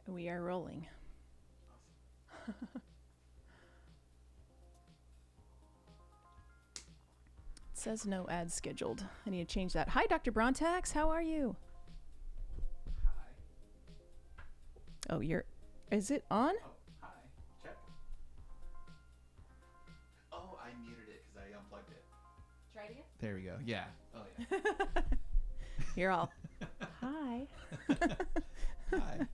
We are rolling. It says no ads scheduled. I need to change that. Hi, Dr. Brontax. How are you? Hi. Oh, is it on? Oh, hi. Check. Oh, I muted it because I unplugged it. Try it again. There we go. Yeah. Oh, yeah. You're all, hi. Hi.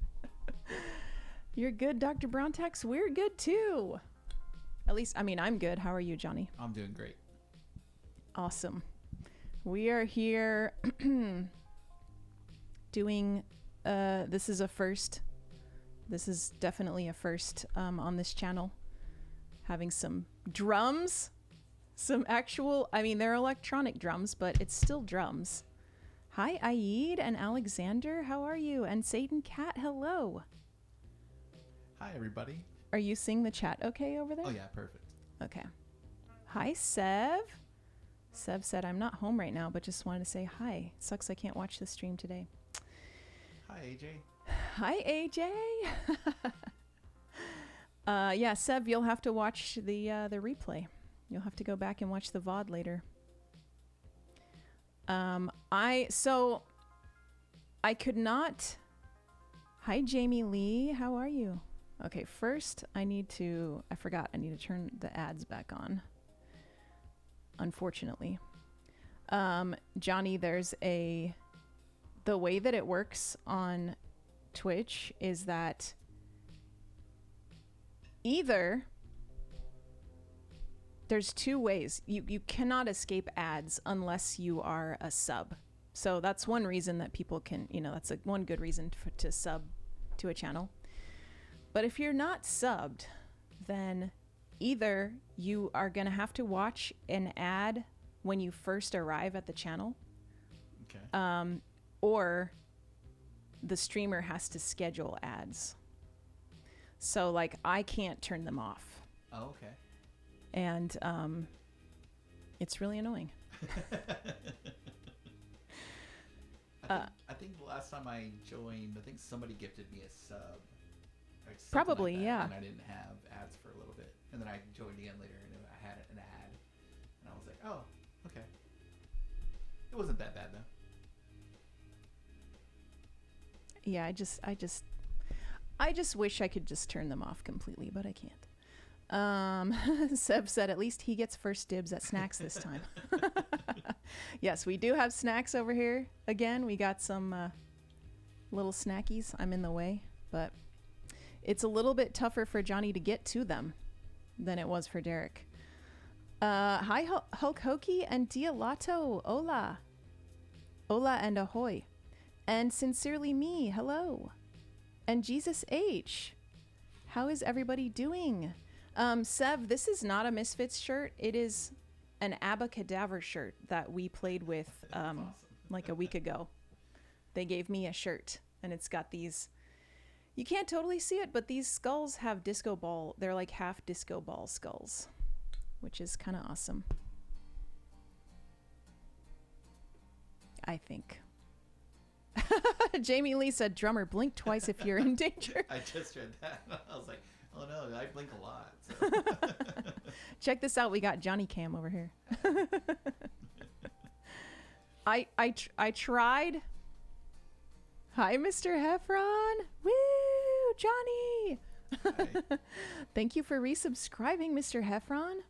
You're good, Dr. Brontax. We're good, too. At least, I mean, I'm good. How are you, Johnny? I'm doing great. Awesome. We are here doing, this is a first. This is definitely a first on this channel. Having some drums. Some actual, I mean, they're electronic drums, but it's still drums. Hi, Aid and Alexander. How are you? And Satan Cat, hello. Hi, everybody. Are you seeing the chat okay over there? Oh, yeah. Perfect. Okay. Hi, Sev. Sev said, I'm not home right now, but just wanted to say hi. Sucks I can't watch the stream today. Hi, AJ. Hi, AJ. Yeah, Sev, you'll have to watch the replay. You'll have to go back and watch the VOD later. I could not. Hi, Jamie Lee. How are you? Okay, first I need to turn the ads back on. Unfortunately. Johnny, the way that it works on Twitch is that either there's two ways. You cannot escape ads unless you are a sub. So that's one reason that people can, that's one good reason to sub to a channel. But if you're not subbed, then either you are going to have to watch an ad when you first arrive at the channel. Okay. Or the streamer has to schedule ads. So like I can't turn them off. Oh, okay. And it's really annoying. I think the last time I joined, I think somebody gifted me a sub. Like Probably, like that, yeah. And I didn't have ads for a little bit. And then I joined again later and I had an ad. And I was like, oh, okay. It wasn't that bad, though. Yeah, I just wish I could just turn them off completely, but I can't. Seb said at least he gets first dibs at snacks this time. Yes, we do have snacks over here. Again, we got some little snackies. I'm in the way, but it's a little bit tougher for Johnny to get to them than it was for Derek. Hi, Hulk Hokey and Dialato. Hola. Hola and ahoy. And Sincerely Me. Hello. And Jesus H. How is everybody doing? Sev, this is not a Misfits shirt. It is an Abba Cadaver shirt that we played with Awesome. like a week ago. They gave me a shirt, and it's got these... You can't totally see it, but these skulls have disco ball. They're like half disco ball skulls, which is kind of awesome. I think. Jamie Lee said, drummer, blink twice if you're in danger. I just read that. I was like, oh no, I blink a lot. So. Check this out. We got Johnny Cam over here. I tried. Hi, Mr. Heffron. Woo, Johnny. Hi. Thank you for resubscribing, Mr. Heffron.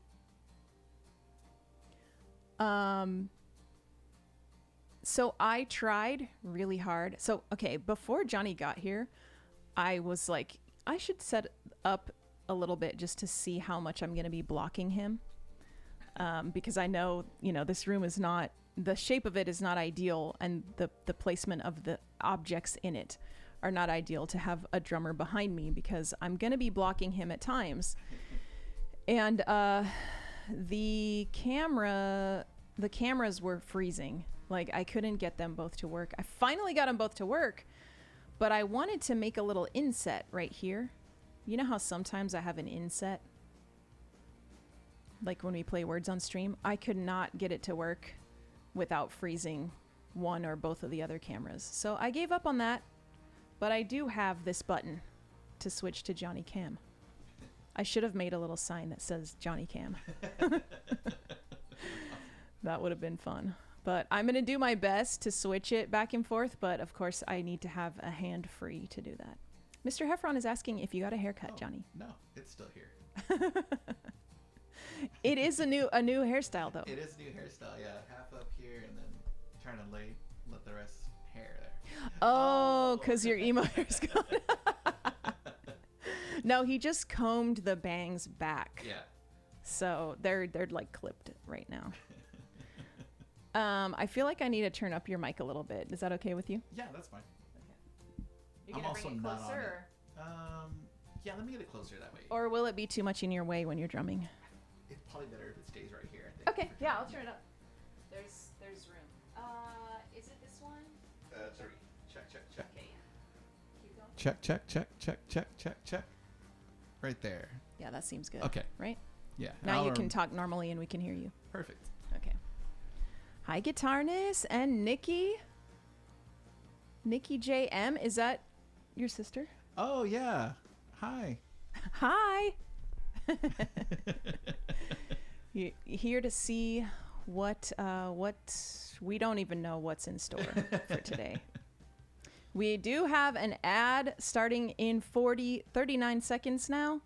So I tried really hard. So, okay, before Johnny got here, I was like, I should set up a little bit just to see how much I'm going to be blocking him. Because I know, this room is not, the shape of it is not ideal, and the placement of the objects in it are not ideal to have a drummer behind me, because I'm going to be blocking him at times. And the cameras were freezing. Like, I couldn't get them both to work. I finally got them both to work, but I wanted to make a little inset right here. You know how sometimes I have an inset? Like when we play Words on stream? I could not get it to work without freezing one or both of the other cameras. So I gave up on that, but I do have this button to switch to Johnny Cam. I should have made a little sign that says Johnny Cam. That would have been fun. But I'm going to do my best to switch it back and forth. But of course, I need to have a hand free to do that. Mr. Heffron is asking if you got a haircut, Johnny. No, it's still here. It is a new hairstyle, though. It is a new hairstyle, yeah. Half up here and then trying to let the rest hair there. Oh, because your emo hair's gone. No, he just combed the bangs back. Yeah. So they're like clipped right now. I feel like I need to turn up your mic a little bit. Is that okay with you? Yeah, that's fine. You're I'm gonna also bring it not on closer, Yeah, let me get it closer that way. or will it be too much in your way when you're drumming? It's probably better if it stays right here, I think. Okay, yeah, I'll turn it up. There's room. Is it this one? 3. Check. Okay, yeah. Keep going. Check. Right there. Yeah, that seems good. Okay. Right? Yeah. Now you can talk normally and we can hear you. Perfect. Okay. Hi, Guitarness and Nikki. Nikki JM, is that your sister? Oh, yeah. Hi. Hi. You're here to see what we don't even know what's in store for today. We do have an ad starting in 39 seconds now.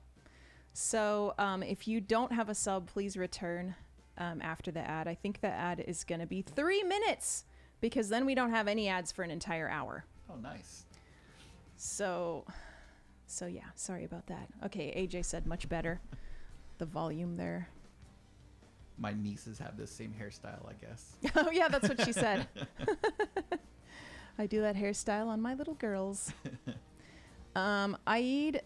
So if you don't have a sub, please return after the ad. I think the ad is going to be 3 minutes because then we don't have any ads for an entire hour. Oh, nice. So yeah, sorry about that. Okay, AJ said much better. The volume there. My nieces have this same hairstyle, I guess. Oh yeah, that's what she said. I do that hairstyle on my little girls. Aid,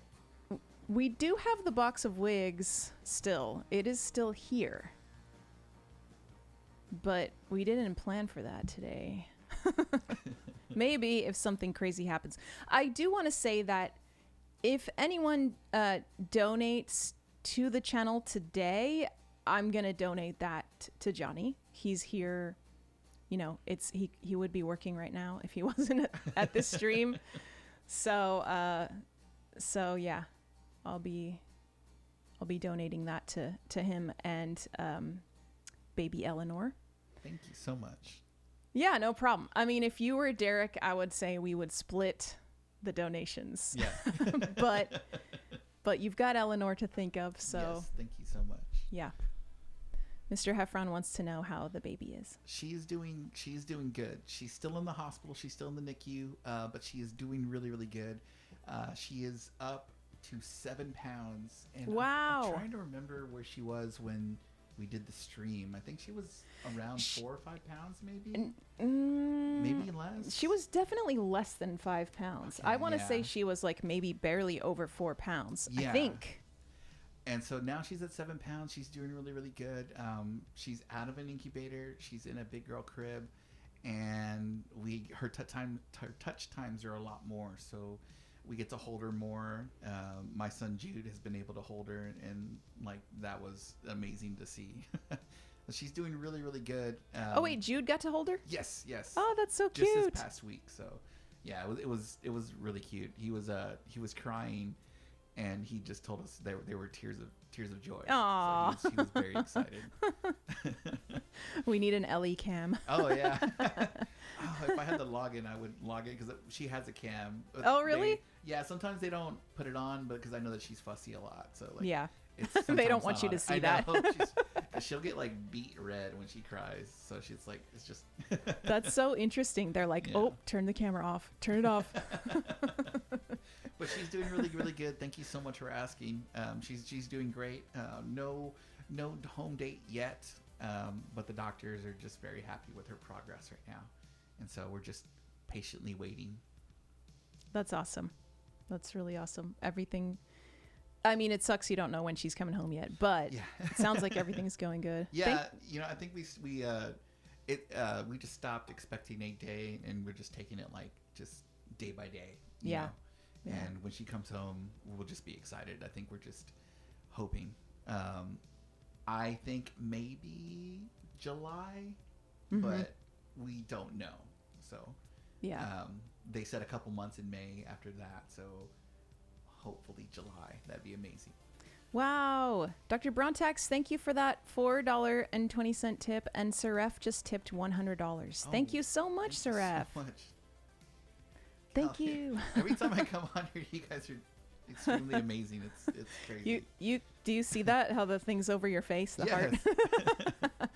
we do have the box of wigs still. It is still here. But we didn't plan for that today. Maybe if something crazy happens. I do want to say that if anyone donates to the channel today, I'm going to donate that to Johnny. He's here. You know, he would be working right now if he wasn't at this stream. So yeah, I'll be donating that to him and baby Eleanor. Thank you so much. Yeah, no problem. I mean, if you were Derek, I would say we would split the donations. Yeah. but you've got Eleanor to think of, so Yes, thank you so much. yeah. Mr. Heffron wants to know how the baby is. She's doing good. She's still in the hospital. She's still in the NICU, but she is doing really, really good. She is up to 7 pounds. And Wow. I'm trying to remember where she was when we did the stream. I think she was around 4 or 5 pounds, maybe. Maybe less. She was definitely less than 5 pounds. Okay, I want to yeah. say she was like maybe barely over 4 pounds. Yeah. I think. And so now she's at 7 pounds. She's doing really, really good. She's out of an incubator. She's in a big girl crib, and her touch times are a lot more. So we get to hold her more. My son Jude has been able to hold her, and like that was amazing to see. She's doing really, really good. Oh wait, Jude got to hold her? Yes. Oh, that's so Just cute. this past week. So yeah, it was really cute. He was crying. And he just told us there were tears of joy. Aww. So he was very excited. We need an Ellie cam. Oh yeah. If I had to log in, I would log in because she has a cam. Oh really? Yeah. Sometimes they don't put it on, but because I know that she's fussy a lot. So like. Yeah. It's They don't sometimes want not you on to it. see I that. know. She'll get like beet red when she cries. So she's like, it's just. That's so interesting. They're like, Yeah. oh, turn the camera off. Turn it off. But she's doing really, really good. Thank you so much for asking. She's doing great. No home date yet, but the doctors are just very happy with her progress right now, and so we're just patiently waiting. That's awesome. That's really awesome. Everything. I mean, it sucks you don't know when she's coming home yet, but Yeah. it sounds like everything's going good. Yeah, I think we just stopped expecting a day, and we're just taking it like just day by day. You Yeah. know? Yeah. And when she comes home, we'll just be excited. I think we're just hoping. I think maybe July, but we don't know. So Yeah. they said a couple months in May after that. So hopefully July. That'd be amazing. Wow. Dr. Brontax, thank you for that $4.20 tip. And Seraph just tipped $100. Thank you so much, Seraph. So much. Thank you. Every time I come on here, you guys are extremely amazing. It's crazy. You do you see that? How the thing's over your face, the heart.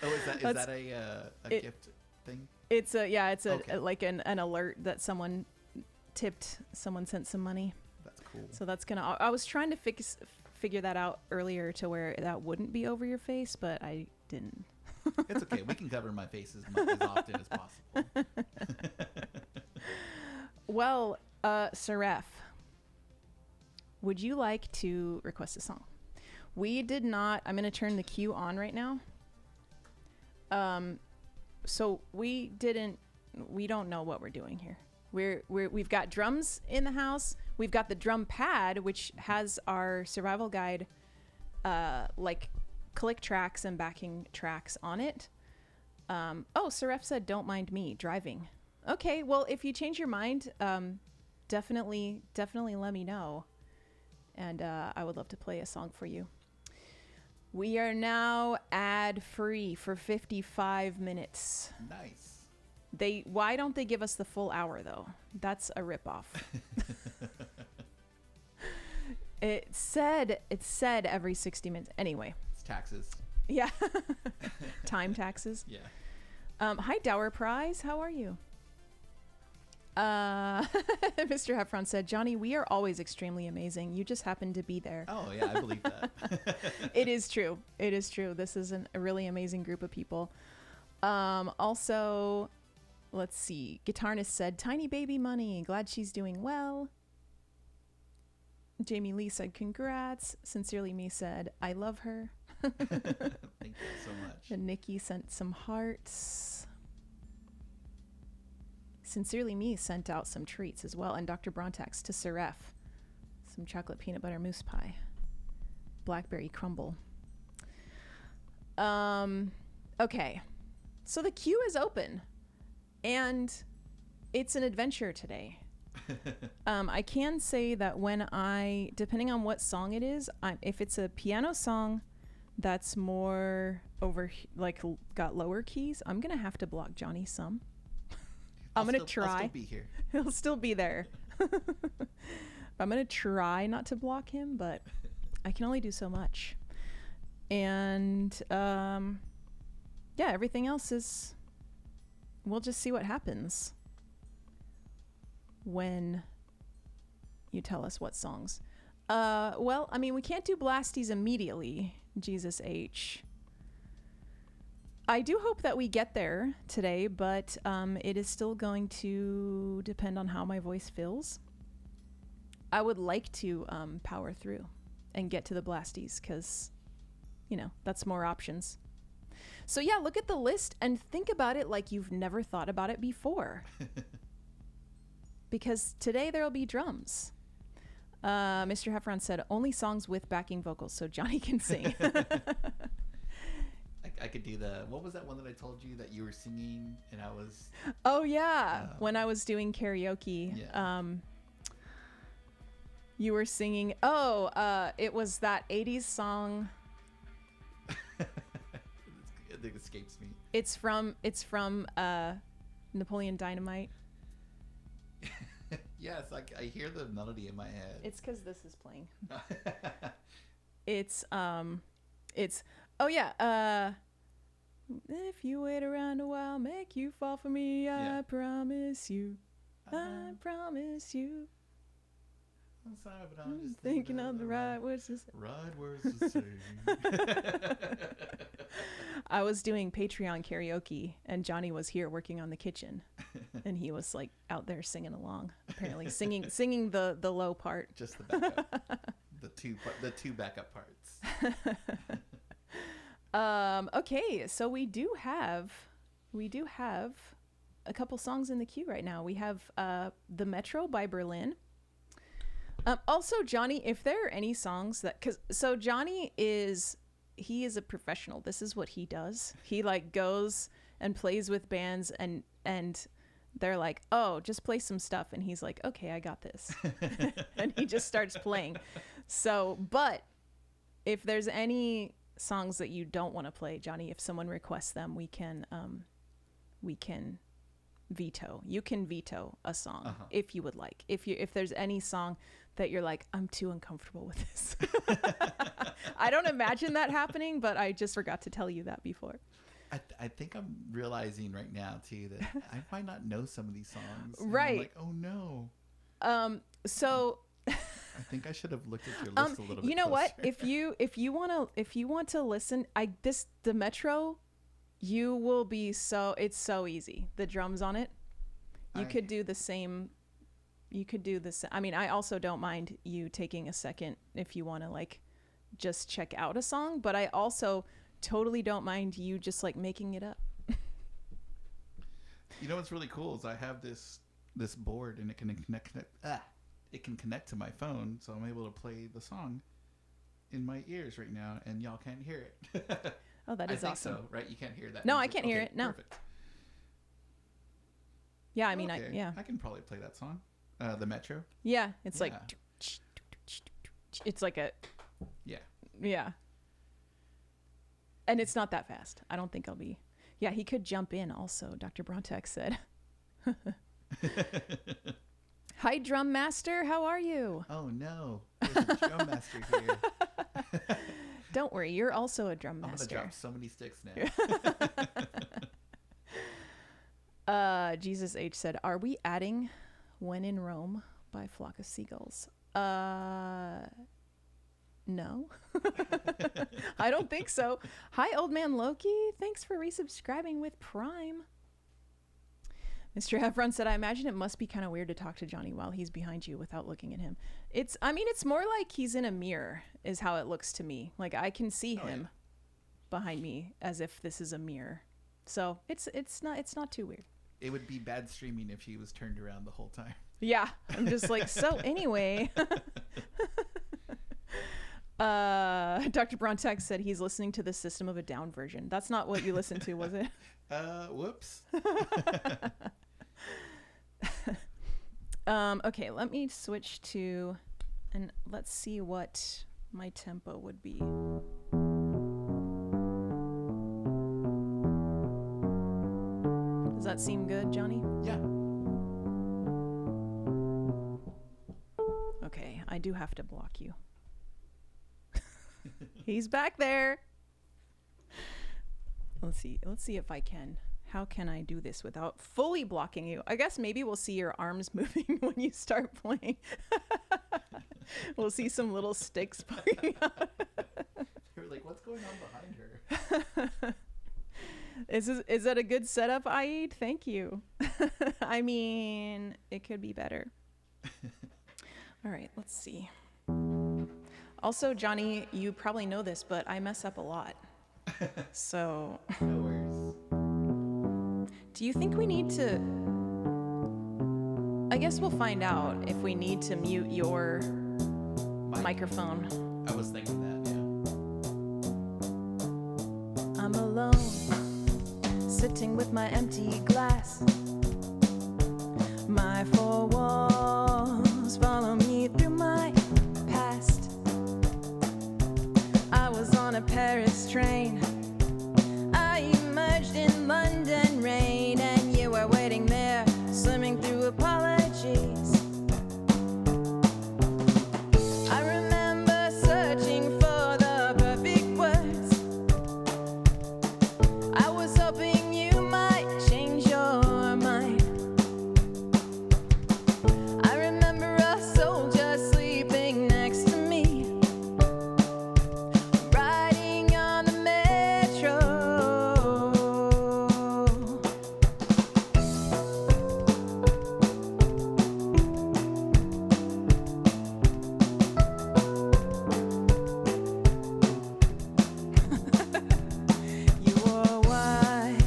Oh, is that a gift thing? It's Okay. like an alert that someone sent some money. That's cool. So that's gonna. I was trying to figure that out earlier to where that wouldn't be over your face, but I didn't. It's okay. We can cover my face as often as possible. Well, Seraph, would you like to request a song? We did not. I'm going to turn the queue on right now. So we don't know what we're doing here. We've got drums in the house. We've got the drum pad, which has our survival guide, like click tracks and backing tracks on it. Seraph said, "Don't mind me driving." Okay, well, if you change your mind, definitely let me know, and I would love to play a song for you. We are now ad-free for 55 minutes. Nice. Why don't they give us the full hour, though? That's a ripoff. It said every 60 minutes. Anyway. It's taxes. Yeah. Time taxes. Yeah. Hi, Dower Prize. How are you? Mr. Heffron said, "Johnny, we are always extremely amazing. You just happen to be there." Oh, yeah, I believe that. It is true. It is true. This is a really amazing group of people. Also, let's see. Guitarnist said, "Tiny baby money. Glad she's doing well." Jamie Lee said, "Congrats." Sincerely Me said, "I love her." Thank you so much. And Nikki sent some hearts. Sincerely Me sent out some treats as well. And Dr. Brontax to Seraph. Some chocolate peanut butter mousse pie. Blackberry crumble. Okay. So the queue is open. And it's an adventure today. I can say that depending on what song it is, if it's a piano song that's more got lower keys, I'm going to have to block Johnny some. I'm going to try. I'll still be here. He'll still be there. I'm going to try not to block him, but I can only do so much. And everything else we'll just see what happens when you tell us what songs. Well, I mean, we can't do Blasties immediately, Jesus H. I do hope that we get there today, but it is still going to depend on how my voice feels. I would like to power through and get to the Blasties because, that's more options. So yeah, look at the list and think about it like you've never thought about it before. Because today there'll be drums. Mr. Heffron said, "Only songs with backing vocals so Johnny can sing." I could do what was that one that I told you that you were singing and I was... Oh, yeah. When I was doing karaoke, Yeah. You were singing... it was that 80s song. It escapes me. It's from Napoleon Dynamite. Yes, I hear the melody in my head. It's because this is playing. It's oh yeah. If you wait around a while, make you fall for me. I promise you. I promise you. I'm sorry, but I'm just thinking of the right words to say. Right words to say. I was doing Patreon karaoke, and Johnny was here working on the kitchen, and he was like out there singing along, apparently singing the low part. Just the backup, the two backup parts. Okay, so we do have a couple songs in the queue right now. We have The Metro by Berlin. Also, Johnny, if there are any songs Johnny is a professional. This is what he does. He goes and plays with bands and they're like, oh, just play some stuff. And he's like, okay, I got this. And he just starts playing. So, but if there's any songs that you don't want to play, Johnny, if someone requests them, we can veto. You can veto a song if you would like. If there's any song that you're like, I'm too uncomfortable with this. I don't imagine that happening, but I just forgot to tell you that before. I think I'm realizing right now too that I might not know some of these songs. Right. I'm like, oh no. So I think I should have looked at your list a little bit. You know closer. what? If you want to listen, the Metro, you will be it's so easy. The drums on it, you could do the same. You could do this. I mean, I also don't mind you taking a second if you want to like just check out a song, but I also totally don't mind you just like making it up. You know what's really cool is I have this board and it can connect to my phone, so I'm able to play the song in my ears right now, and y'all can't hear it. Oh, that is I think awesome. so, right? You can't hear that. No, music. I can't hear it. No. Perfect. Yeah, I mean, Okay. yeah. I can probably play that song. The Metro. Yeah, it's like Yeah. it's like a Yeah. yeah. And it's not that fast. I don't think I'll be. Yeah, he could jump in also, Dr. Brontek said. Hi, Drum Master. How are you? Oh, no. There's a drum master here. Don't worry. You're also a drum I'm going to master. drop so many sticks now. Jesus H said, are we adding When in Rome by Flock of Seagulls? No. I don't think so. Hi, Old Man Loki. Thanks for resubscribing with Prime. Mr. Heffron said, I imagine it must be kind of weird to talk to Johnny while he's behind you without looking at him. It's more like he's in a mirror is how it looks to me. Like I can see him behind me as if this is a mirror. So it's not too weird. It would be bad streaming if he was turned around the whole time. Yeah. I'm just like, so anyway. Dr. Brontek said he's listening to the System of a Down version. That's not what you listened to, was it? Whoops. Okay, let me switch to, and let's see what my tempo would be. Does that seem good, Johnny? Yeah. Okay, I do have to block you. He's back there. Let's see if I can. How can I do this without fully blocking you? I guess maybe we'll see your arms moving when you start playing. We'll see some little sticks poking out. You're like, what's going on behind her? Is that a good setup, Aid? Thank you. I mean, it could be better. All right, let's see. Also, Johnny, you probably know this, but I mess up a lot. So, No worries. do you think we need to... I guess we'll find out if we need to mute your microphone. I was thinking that, yeah. I'm alone, sitting with my empty glass. My four walls follow me through my past. I was on a Paris train. I emerged in London rain, and you were waiting there, swimming through apologies. I remember searching for the perfect words. I was hoping you might change your mind. I remember a soldier sleeping next to me, riding on the metro. You were white,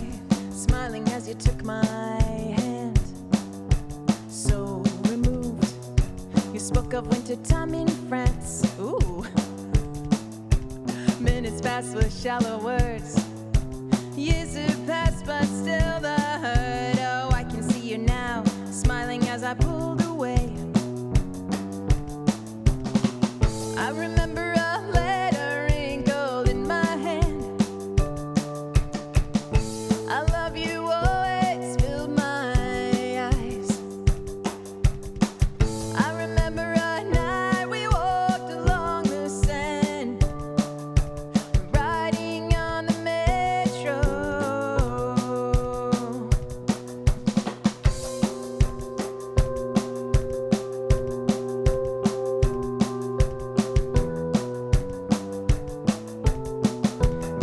smiling as you took my hand. So removed, you spoke of wintertime in France. Ooh. Minutes passed with shallow words. Years have passed, but still the hurt. Oh, I can see you now. pulled away. I remember a letter wrinkled in my hand. I love you always filled my eyes. I remember a night we walked along the sand, riding on the metro.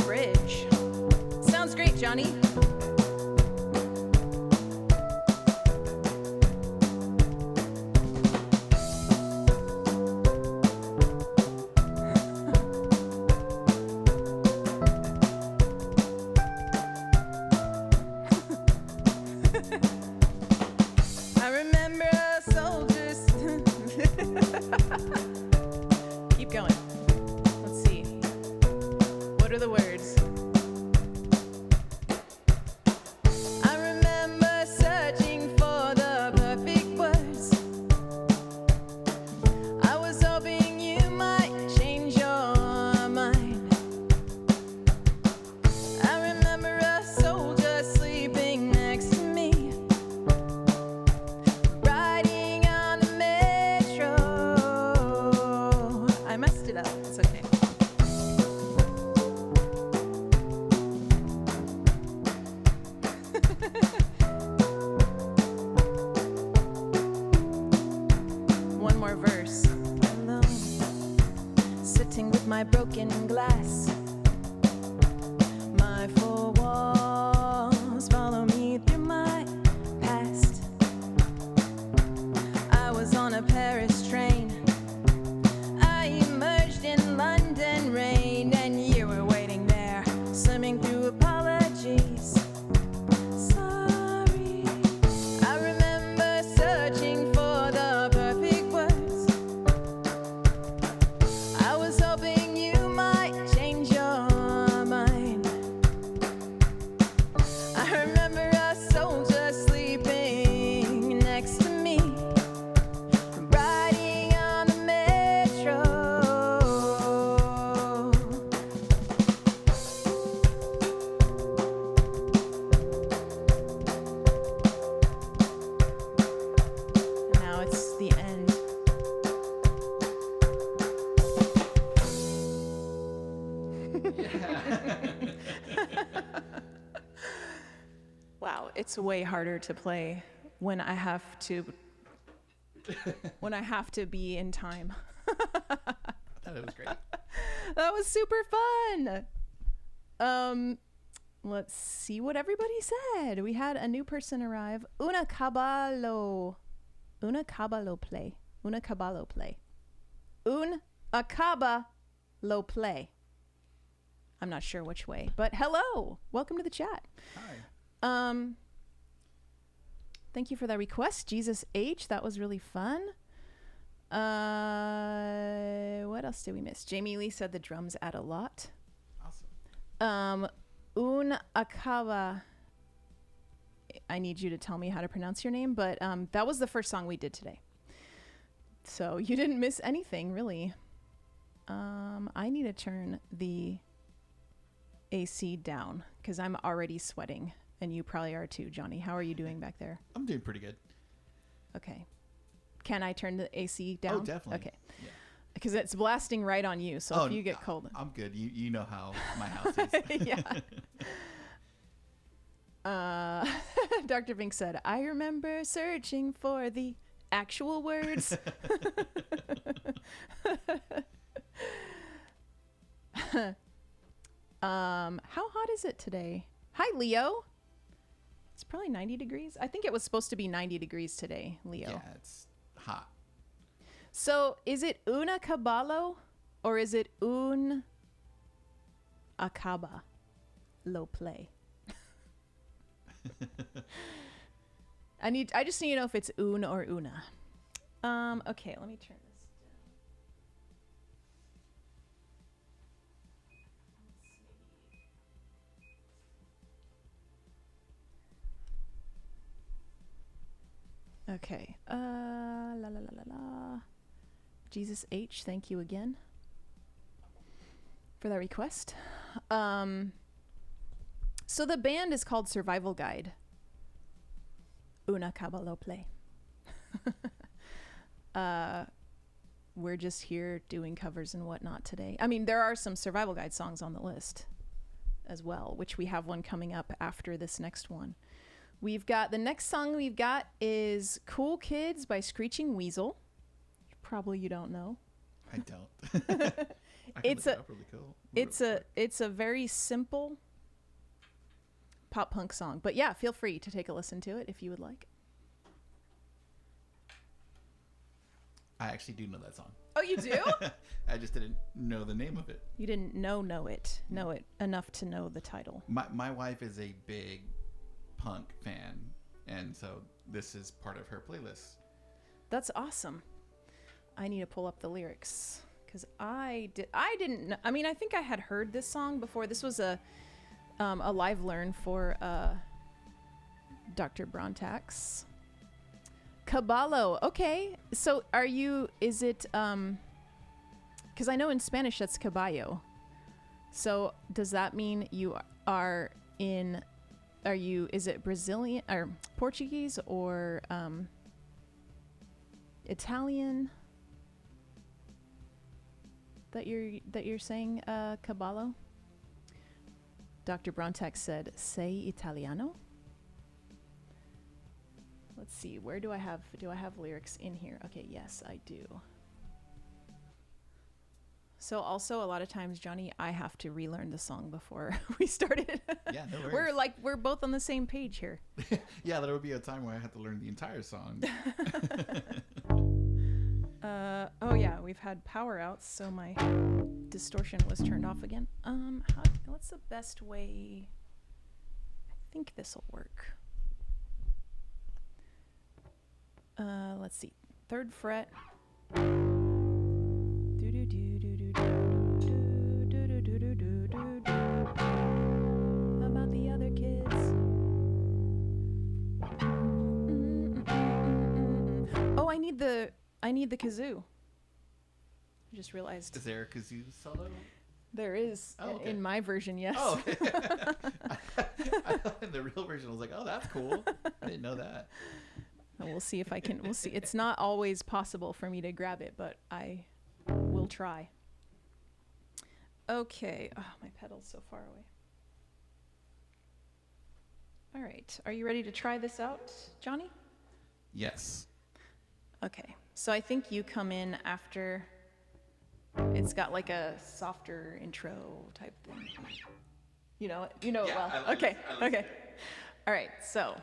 Bridge. Sounds great, Johnny. I remember soldiers. Keep going. Let's see. What are the words? I remember searching for the perfect words. I was hoping you might change your mind. I remember a soldier sleeping next to me, riding on the metro. I messed it up. It's okay. One more verse. Alone, sitting with my broken glass. My four walls follow me through my past. I was on a Paris train. I emerged in London rain, and you were waiting there, swimming through apologies. Sorry. I remember searching for the perfect words. I was hoping you might change your mind. I remember a soldier sleeping next to me, riding on the metro. Now it's the end. Wow, it's way harder to play when I have to be in time. I thought it was great. That was super fun. Let's see what everybody said. We had a new person arrive. Una Caballo play. Un Acaba play. I'm not sure which way, but hello. Welcome to the chat. Hi. Thank you for that request, Jesus H. That was really fun. What else did we miss? Jamie Lee said the drums add a lot. Awesome. Un Acaba. I need you to tell me how to pronounce your name, but that was the first song we did today. So you didn't miss anything, really. I need to turn the AC down because I'm already sweating, and you probably are too, Johnny. How are you doing back there? I'm doing pretty good. Okay. Can I turn the AC down? Oh, definitely. Okay. Yeah. Because it's blasting right on you, so if you get cold. I'm good. You know how my house is. Yeah. Dr. Vink said, I remember searching for the actual words. How hot is it today? Hi, Leo. It's probably 90 degrees. I think it was supposed to be 90 degrees today, Leo. Yeah, it's hot. So is it una caballo or is it un acaba lo play? I just need to know if it's un or una. Okay, let me turn this down. Okay. La la la la la. Jesus H, thank you again for that request. So the band is called Survival Guide. Una Cabalople. We're just here doing covers and whatnot today. I mean, there are some Survival Guide songs on the list as well, which we have one coming up after this next one. We've got the next song we've got is Cool Kids by Screeching Weasel. Probably you don't know. I don't. It's a very simple pop punk song. But yeah, feel free to take a listen to it if you would like. I actually do know that song. Oh, you do? I just didn't know the name of it. You didn't know it enough to know the title. My wife is a big punk fan, and so this is part of her playlist. That's awesome. I need to pull up the lyrics because I didn't know. I mean, I think I had heard this song before. This was a live learn for Dr. Brontax. Caballo. Okay. So is it, because I know in Spanish that's caballo. So does that mean is it Brazilian or Portuguese or Italian that you're saying caballo? Dr. Brontax said, "Sei Italiano." Let's see, do I have lyrics in here? Okay, yes, I do. So also a lot of times, Johnny, I have to relearn the song before we started. Yeah, no worries. We're both on the same page here. Yeah, there would be a time where I had to learn the entire song. Oh yeah, we've had power outs, so my distortion was turned off again. What's the best way? I think this'll work. Let's see. 3rd fret. About the other kids. Oh, I need the kazoo. I just realized. Is there a kazoo solo? There is. Oh, okay. In my version, yes. Oh, in the real version, I was like, oh, that's cool. I didn't know that. We'll see if I can. We'll see. It's not always possible for me to grab it, but I will try. Okay. Oh, my pedal's so far away. All right. Are you ready to try this out, Johnny? Yes. Okay. So I think you come in after. It's got like a softer intro type thing. You know it well. Okay. All right. So.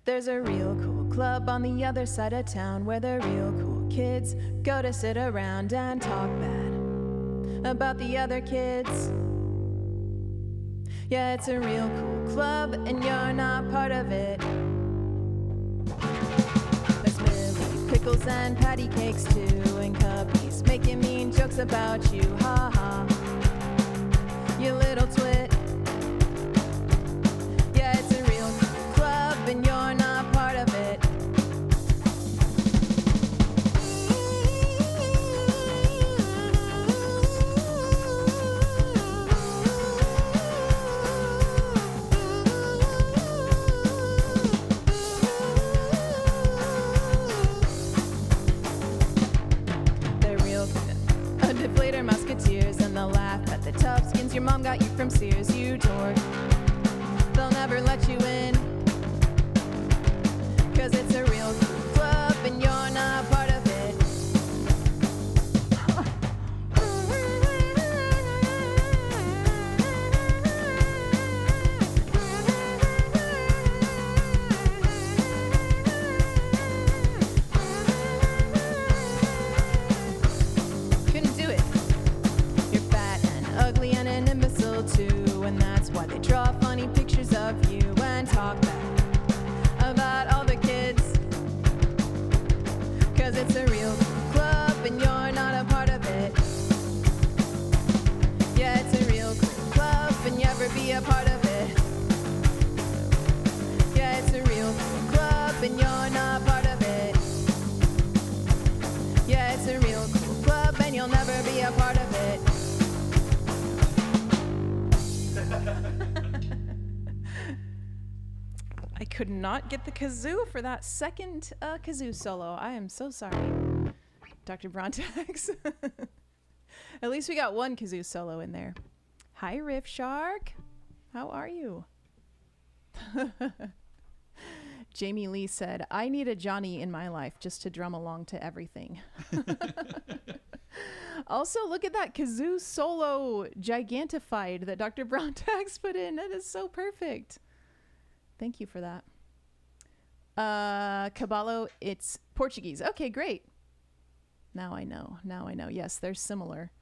There's a real cool club on the other side of town where the real cool kids go to sit around and talk bad about the other kids. Yeah, it's a real cool club and you're not part of it. There's Millie pickles and patty cakes too, and cubbies making mean jokes about you. Ha ha, you little twit. Yeah, it's a real cool club and you're not part of it. They're real deflator musketeers, and they'll laugh at the tough skins your mom got you from Sears, you dork. They'll never let you in, 'cause it's a real club and you're not part of it. Couldn't do it. You're fat and ugly and an imbecile too, and that's why they draw funny pictures of you and talk bad about all the kids. 'Cause it's a real club and you're not a part of it. Yeah, it's a real club and you ever be a part of it. Yeah, it's a real club and you're not part of it. could not get the kazoo for that second kazoo solo. I am so sorry, Dr. Brontax. At least we got one kazoo solo in there. Hi, Riff Shark. How are you? Jamie Lee said, I need a Johnny in my life just to drum along to everything. Also, look at that kazoo solo gigantified that Dr. Brontax put in. That is so perfect. Thank you for that. Caballo, it's Portuguese. Okay, great. Now I know. Yes, they're similar.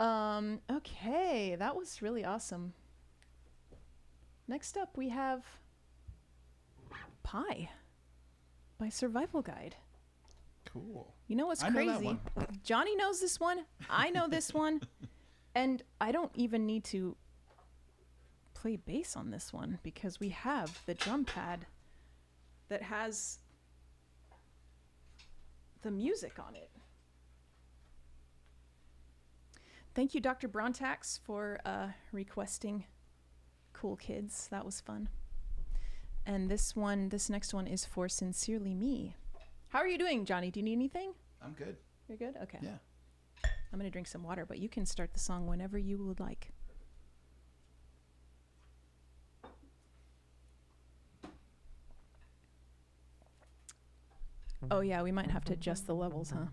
Okay, that was really awesome. Next up, we have Pie by Survival Guide. Cool. You know what's I know that crazy? one. Johnny knows this one. I know this one. And I don't even need to play bass on this one because we have the drum pad that has the music on it. Thank you, Dr. Brontax, for requesting Cool Kids. That was fun. And this next one is for Sincerely Me. How are you doing, Johnny? Do you need anything? I'm good. You're good? Okay. Yeah. I'm going to drink some water, but you can start the song whenever you would like. Oh, yeah, we might have to adjust the levels, huh?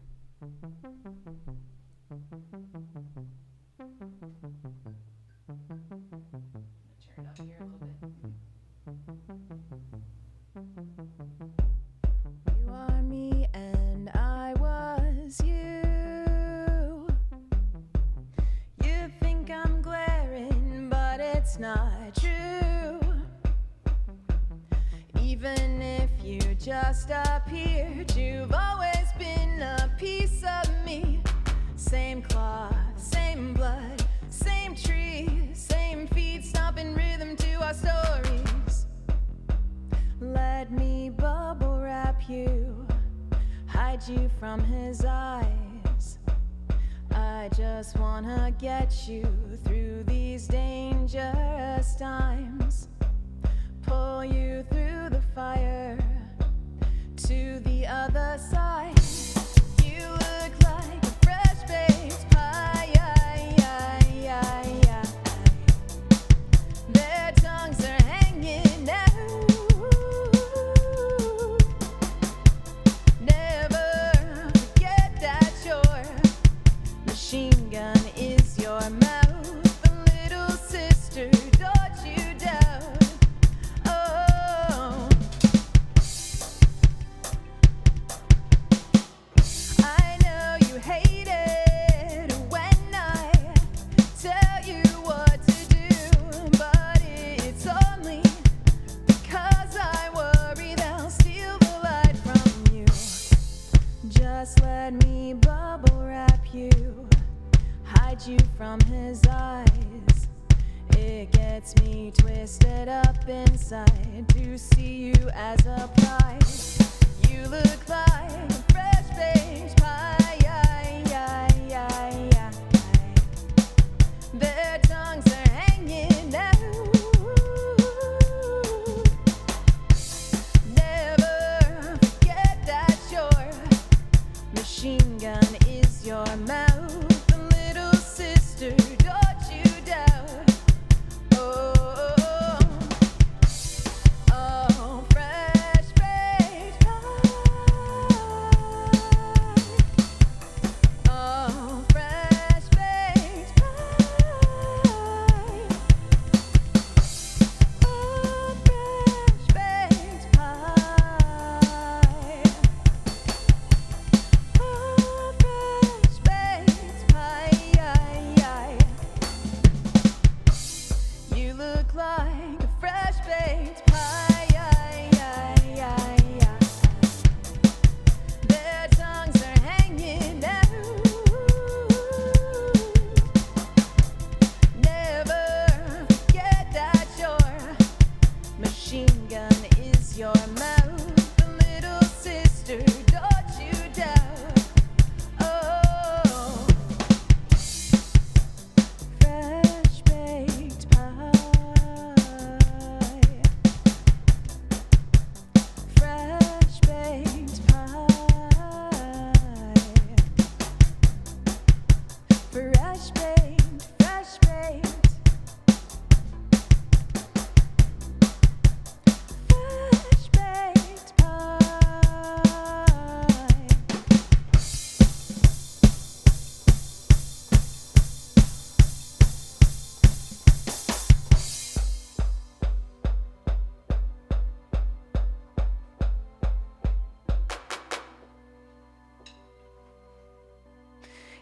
Turn it up here a little bit. You are me and I was you. You think I'm glaring, but it's not true. Even if you just appeared, you've always been a piece of me. Same cloth, same blood, same tree, same feet, stomping rhythm to our stories. Let me bubble wrap you, hide you from his eyes. I just wanna get you through these dangerous times. Pull you through the fire to the other side. You look like a fresh baked pie. Their tongues are hanging out. Never forget that your machine gun is your mouth. The little sister, don't you doubt. Oh, I know you hate it when I tell you what to do, but it's only because I worry they'll steal the light from you. Just let me bubble wrap you, hide you from his eyes. It gets me twisted up inside to see you as a prize. You look like a fresh baked pie. Their tongues are hanging out. Never forget that your machine gun is your mouth. The little sister, don't you doubt. Oh, fresh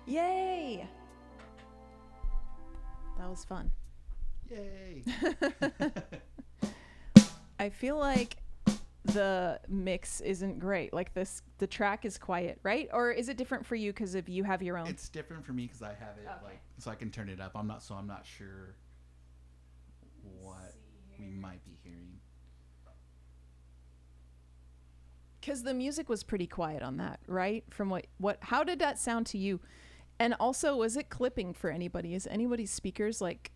Yay! That was fun. Yay! I feel like the mix isn't great. Like the track is quiet, right? Or is it different for you because if you have your own? It's different for me because I have it like so I can turn it up. I'm not sure what we might be hearing. Because the music was pretty quiet on that, right? From how did that sound to you? And also, was it clipping for anybody? Is anybody's speakers like,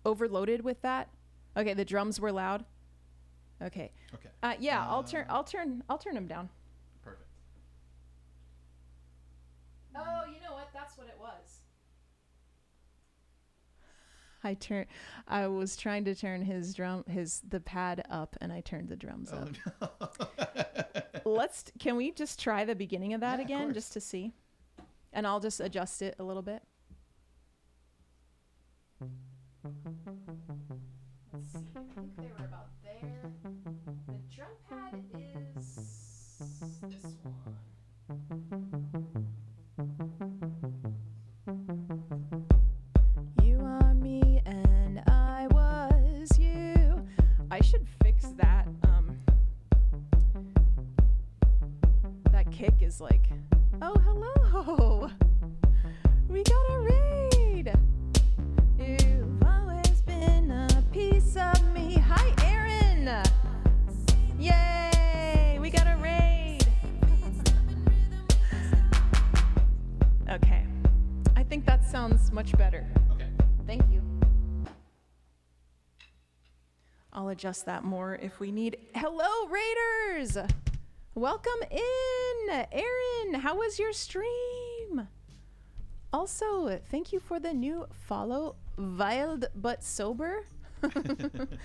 overloaded with that? Okay, the drums were loud. Okay. Okay. Yeah, I'll turn them down. Perfect. Oh, you know what? That's what it was. I was trying to turn the pad up, and I turned the drums up. No. Can we just try the beginning of that again, of just to see? And I'll just adjust it a little bit. Let's see. I think they were about there. The drum pad is this one. You are me and I was you. I should fix that. That kick is like, oh, hello. We got a raid. You've always been a piece of me. Hi, Aaron. Yay, we got a raid. Okay. I think that sounds much better. Okay. Thank you. I'll adjust that more if we need. Hello, Raiders. Welcome in. Aaron, how was your stream? Also, thank you for the new follow, Wild but Sober. Wilde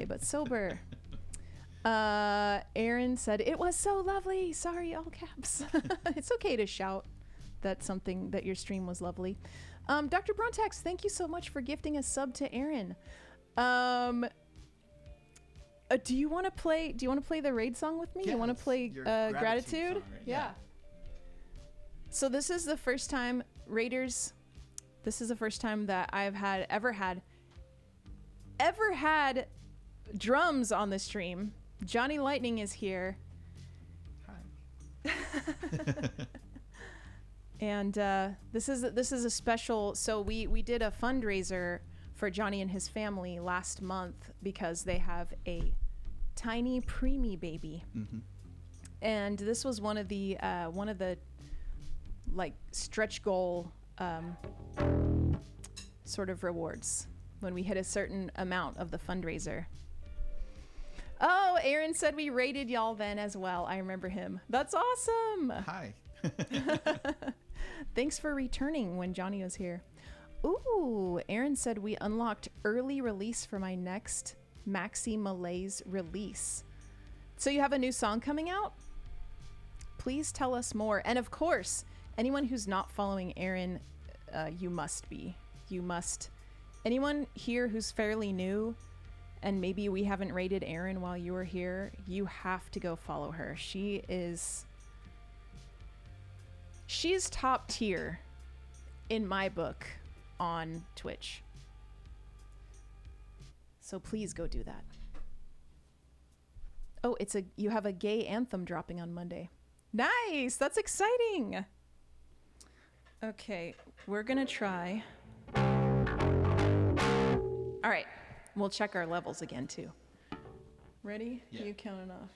but sober. Aaron said, it was so lovely. Sorry, all caps. It's okay to shout that your stream was lovely. Dr. Brontex, thank you so much for gifting a sub to Aaron. Do you want to play the raid song with me? Yes, you want to play Gratitude? Song, right? Yeah. So this is the first time, Raiders, this is the first time that I've ever had drums on the stream. Johnny Lightning is here. Hi. And this is a special. So we did a fundraiser for Johnny and his family last month because they have a tiny preemie baby. Mm-hmm. And this was one of the like stretch goal sort of rewards when we hit a certain amount of the fundraiser. Oh, Aaron said we rated y'all then as well. I remember him. That's awesome. Hi. Thanks for returning when Johnny was here. Ooh, Aaron said we unlocked early release for my next Maxi Malaise release. So you have a new song coming out? Please tell us more. And of course, anyone who's not following Aaron, you must be. You must. Anyone here who's fairly new, and maybe we haven't rated Aaron while you were here, you have to go follow her. She's top tier in my book on Twitch. So please go do that. Oh, you have a gay anthem dropping on Monday. Nice, that's exciting. Okay, we're gonna try. All right, we'll check our levels again too. Ready? Yeah. You counting off.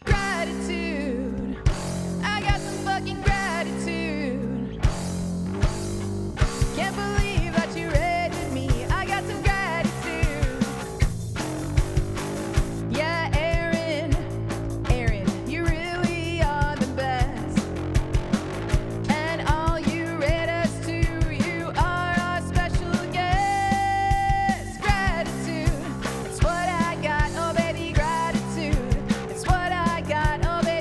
Gratitude. I got some fucking gratitude. Can't believe that you rated me. I got some gratitude. Yeah, Aaron, you really are the best. And all you rate us to, you are our special guest. Gratitude, it's what I got, oh baby, gratitude. It's what I got, oh baby.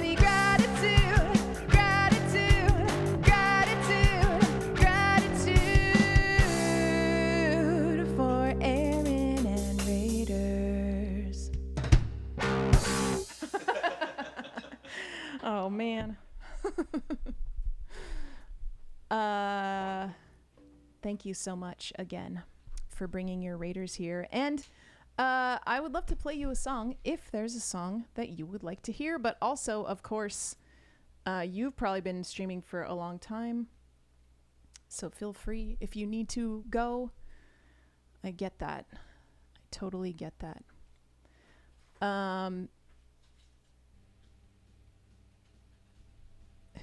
Oh man. Thank you so much again for bringing your Raiders here. And I would love to play you a song if there's a song that you would like to hear. But also, of course, you've probably been streaming for a long time. So feel free if you need to go. I get that. I totally get that.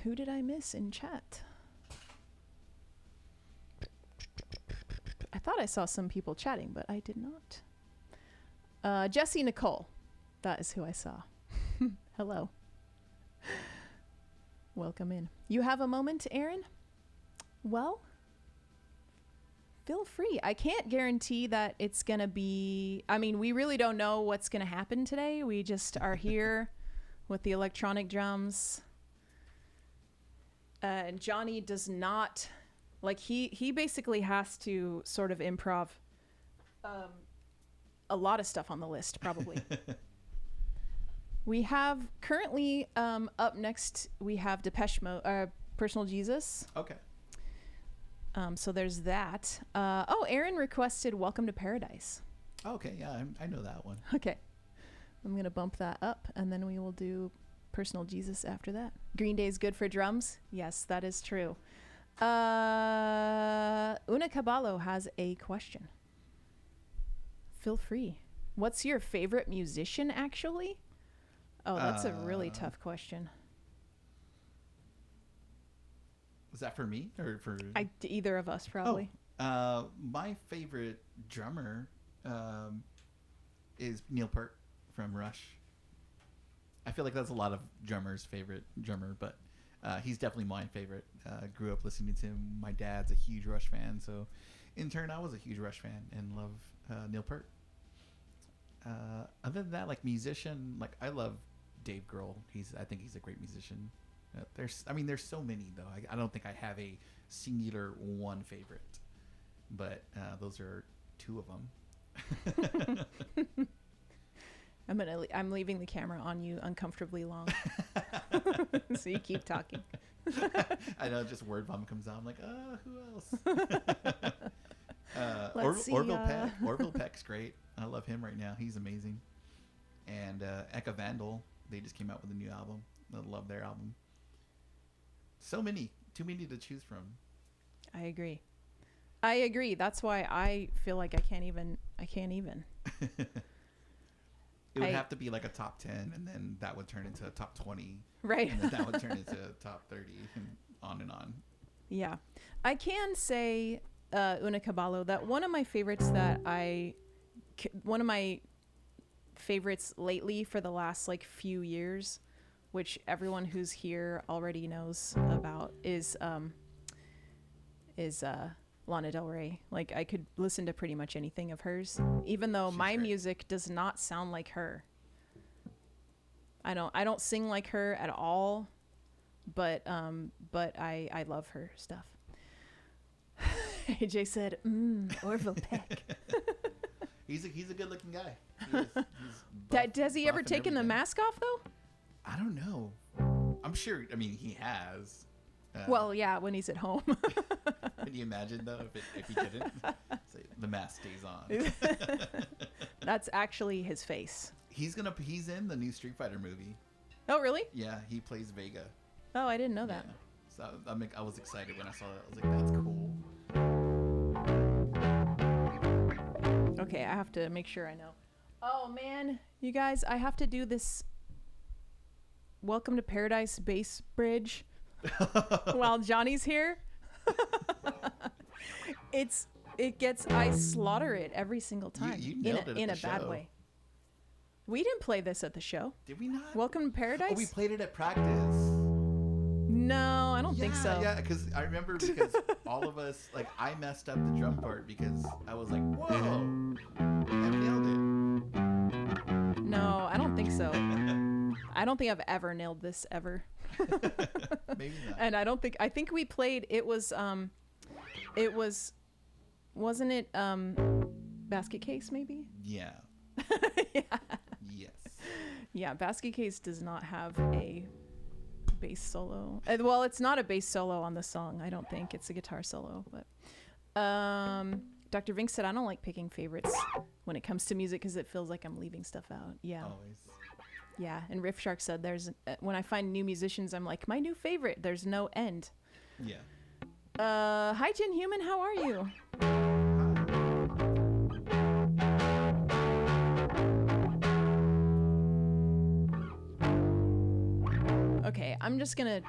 Who did I miss in chat? I thought I saw some people chatting, but I did not. Jesse Nicole. That is who I saw. Hello. Welcome in. You have a moment, Aaron? Well, feel free. I can't guarantee that it's going to be... I mean, we really don't know what's going to happen today. We just are here with the electronic drums. And Johnny does not... Like, he basically has to sort of improv a lot of stuff on the list, probably. We have currently up next, we have Depeche Mode, Personal Jesus. Okay. So there's that. Aaron requested Welcome to Paradise. Okay, yeah, I know that one. Okay. I'm going to bump that up, and then we will do Personal Jesus after that. Green Day is good for drums. Yes, that is true. Una Caballo has a question. Feel free. What's your favorite musician, actually? Oh, that's a really tough question. Was that for me or for either of us, probably? My favorite drummer is Neil Peart from Rush. I feel like that's a lot of drummers' favorite drummer, but he's definitely my favorite. Grew up listening to him. My dad's a huge Rush fan, so in turn, I was a huge Rush fan and love Neil Peart. Other than that, like musician, like I love Dave Grohl. I think he's a great musician. There's so many though. I don't think I have a singular one favorite, but those are two of them. I'm leaving the camera on you uncomfortably long, so you keep talking. I know, just word vomit comes out. I'm like, who else? Orville Peck's great. I love him right now. He's amazing. And Eka Vandal, they just came out with a new album. I love their album. So many, too many to choose from. I agree. That's why I feel like I can't even. It would have to be like a top 10, and then that would turn into a top 20. Right. And then that would turn into a top 30, and on and on. Yeah. I can say, Una Caballo, that one of my favorites lately for the last like few years, which everyone who's here already knows about, is Lana Del Rey. Like, I could listen to pretty much anything of hers, even though my music does not sound like her. I don't sing like her at all, but I love her stuff. AJ said, Orville Peck. He's a good looking guy. He's Does he ever taken the mask off though? I don't know. I'm sure. I mean, he has. Well, yeah, when he's at home. Can you imagine though if he didn't? So the mask stays on. That's actually his face. He's in the new Street Fighter movie. Oh, really? Yeah, he plays Vega. Oh, I didn't know that. Yeah. So I was excited when I saw that. I was like, that's cool. Okay, I have to make sure I know. Oh man, you guys, I have to do this Welcome to Paradise bass bridge while Johnny's here. I slaughter it every single time. You nailed it in at a the bad show. way. We didn't play this at the show. Did we not? Welcome to Paradise? Oh, we played it at practice. No, I don't think so. Yeah, because I remember all of us, like, I messed up the drum part because I was like, whoa, I nailed it. No, I don't think so. I don't think I've ever nailed this ever. Maybe not. And I think we played, wasn't it Basket Case maybe? Yeah. Yeah. Yes. Yeah, Basket Case does not have a bass solo. Well, it's not a bass solo on the song. I don't think it's a guitar solo. But Dr. Vink said I don't like picking favorites when it comes to music because it feels like I'm leaving stuff out. Yeah. Always. Yeah. And Riff Shark said there's when I find new musicians, I'm like my new favorite. There's no end. Yeah. Hi, Jen Human. How are you? Okay, I'm just gonna.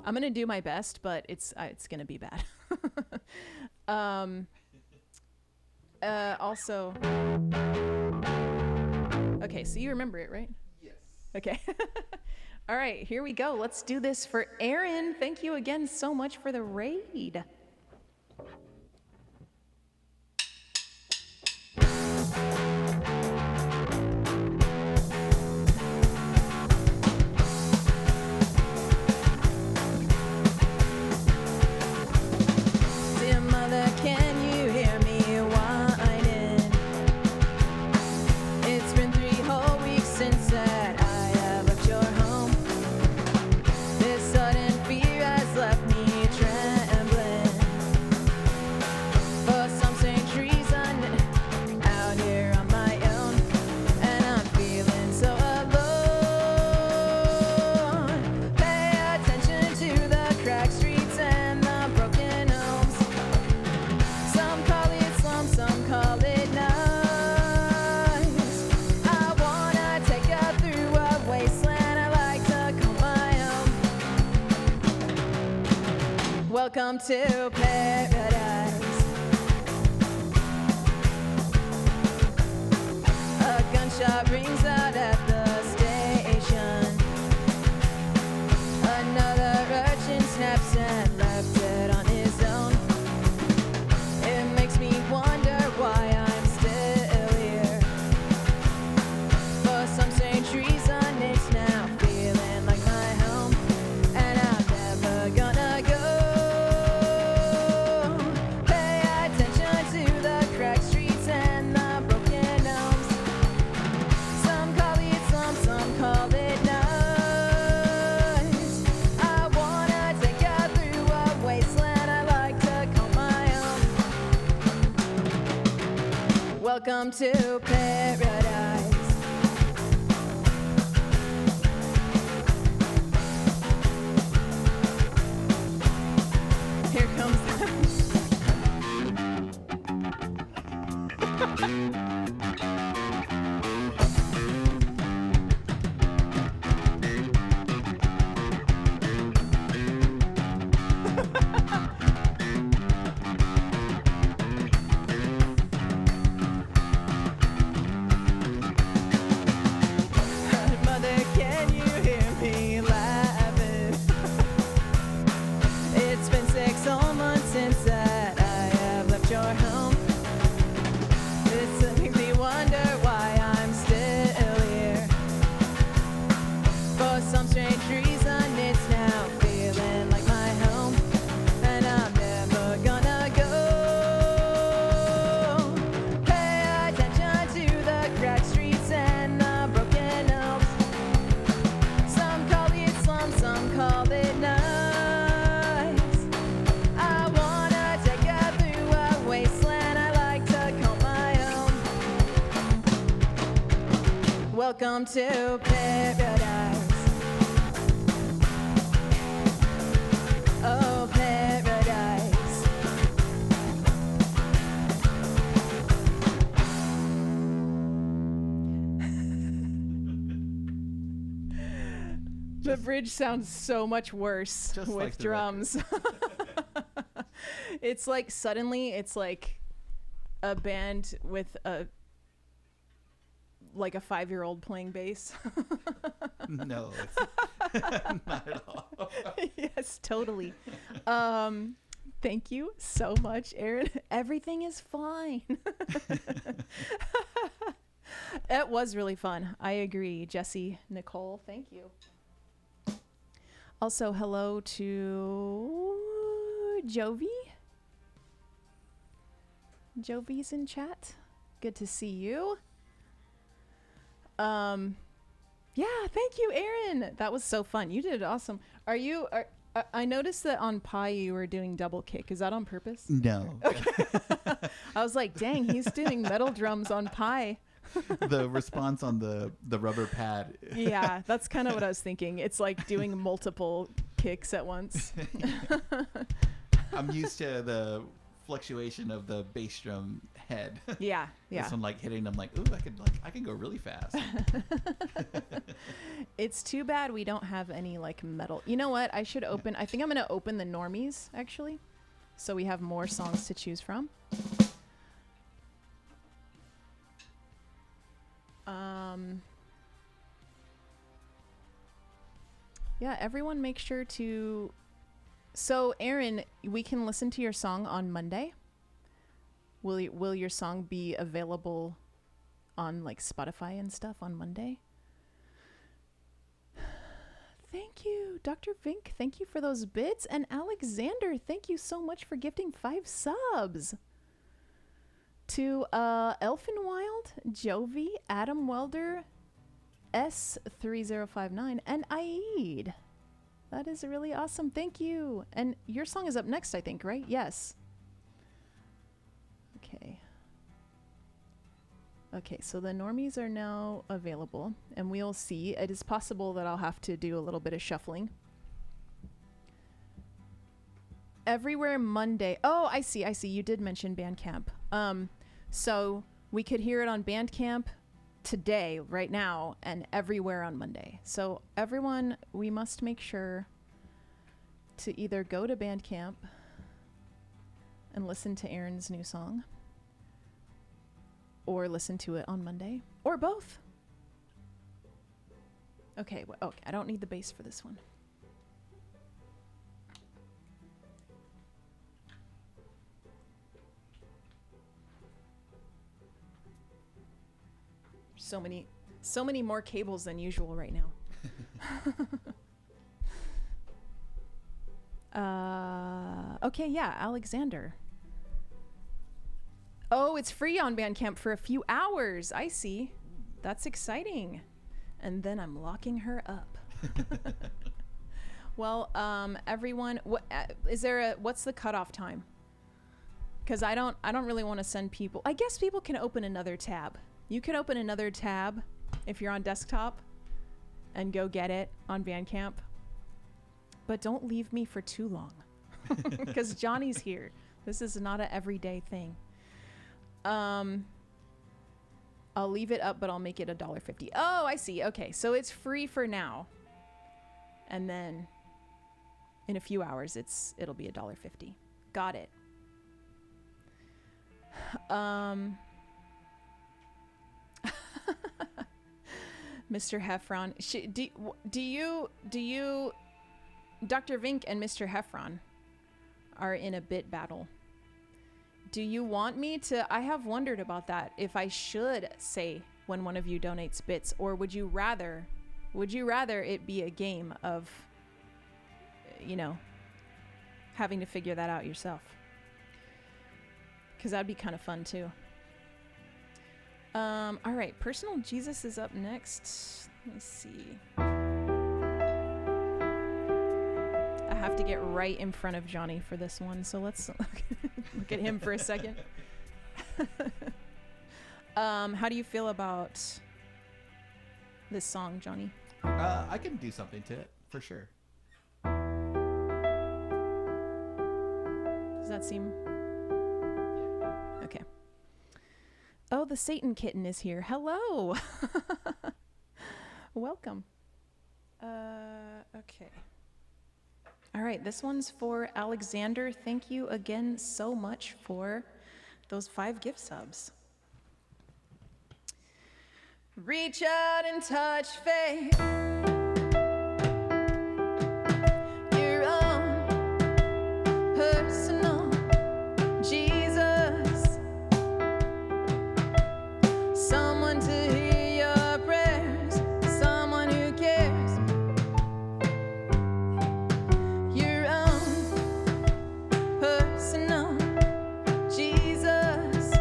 I'm gonna do my best, but it's gonna be bad. Also. Okay, so you remember it, right? Yes. Okay. All right, here we go. Let's do this for Aaron. Thank you again so much for the raid. Dear mother, can you hear me whining? It's been 3 whole weeks since that I have left your home. This sudden fear has left me trembling. For some strange reason, out here on my own, and I'm feeling so alone. Pay attention to the cracked streets and the broken homes. Some call it slum, some call it nice. I wanna take you through a wasteland. I like to call my home. Welcome to paradise. A gunshot rings out at the station. Another urchin snaps and left it on his own. It makes me wonder why I'm still here. For some strange reason, it's now feeling like my home, and I'm never gonna go. Pay attention to the cracked streets and the broken homes. Some call it slum, some call it nice. I wanna take you through a wasteland. I like to call my home. Welcome to paradise. Here comes Mother, can you hear me laughing? It's been 6 whole months since that I have left your home. This makes me wonder why I'm still here. For some strange reason, it's now feeling like my home, and I'm never gonna go. Pay attention to the cracked streets and the broken homes. Some call it slum, some call it nice. I wanna take you through a wasteland. I like to call my home. Welcome to paradise. Oh, paradise. The bridge sounds so much worse Just with like the drums. It's like suddenly it's like a band with a 5-year-old playing bass. No, it's not at all. Yes, totally. Thank you so much, Aaron. Everything is fine. It was really fun. I agree. Jesse, Nicole, thank you. Also, hello to Jovi. Jovi's in chat. good to see you. Yeah, thank you, Aaron. That was so fun. You did awesome. I noticed that on Pi you were doing double kick. Is that on purpose? No. Okay. I was like, dang, he's doing metal drums on Pi. The response on the rubber pad. Yeah, that's kind of what I was thinking. It's like doing multiple kicks at once. I'm used to the fluctuation of the bass drum head. Yeah. This one like hitting them like, ooh, I can go really fast. It's too bad we don't have any like metal. You know what? I think I'm going to open the normies actually. So we have more songs to choose from. Yeah, everyone make sure to. So Aaron, we can listen to your song on Monday. Will your song be available on like Spotify and stuff on Monday? Thank you, Dr. Vink. Thank you for those bits. And Alexander, thank you so much for gifting 5 subs. To Elfinwild, Jovi, Adam Welder, S3059, and Aid. That is really awesome. Thank you. And your song is up next, I think, right? Yes. Okay. Okay, so the normies are now available, and we'll see. It is possible that I'll have to do a little bit of shuffling. Everywhere Monday. Oh, I see. You did mention Bandcamp. So we could hear it on Bandcamp today, right now, and everywhere on Monday. So everyone, we must make sure to either go to Bandcamp and listen to Aaron's new song, or listen to it on Monday, or both. Okay, okay, I don't need the bass for this one. So many more cables than usual right now. Okay, yeah, Alexander. Oh, it's free on Bandcamp for a few hours. I see. That's exciting. And then I'm locking her up. Well, everyone, what's the cutoff time? Because I don't really want to send people. I guess people can open another tab. You could open another tab if you're on desktop and go get it on Bandcamp. But don't leave me for too long because Johnny's here. This is not an everyday thing. I'll leave it up, but I'll make it $1.50. Oh, I see. Okay, so it's free for now. And then in a few hours, it'll be $1.50. Got it. Mr. Heffron, do you, Dr. Vink and Mr. Heffron are in a bit battle. Do you want me to? I have wondered about that. If I should say when one of you donates bits, or would you rather it be a game of, having to figure that out yourself? Because that'd be kind of fun too. All right, Personal Jesus is up next. Let me see. I have to get right in front of Johnny for this one, so let's look at him for a second. How do you feel about this song, Johnny? I can do something to it, for sure. Does that seem... Okay. Oh, the Satan Kitten is here. Hello. Welcome. Okay. All right, this one's for Alexander. Thank you again so much for those 5 gift subs. Reach out and touch faith. Your own personal Jesus. Someone to hear your prayers. Someone who cares. Your own personal Jesus.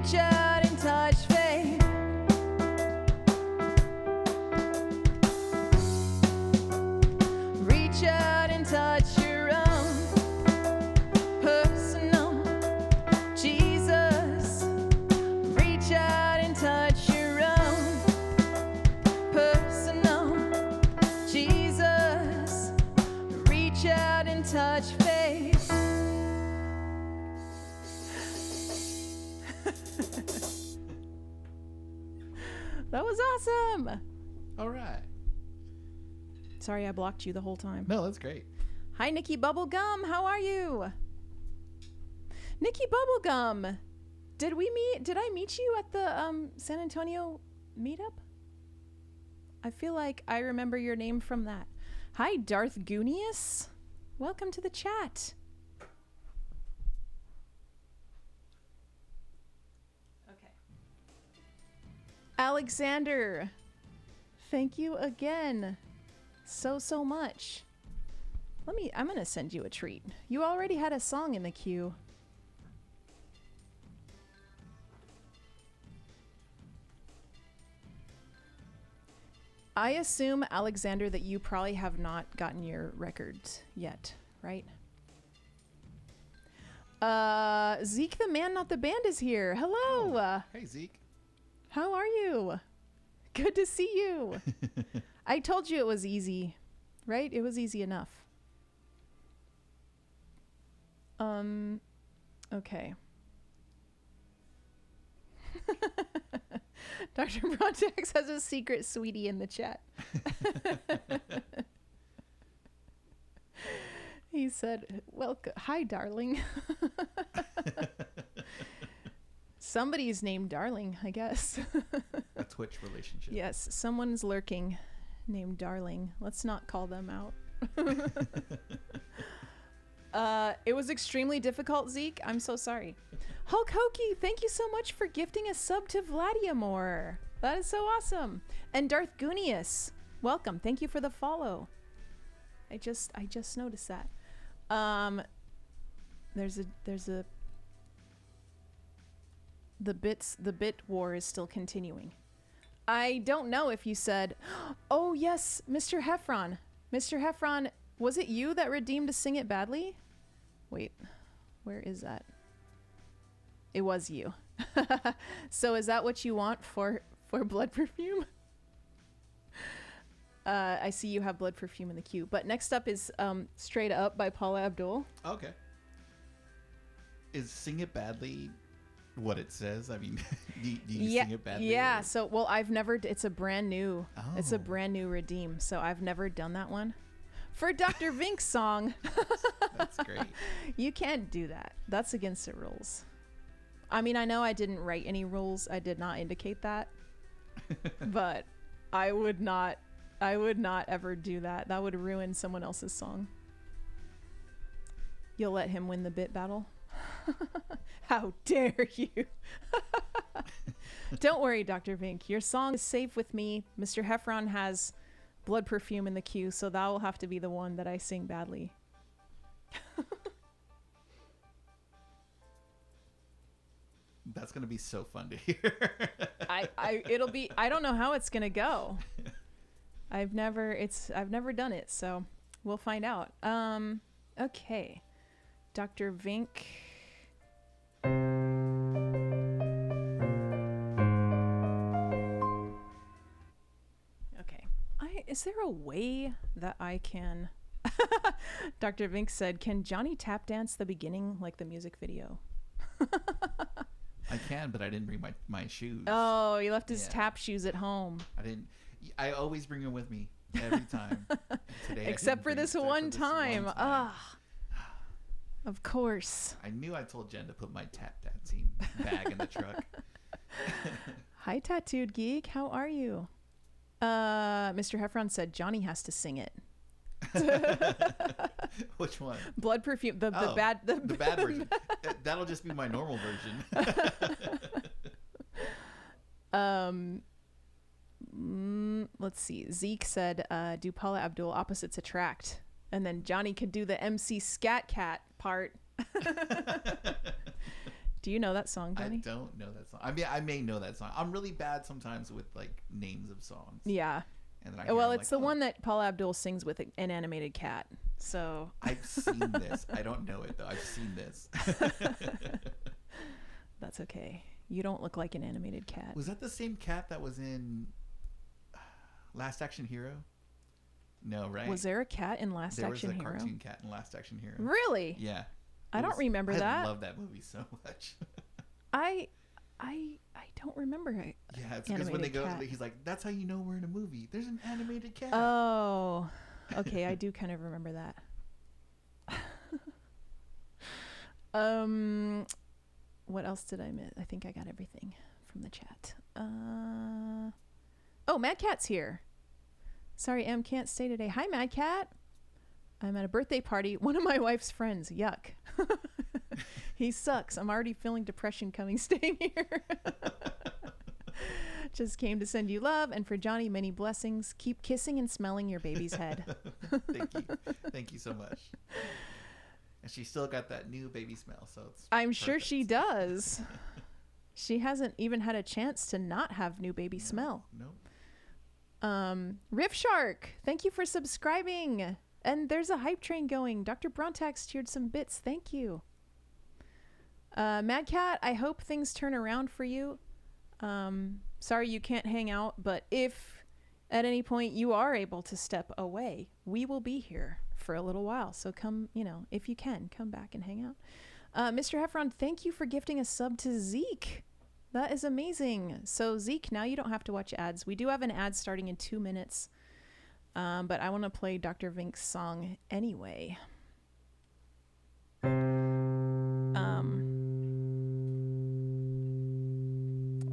Reach out and touch faith. Reach out and touch your own personal Jesus. Reach out and touch your own personal Jesus. Reach out and touch faith. That was awesome. All right. Sorry I blocked you the whole time. No, that's great. Hi, Nikki Bubblegum. How are you? Nikki Bubblegum. Did I meet you at the San Antonio meetup? I feel like I remember your name from that. Hi, Darth Goonius. Welcome to the chat. Okay. Alexander. Thank you again. So much. I'm going to send you a treat. You already had a song in the queue. I assume, Alexander, that you probably have not gotten your records yet, right? Zeke the Man Not the Band is here. Hello. Oh, hey, Zeke. How are you? Good to see you. I told you it was easy, right? It was easy enough. Okay. Dr. Brontex has a secret sweetie in the chat. He said, "Welcome, hi, darling." Somebody's named Darling, I guess. A Twitch relationship. Yes, someone's lurking named Darling. Let's not call them out. It was extremely difficult, Zeke. I'm so sorry. Hulk Hokey, thank you so much for gifting a sub to Vladimir. That is so awesome. And Darth Goonius, welcome. Thank you for the follow. I just noticed that. There's a the bit war is still continuing. I don't know if you said, oh yes, Mr. Heffron. Mr. Heffron, was it you that redeemed a Sing It Badly? Wait, where is that? It was you. So is that what you want for Blood Perfume? I see you have Blood Perfume in the queue. But next up is Straight Up by Paula Abdul. Okay. Is Sing It Badly what it says? I mean, do you sing it badly? Yeah. Or? So, well, I've never. It's a brand new. Oh. It's a brand new redeem. So I've never done that one. For Dr. Vink's song. That's great. You can't do that. That's against the rules. I mean, I know I didn't write any rules. I did not indicate that. But I would not ever do that. That would ruin someone else's song. You'll let him win the bit battle? How dare you? Don't worry, Dr. Vink. Your song is safe with me. Mr. Heffron has Blood Perfume in the queue, so that will have to be the one that I sing badly. That's gonna be so fun to hear. I don't know how it's gonna go. I've never done it, so we'll find out. Okay. Dr. Vink. Okay. Is there a way that I can Dr. Vink said, "Can Johnny tap dance the beginning like the music video?" I can, but I didn't bring my shoes. Oh, he left his tap shoes at home. I always bring them with me every time. Today except for this one time. Of course. I knew I told Jen to put my tap dancing bag in the truck. Hi, Tattooed Geek. How are you? Mr. Heffron said Johnny has to sing it. Which one? Blood Perfume. The bad version. That'll just be my normal version. Let's see. Zeke said, do Paula Abdul opposites attract? And then Johnny could do the MC Scat Cat part. Do you know that song, I Johnny? don't know that song. I mean, I may know that song. I'm really bad sometimes with like names of songs. Yeah. And then I hear Well, I'm it's like, the one that Paula Abdul sings with an animated cat. So I've seen this. I don't know it though. I've seen this. that's okay. You don't look like an animated cat. Was that the same cat that was in Last Action Hero? No, right? Was there a cat in Last Action Hero? There was a cartoon cat in Last Action Hero. Really? Yeah. I don't remember that. I love that movie so much. I don't remember it. Yeah, it's because when they go, cat. he's like, "That's how you know we're in a movie. There's an animated cat." Oh, okay. I do kind of remember that. What else did I miss? I think I got everything from the chat. Oh, Mad Cat's here. Sorry, Em can't stay today. Hi, Mad Cat. I'm at a birthday party. One of my wife's friends. Yuck. He sucks. I'm already feeling depression coming staying here. Just came to send you love, and for Johnny, many blessings. Keep kissing and smelling your baby's head. Thank you so much. And she still got that new baby smell, so it's I'm perfect. sure she does. She hasn't even had a chance to not have new baby smell. No. Riff Shark, thank you for subscribing. And there's a hype train going. Dr. Brontax cheered some bits. Thank you. Mad Cat, I hope things turn around for you. Sorry you can't hang out, but if at any point you are able to step away, we will be here for a little while. So come, if you can, come back and hang out. Mr. Heffron, thank you for gifting a sub to Zeke. That is amazing. So Zeke, now you don't have to watch ads. We do have an ad starting in 2 minutes. But I want to play Dr. Vink's song anyway.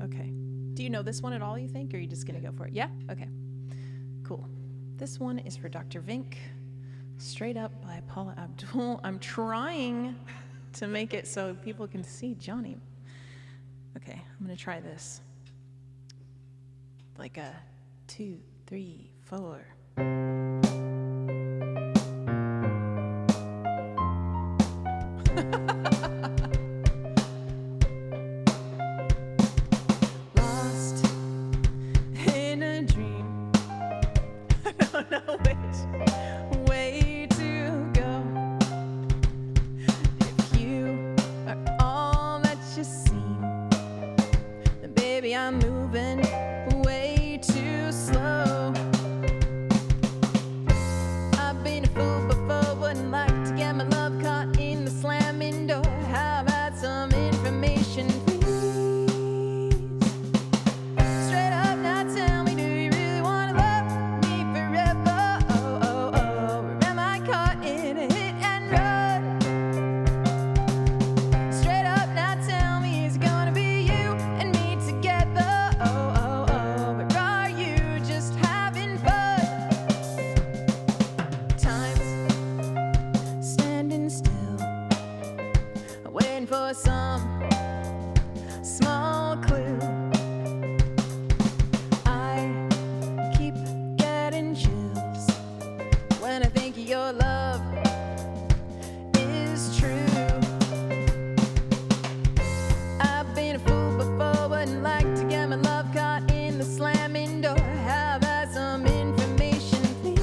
Okay. Do you know this one at all, you think? Or are you just going to go for it? Yeah? Okay. Cool. This one is for Dr. Vink. Straight Up by Paula Abdul. I'm trying to make it so people can see Johnny. Okay, I'm going to try this. Like a 2, 3, 4. Lost in a dream. I don't know which way to go. If you are all that you seem, then baby I'm moving way too slow. I've been a fool before, wouldn't like to get my love caught in the slamming door. How about some information, please? Straight up now tell me, do you really want to love me forever? Oh, oh, oh, or am I caught in a hit and run? Straight up now tell me, is it gonna be you and me together? Oh, oh, oh, or are you just having fun? Time's standing still, waiting for some small clue. I keep getting chills when I think your love is true. I've been a fool before, wouldn't like to get my love caught in the slamming door. How about some information, please?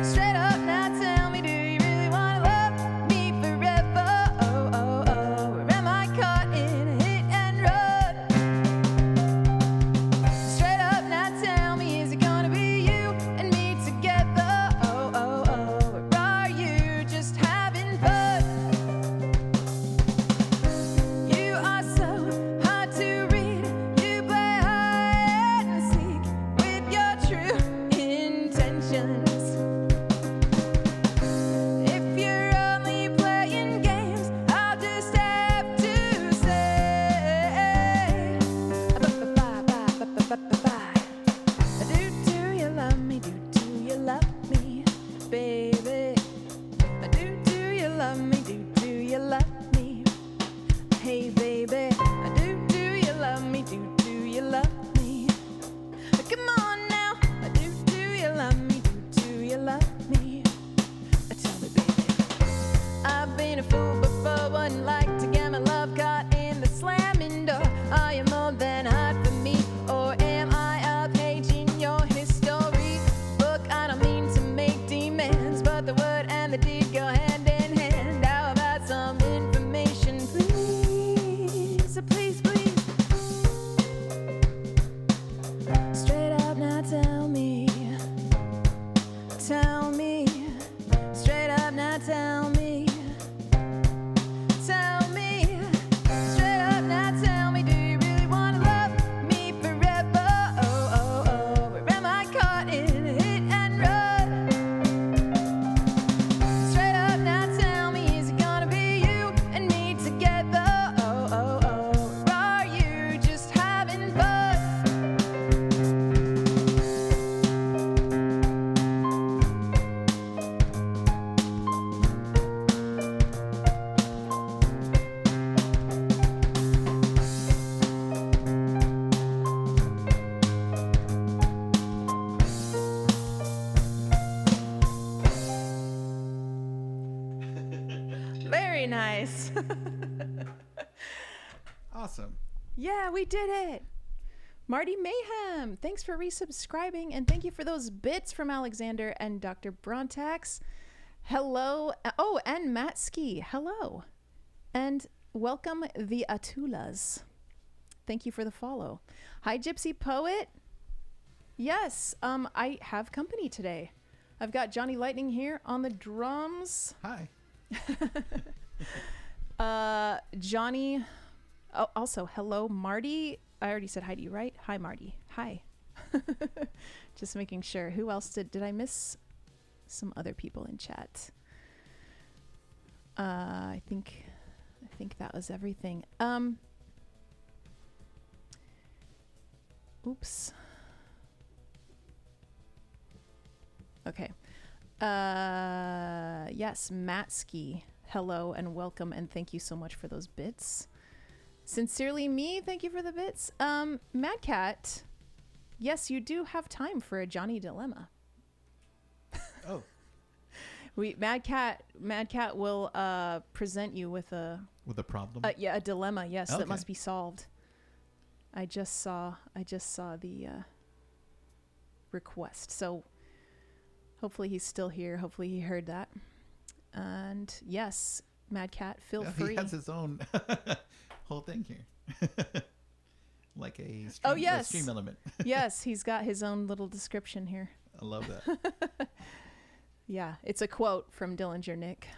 Straight up now tell me, do you really want to love me forever? Oh, oh, oh, or am I wouldn't like to get my love caught in the slamming door. Are you more than hot for me, or am I a page in your history book? I don't mean to make demands, but the word and the deed go hand in hand. How about some information, please? Please, please. Straight up now, tell me. Tell me. Straight up now, tell me. Tell me. Straight up now, tell me. Do you really want to love me forever? Oh, oh, oh. Or am I caught in a hit and run? Straight up now, tell me. Is it gonna be you and me together? Oh, oh, oh. Or are you just having fun? Very nice. Awesome. Yeah, we did it. Marty Mayhem, thanks for resubscribing, and thank you for those bits from Alexander and Dr. Brontax. Hello. Oh, and Matt Ski. Hello. And welcome the Atulas. Thank you for the follow. Hi, Gypsy Poet. Yes, I have company today. I've got Johnny Lightning here on the drums. Hi. Johnny. Oh, also, hello, Marty. I already said hi to you, right? Hi, Marty. Hi. Just making sure. Who else did I miss? Some other people in chat. I think that was everything. Oops. Okay. Yes, Matsky. Hello and welcome, and thank you so much for those bits. Sincerely me, thank you for the bits. Mad Cat, yes, you do have time for a Johnny dilemma. Oh, Mad Cat will present you with a problem. a dilemma. Yes, Okay. that must be solved. I just saw the request. So hopefully he's still here. Hopefully he heard that. And yes, Mad Cat, feel free. He has his own whole thing here. Like a stream, Oh, yes. a stream element. Yes, he's got his own little description here. I love that. Yeah, it's a quote from Dillinger Nick.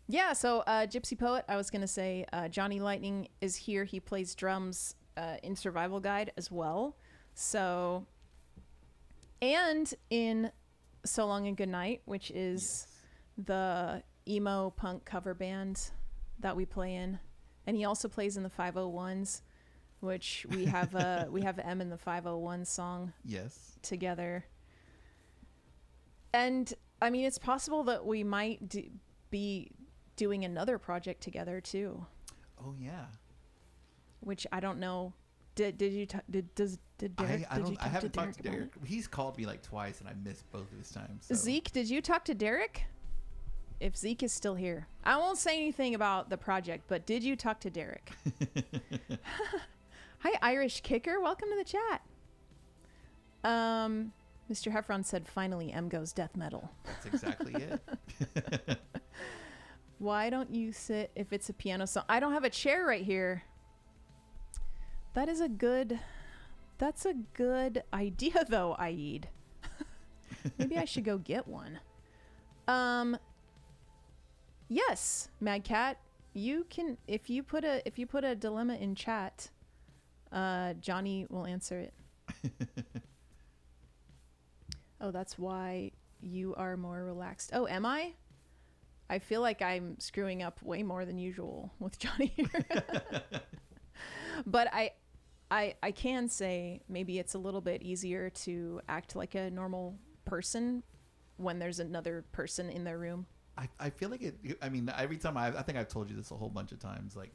Yeah, so Gypsy Poet, I was going to say Johnny Lightning is here. He plays drums in Survival Guide as well. So, and in So Long and Good Night, which is the emo punk cover band that we play in. And he also plays in the 501s, which we have M in the 501 song Yes. together. And I mean, it's possible that we might be doing another project together too. Oh yeah. Which I don't know. Did Derek? I haven't talked to Derek. He's called me like twice, and I missed both of his times. So. Zeke, did you talk to Derek? If Zeke is still here, I won't say anything about the project. But did you talk to Derek? Hi, Irish Kicker. Welcome to the chat. Mr. Heffron said, "Finally, M goes death metal." That's exactly it. Why don't you sit if it's a piano song? I don't have a chair right here. That's a good idea though, Aid. Maybe I should go get one. Yes, Mad Cat, you can if you put a dilemma in chat, Johnny will answer it. Oh, that's why you are more relaxed. Oh, am I? I feel like I'm screwing up way more than usual with Johnny here. But I can say maybe it's a little bit easier to act like a normal person when there's another person in their room. I feel like it. I mean, every time I think I've told you this a whole bunch of times. Like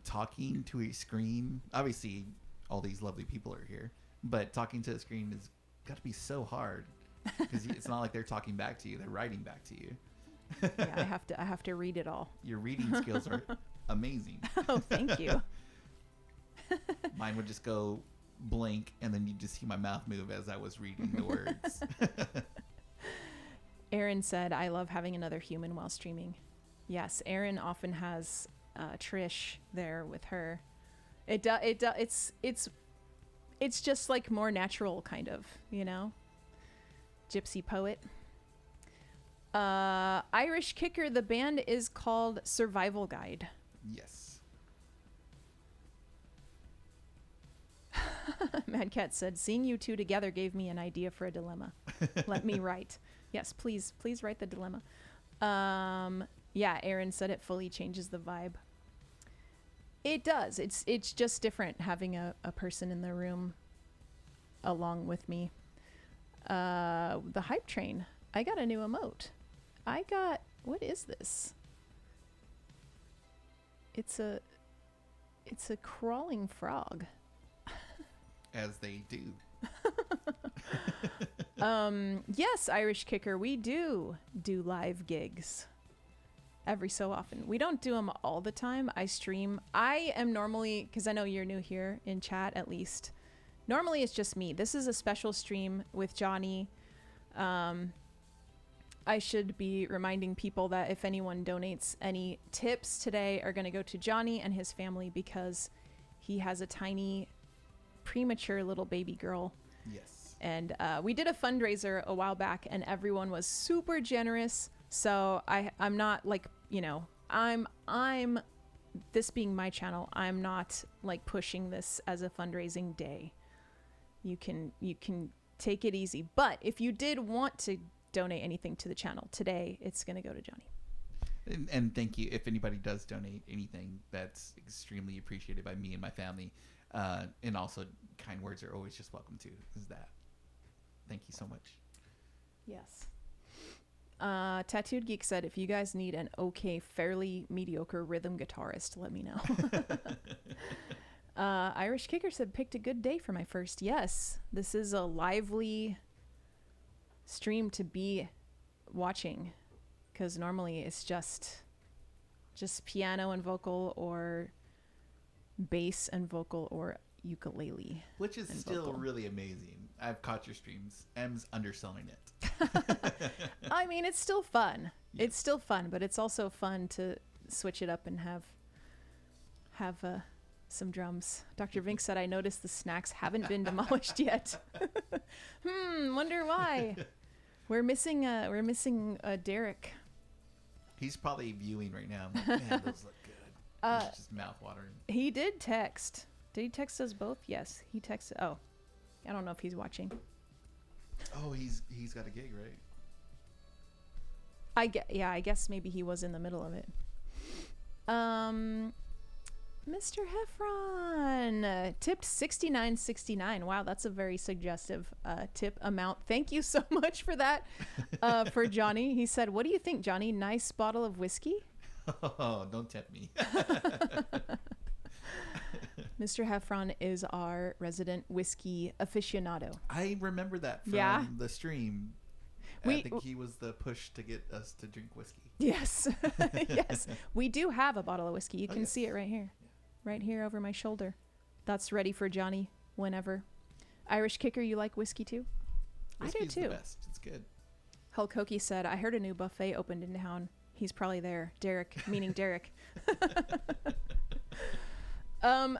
talking to a screen. Obviously, all these lovely people are here, but talking to a screen has got to be so hard because it's not like they're talking back to you; they're writing back to you. Yeah, I have to read it all. Your reading skills are amazing. Oh, thank you. Mine would just go blank, and then you just see my mouth move as I was reading the words. Aaron said, "I love having another human while streaming." Yes, Aaron often has Trish there with her. It's just like more natural, kind of, you know. Gypsy poet. Irish Kicker. The band is called Survival Guide. Yes. Mad Cat said, "Seeing you two together gave me an idea for a dilemma. Let me write." Yes, please write the dilemma. Yeah, Aaron said it fully changes the vibe. It does. It's just different having a person in the room along with me. The hype train. I got a new emote. What is this? It's a crawling frog. As they do. Yes, Irish Kicker, we do live gigs every so often. We don't do them all the time. I stream. I am normally, because I know you're new here in chat at least, normally it's just me. This is a special stream with Johnny. I should be reminding people that if anyone donates, any tips today are going to go to Johnny and his family because he has a tiny premature little baby girl. Yes. And we did a fundraiser a while back and everyone was super generous. So I'm not like, you know, I'm this being my channel, I'm not like pushing this as a fundraising day. You can take it easy. But if you did want to donate anything to the channel today, it's going to go to Johnny. And thank you. If anybody does donate anything, that's extremely appreciated by me and my family. And also kind words are always just welcome too. Is that? Thank you so much. Yes. Tattooed Geek said, if you guys need an fairly mediocre rhythm guitarist, let me know. Irish Kicker said, picked a good day for my first. Yes, this is a lively stream to be watching because normally it's just piano and vocal or bass and vocal or ukulele. Which is still vocal. Really amazing. I've caught your streams. M's underselling it. I mean, it's still fun. Yeah. It's still fun, but it's also fun to switch it up and have some drums. Dr. Vink said, I noticed the snacks haven't been demolished yet. Wonder why. We're missing Derek. He's probably viewing right now. I'm like, man, those look good. It's just mouth watering. He did text. Did he text us both? Yes, he texted. Oh, I don't know if he's watching. Oh, he's got a gig, right? I guess maybe he was in the middle of it. Mr. Heffron tipped $69.69. Wow, that's a very suggestive tip amount. Thank you so much for that. For Johnny, he said, "What do you think, Johnny? Nice bottle of whiskey?" Oh, don't tip me. Mr. Heffron is our resident whiskey aficionado. I remember that from the stream. I think he was the push to get us to drink whiskey. Yes. Yes. We do have a bottle of whiskey. You can see it right here. Yeah. Right here over my shoulder. That's ready for Johnny whenever. Irish Kicker, you like whiskey too? Whiskey's I do too. The best. It's good. Hulk Hokie said, I heard a new buffet opened in town. He's probably there. Derek, meaning Derek.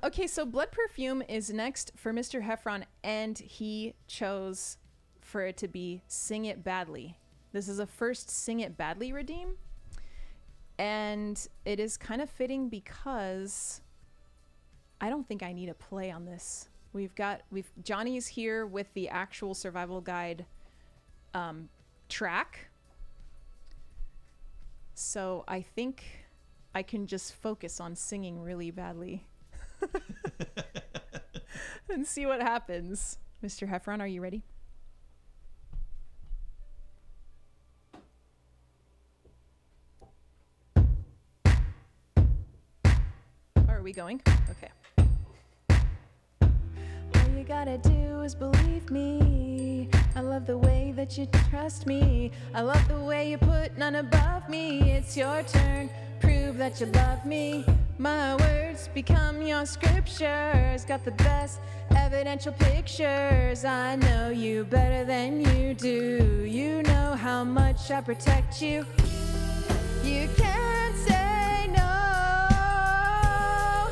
Okay, so Blood Perfume is next for Mr. Heffron, and he chose for it to be Sing It Badly. This is a first Sing It Badly redeem, and it is kind of fitting because I don't think I need a play on this. Johnny's here with the actual Survival Guide track, so I think I can just focus on singing really badly. And see what happens. Mr. Heffron, are you ready? Are we going? Okay. All you gotta do is believe me. I love the way that you trust me. I love the way you put none above me. It's your turn, prove that you love me. My words become your scriptures. Got the best evidential pictures. I know you better than you do. You know how much I protect you. You can't say no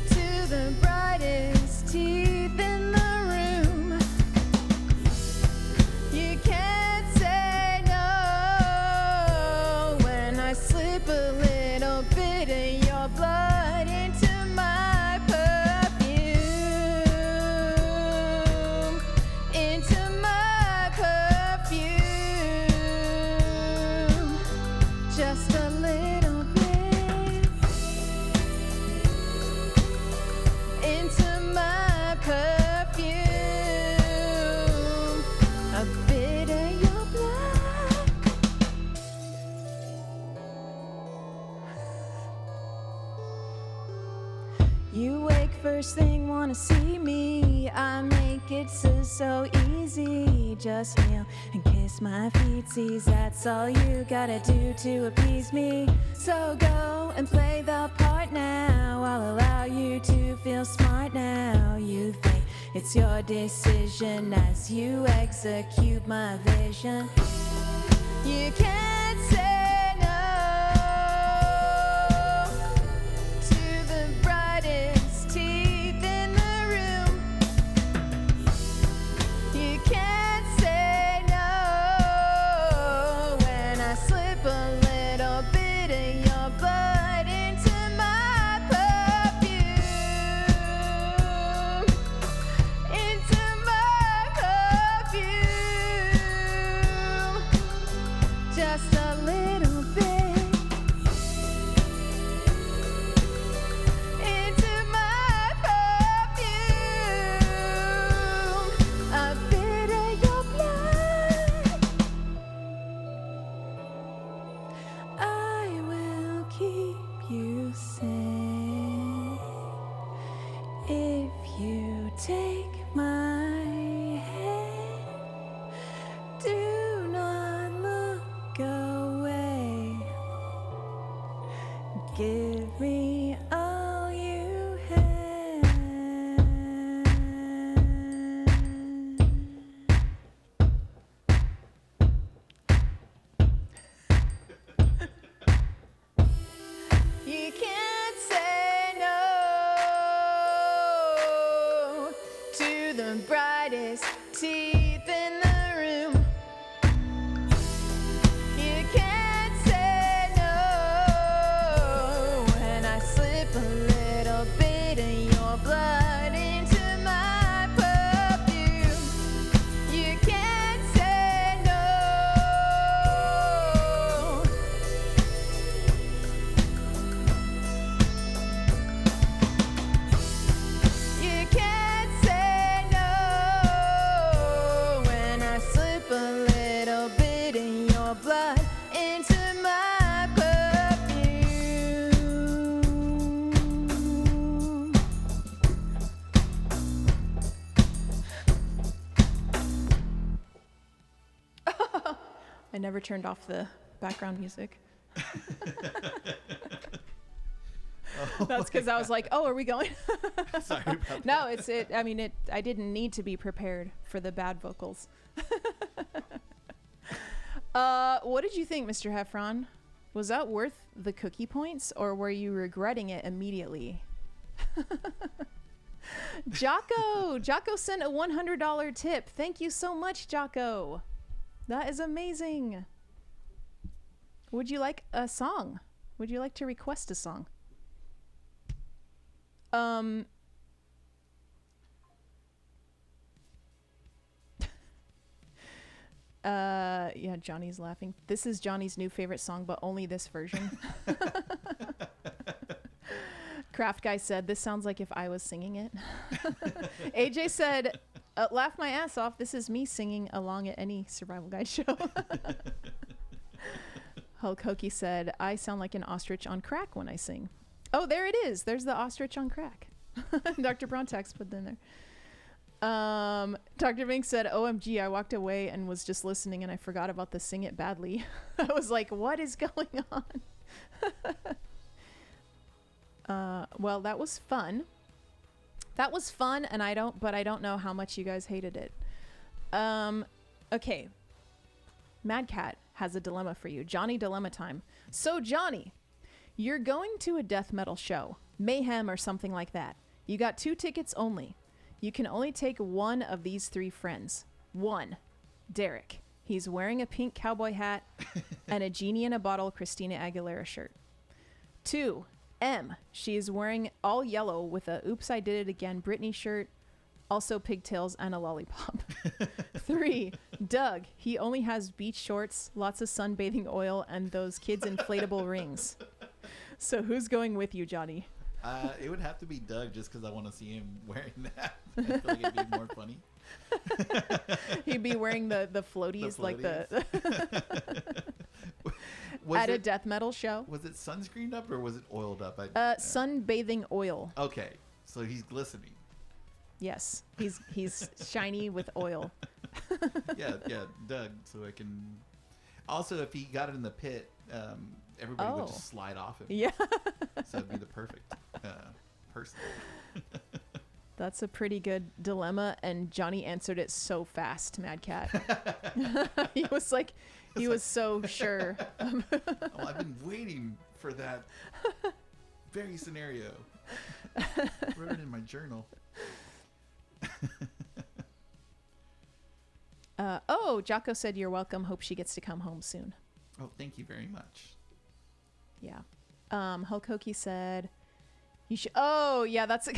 to the brightest teeth in the room. You can't say no when I slip a little bit of your blood into my perfume. Into my perfume. Just a little bit. Into my perfume. A bit of your blood. You wake first thing, wanna see me. I make it so easy. Just kneel and kiss my feetsies. That's all you gotta do to appease me. So go and play the part now. I'll allow you to feel smart now. You think it's your decision as you execute my vision. You can't say no to the brightest teeth in the room. You can't say no when I slip a little bit of your blood into my perfume. Into my perfume. Just a little bit. Into my perfume. A bit of your blood. I will keep you safe if you take my hand. Do not look away. Give me all you have. You can't say no to the brightest teeth in the room. You can't say no when I slip a little bit of your blood into my perfume. You can't say no. You can't say no when I slip a little bit of your blood into my perfume. I never turned off the background music. That's because I was like, "Oh, are we going?" Sorry about No, it's it. I mean, I didn't need to be prepared for the bad vocals. What did you think, Mr. Heffron? Was that worth the cookie points, or were you regretting it immediately? Jocko sent a $100 tip. Thank you so much, Jocko. That is amazing. Would you like a song? Would you like to request a song? Yeah, Johnny's laughing. This is Johnny's new favorite song, but only this version. Craft Guy said, this sounds like if I was singing it. AJ said, laugh my ass off. This is me singing along at any survival guide show. Hulk Hokey said, I sound like an ostrich on crack when I sing. Oh, there it is. There's the ostrich on crack. Dr. Brontax put it in there. Dr. Vink said, OMG, I walked away and was just listening and I forgot about the sing it badly. I was like, what is going on? Well, that was fun. That was fun, and I don't know how much you guys hated it. Okay. Mad Cat has a dilemma for you. Johnny dilemma time. So, Johnny, you're going to a death metal show, Mayhem or something like that. You got 2 tickets only. You can only take one of these 3 friends. 1, Derek. He's wearing a pink cowboy hat and a Genie in a Bottle Christina Aguilera shirt. 2, M. She is wearing all yellow with a Oops, I Did It Again Britney shirt, also pigtails and a lollipop. 3, Doug. He only has beach shorts, lots of sunbathing oil, and those kids' inflatable rings. So who's going with you, Johnny? It would have to be Doug just because I want to see him wearing that. I feel like it'd be more funny. He'd be wearing the floaties, like the at a death metal show. Was it sunscreened up or was it oiled up? Sunbathing oil. Okay, so he's glistening. Yes, he's shiny with oil. yeah, Doug. So I can. Also, if he got it in the pit, everybody would just slide off him. Yeah. So it'd be the perfect person. That's a pretty good dilemma, and Johnny answered it so fast, Mad Cat. He was like, so sure. Oh, I've been waiting for that very scenario. Wrote it in my journal. Jocko said you're welcome. Hope she gets to come home soon. Oh, thank you very much. Yeah. Hulk Hokie said you should. Oh, yeah, that's.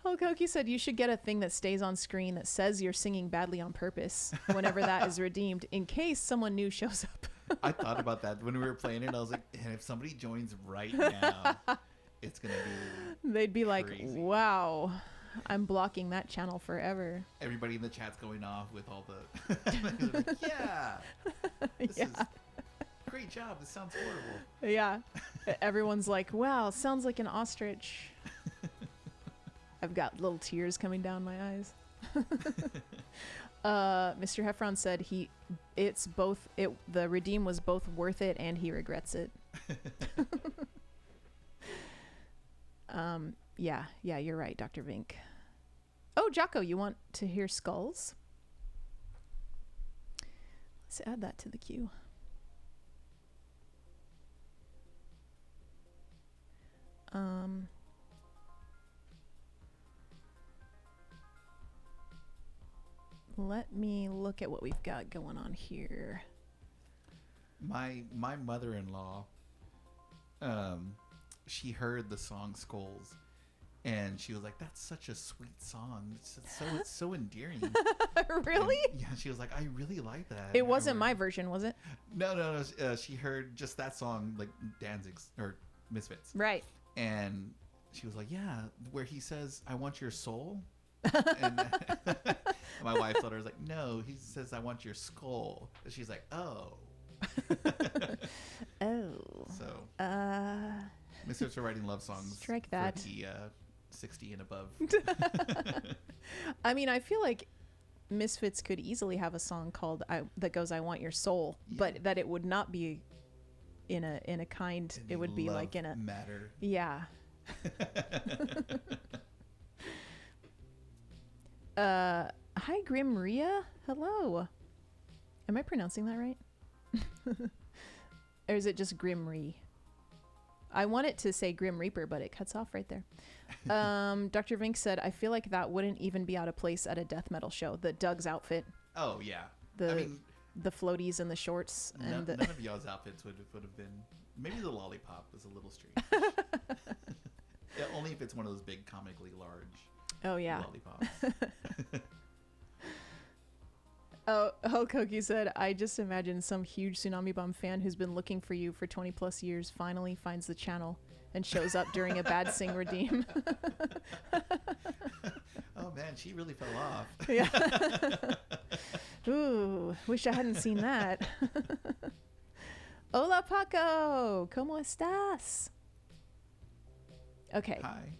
Hulk Hokie said you should get a thing that stays on screen that says you're singing badly on purpose whenever that is redeemed, in case someone new shows up. I thought about that when we were playing it. I was like, and if somebody joins right now, it's gonna be. They'd be crazy. Like, "Wow, I'm blocking that channel forever." Everybody in the chat's going off with all the. Like, yeah. This is great job. This sounds horrible. Yeah. Everyone's like, "Wow, sounds like an ostrich." I've got little tears coming down my eyes. Mr. Heffron said the redeem was both worth it and he regrets it. Yeah, you're right, Dr. Vink. Oh, Jocko, you want to hear Skulls? Let's add that to the queue. Let me look at what we've got going on here. My mother-in-law, she heard the song Skulls, and she was like, "That's such a sweet song. It's so endearing." Really? And, yeah, she was like, "I really like that." It wasn't my version, was it? No. She heard just that song, like Danzig's or Misfits, Right. and she was like, "Yeah, where he says, 'I want your soul.'" And my wife told her, "I was like, no, he says, 'I want your skull.'" And she's like, "Oh." Oh. So. Misfits are writing love songs. Strike that. For the 60 and above. I mean, I feel like Misfits could easily have a song called that goes, "I want your soul," but that it would not be in a kind. It would be like in a matter. Yeah. Hi, Grim Maria. Hello. Am I pronouncing that right? Or is it just Grim Ree? I want it to say Grim Reaper, but it cuts off right there. Dr. Vink said, I feel like that wouldn't even be out of place at a death metal show. The Doug's outfit. Oh, yeah. The floaties and the shorts. None of y'all's outfits would have been... Maybe the lollipop was a little strange. Yeah, only if it's one of those big comically large lollipops. Oh, Hulk Hokie said, I just imagine some huge Tsunami Bomb fan who's been looking for you for 20 plus years finally finds the channel and shows up during a bad sing redeem. Oh man, she really fell off. Yeah. Ooh, wish I hadn't seen that. Hola Paco, ¿cómo estás? Okay. Hi.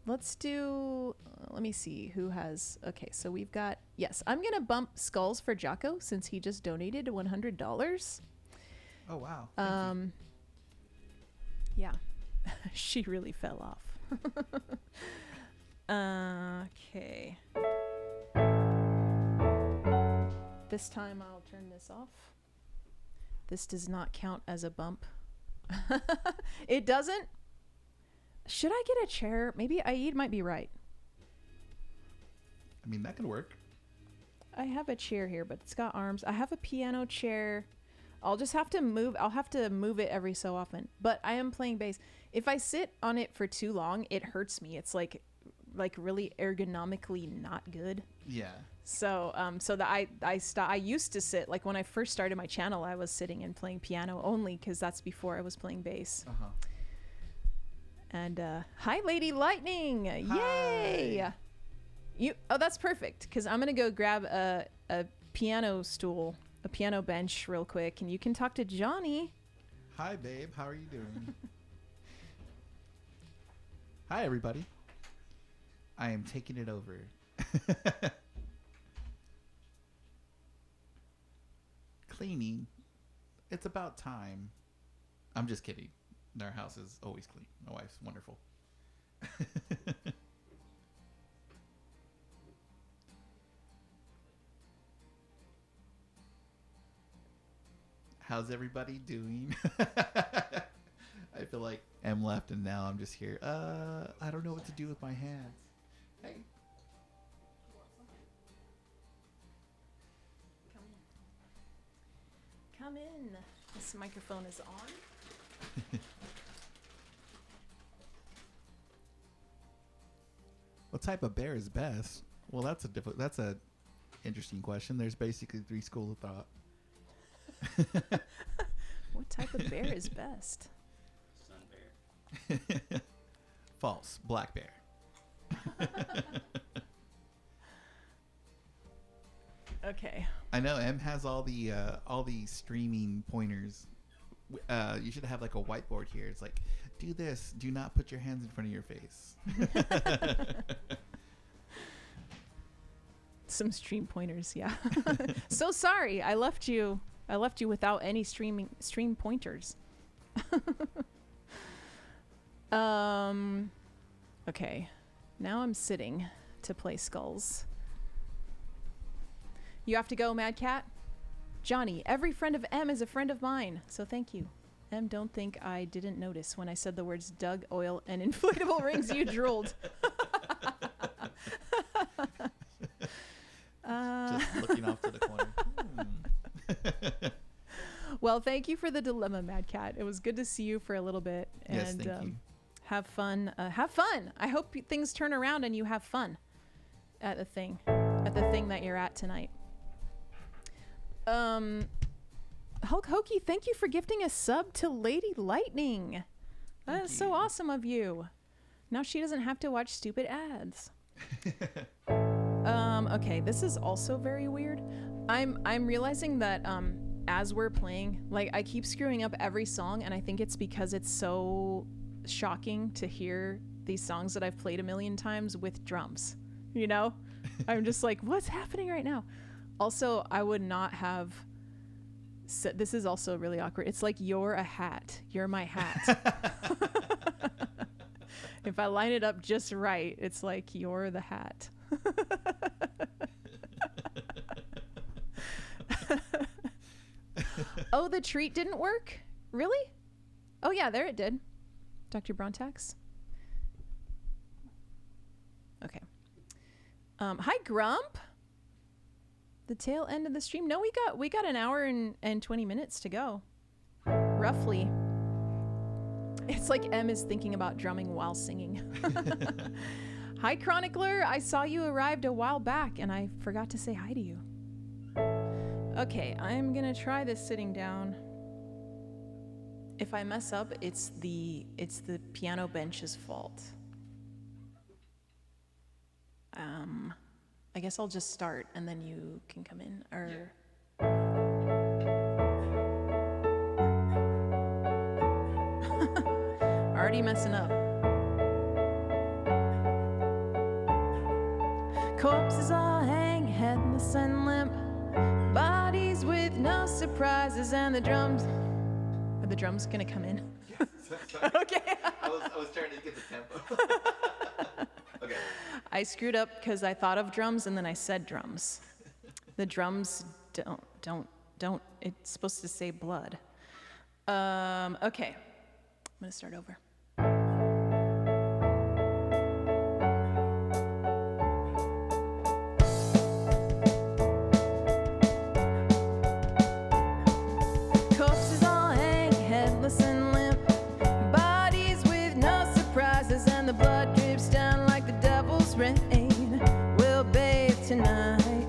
Let's do, let me see who has, okay, so we've got, yes, I'm going to bump Skulls for Jocko since he just donated $100. Oh, wow. Thank you. Yeah, she really fell off. Okay. This time I'll turn this off. This does not count as a bump. It doesn't? Should I get a chair? Maybe Aid might be right. I mean, that could work. I have a chair here, but it's got arms. I have a piano chair. I'll just have to move. I'll have to move it every so often. But I am playing bass. If I sit on it for too long, it hurts me. It's like really ergonomically not good. Yeah. So that I used to sit, like when I first started my channel, I was sitting and playing piano only because that's before I was playing bass. Uh-huh. And hi, Lady Lightning! Yay! Hi. Oh, that's perfect because I'm gonna go grab a piano stool, a piano bench, real quick, and you can talk to Johnny. Hi, babe. How are you doing? Hi, everybody. I am taking it over. Cleaning. It's about time. I'm just kidding. Our house is always clean. My wife's wonderful. How's everybody doing? I feel like M left and now I'm just here. I don't know what to do with my hands. Hey. Come in. This microphone is on. What type of bear is best? Well, that's a interesting question. There's basically 3 schools of thought. What type of bear is best? Sun bear. False. Black bear. Okay. I know M has all the streaming pointers. You should have like a whiteboard here. It's like, do this. Do not put your hands in front of your face. Some stream pointers, yeah. So sorry, I left you without any stream pointers. Okay. Now I'm sitting to play Skulls. You have to go, Mad Cat? Johnny, every friend of M is a friend of mine, so thank you. M, don't think I didn't notice when I said the words Doug, oil, and inflatable rings you drooled. Just looking off to the corner. Well, thank you for the dilemma, Mad Cat. It was good to see you for a little bit. Yes, and thank you. have fun. Have fun. I hope things turn around and you have fun at the thing that you're at tonight. Hulk Hokey, thank you for gifting a sub to Lady Lightning. That is so awesome of you. Now she doesn't have to watch stupid ads. Okay, this is also very weird. I'm realizing that as we're playing, like I keep screwing up every song, and I think it's because it's so shocking to hear these songs that I've played a million times with drums. You know? I'm just like, what's happening right now? Also, I would not have this is also really awkward. It's like you're a hat. You're my hat. If I line it up just right, it's like you're the hat. Oh, the treat didn't work? Really? Oh yeah, there it did. Dr. Brontax. Okay. Hi Grump. The tail end of the stream. No, we got an hour and 20 minutes to go. Roughly. It's like M is thinking about drumming while singing. Hi Chronicler, I saw you arrived a while back and I forgot to say hi to you. Okay, I'm gonna try this sitting down. If I mess up, it's the piano bench's fault. I guess I'll just start and then you can come in. Or already messing up. Corpses all hang headless and limp, bodies with no surprises, and the drums. Are the drums gonna come in? Okay. I was trying to get the tempo. Okay. I screwed up because I thought of drums and then I said drums. The drums don't. It's supposed to say blood. Okay. I'm gonna start over. Corpses all hang headless and limp, bodies with no surprises, and the blood drips down like the devil's rain. We'll bathe tonight.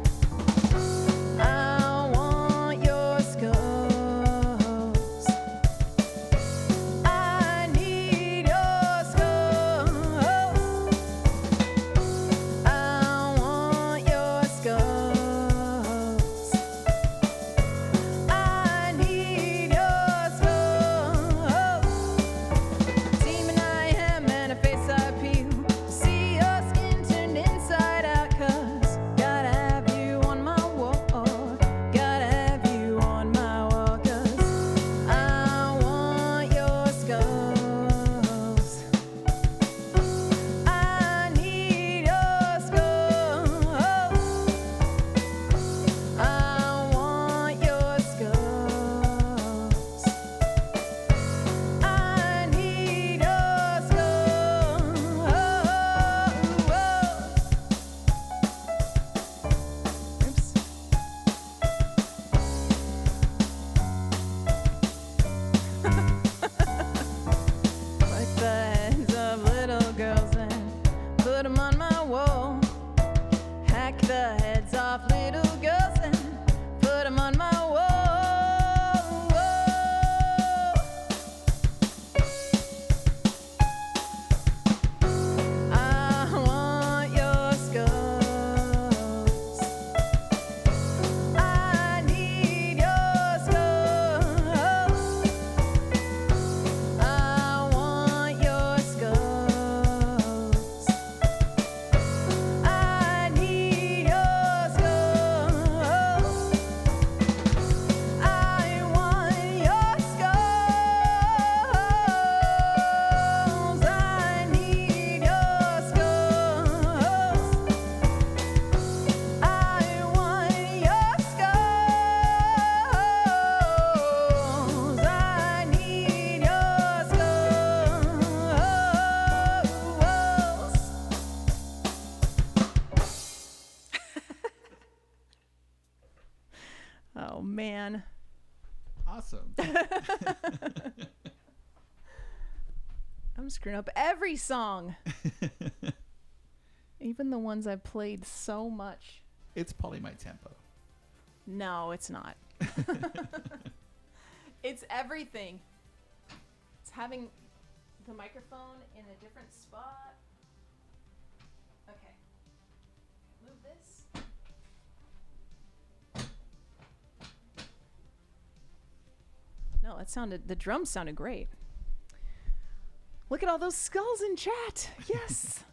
I want your skulls. I need your skulls. I want your skulls. I need your skulls. Demon I am and a face I peel. See your skin turned inside out, 'cause gotta have you on my wall. Gotta have you on my wall, 'cause I want your skulls. I need your skulls. I want your skulls. I need your skulls. Oops. Like the heads of little girls and put 'em on my wall. Hack the heads off little girls and put 'em on my wall. I want your skulls. I need your skulls. I want your skulls. I need your skulls. I want your skulls. I need your skulls. I want your skulls. I need your skulls. Oh man. Awesome. I'm screwing up every song. Even the ones I've played so much. It's probably my tempo. No, it's not. It's everything. It's having the microphone in a different spot. Okay. Move this. No, the drums sounded great. Look at all those skulls in chat. Yes.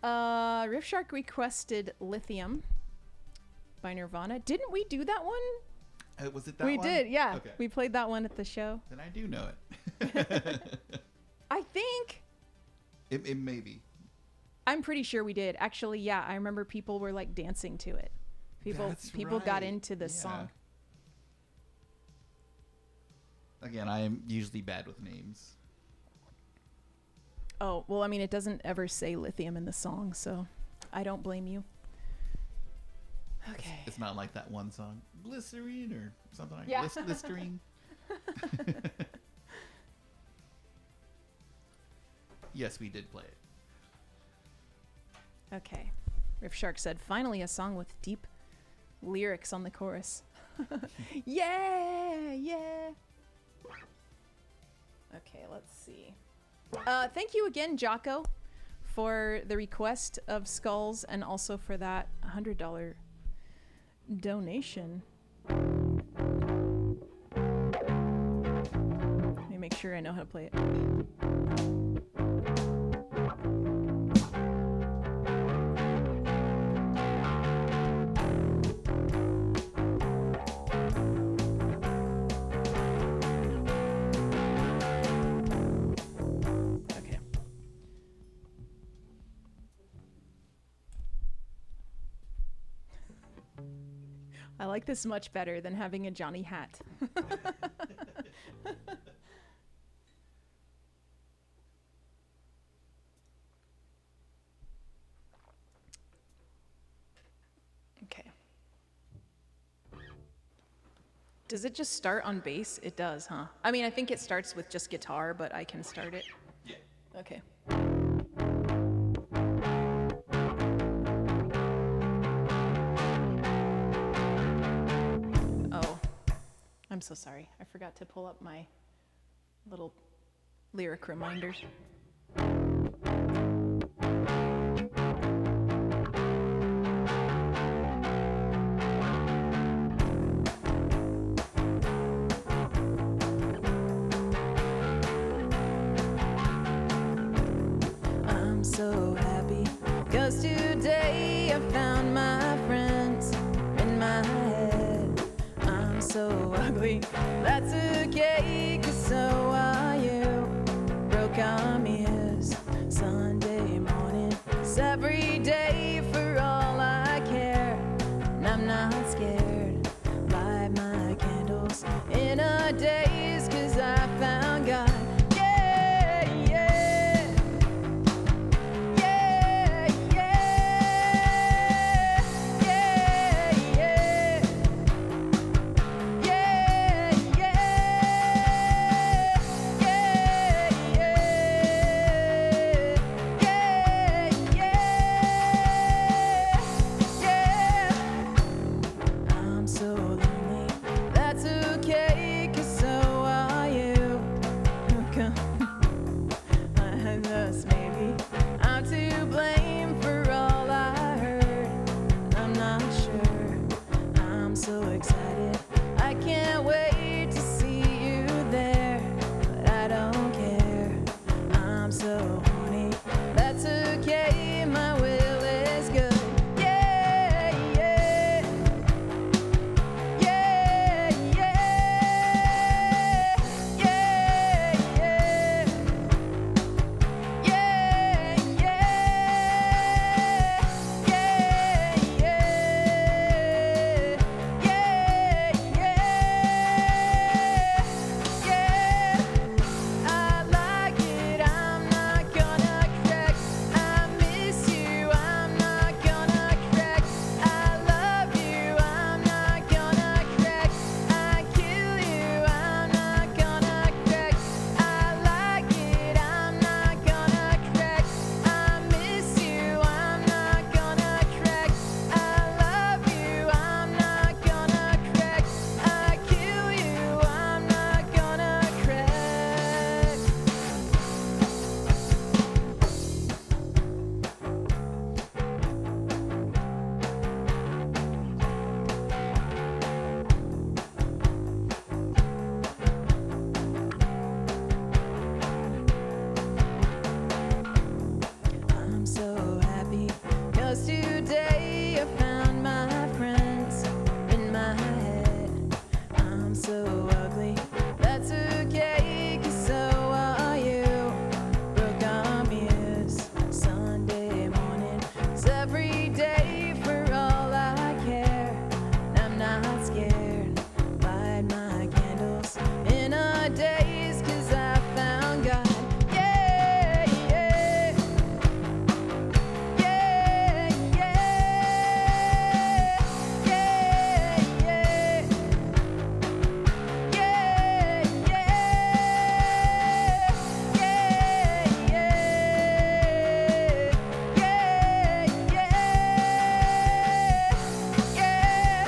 Riff Shark requested Lithium by Nirvana. Didn't we do that one? Was it that We one? did, yeah. Okay. We played that one at the show. Then I do know it. I think. It may be. I'm pretty sure we did. Actually, yeah, I remember people were like dancing to it. People That's got right. into this Yeah. song. Again, I am usually bad with names. Oh, well, I mean, it doesn't ever say lithium in the song, so I don't blame you. Okay. It's not like that one song, Glycerine or something like Yeah. Listerine. Yes, we did play it. Okay. Riff Shark said, finally a song with deep lyrics on the chorus. Yeah, yeah. Okay, let's see. Thank you again, Jocko, for the request of skulls and also for that $100 donation. Let me make sure I know how to play it. like this much better than having a Johnny hat. Okay. Does it just start on bass? It does, huh? I mean, I think it starts with just guitar, but I can start it. Yeah. Okay. Oh, I'm so sorry. I forgot to pull up my little lyric reminders. I'm so happy 'cause today I found my friends in my head. I'm so ugly, that's okay, 'cause so are you. Broke arm is Sunday morning, it's every day for all I care. And I'm not scared, light my candles in a daze, 'cause I found God. Yeah, yeah. Yeah, yeah. Yeah, yeah. Yeah, yeah. Yeah, yeah. Yeah, yeah. I'm so lonely, that's okay, 'cause so are you. Thus maybe I'm to blame for all I heard, and I'm not sure. I'm so excited, I can't wait to see you there, but I don't care. I'm so horny, that's okay, my will is good. Yeah, yeah. Yeah, yeah. Yeah, yeah. Yeah, yeah. Yeah, yeah. Yeah, yeah. I like it, I'm not gonna crack. I miss you, I'm not gonna crack. I love you, I'm not gonna crack. I kill you, I'm not gonna crack. I like it, I'm not gonna crack. I miss you, I'm not gonna crack. I love you, I'm not gonna crack. I kill you, I'm not gonna crack. I'm so happy 'cause today I found my friends in my head. I'm so ugly, that's okay, 'cause so are you. Broke arm is Sunday morning, it's every day for all I care. And I'm not scared, light my candles in a daze, 'cause I found God. Yeah, yeah. Yeah, yeah. Yeah, yeah. Yeah, yeah. Yeah, yeah. Yeah, yeah.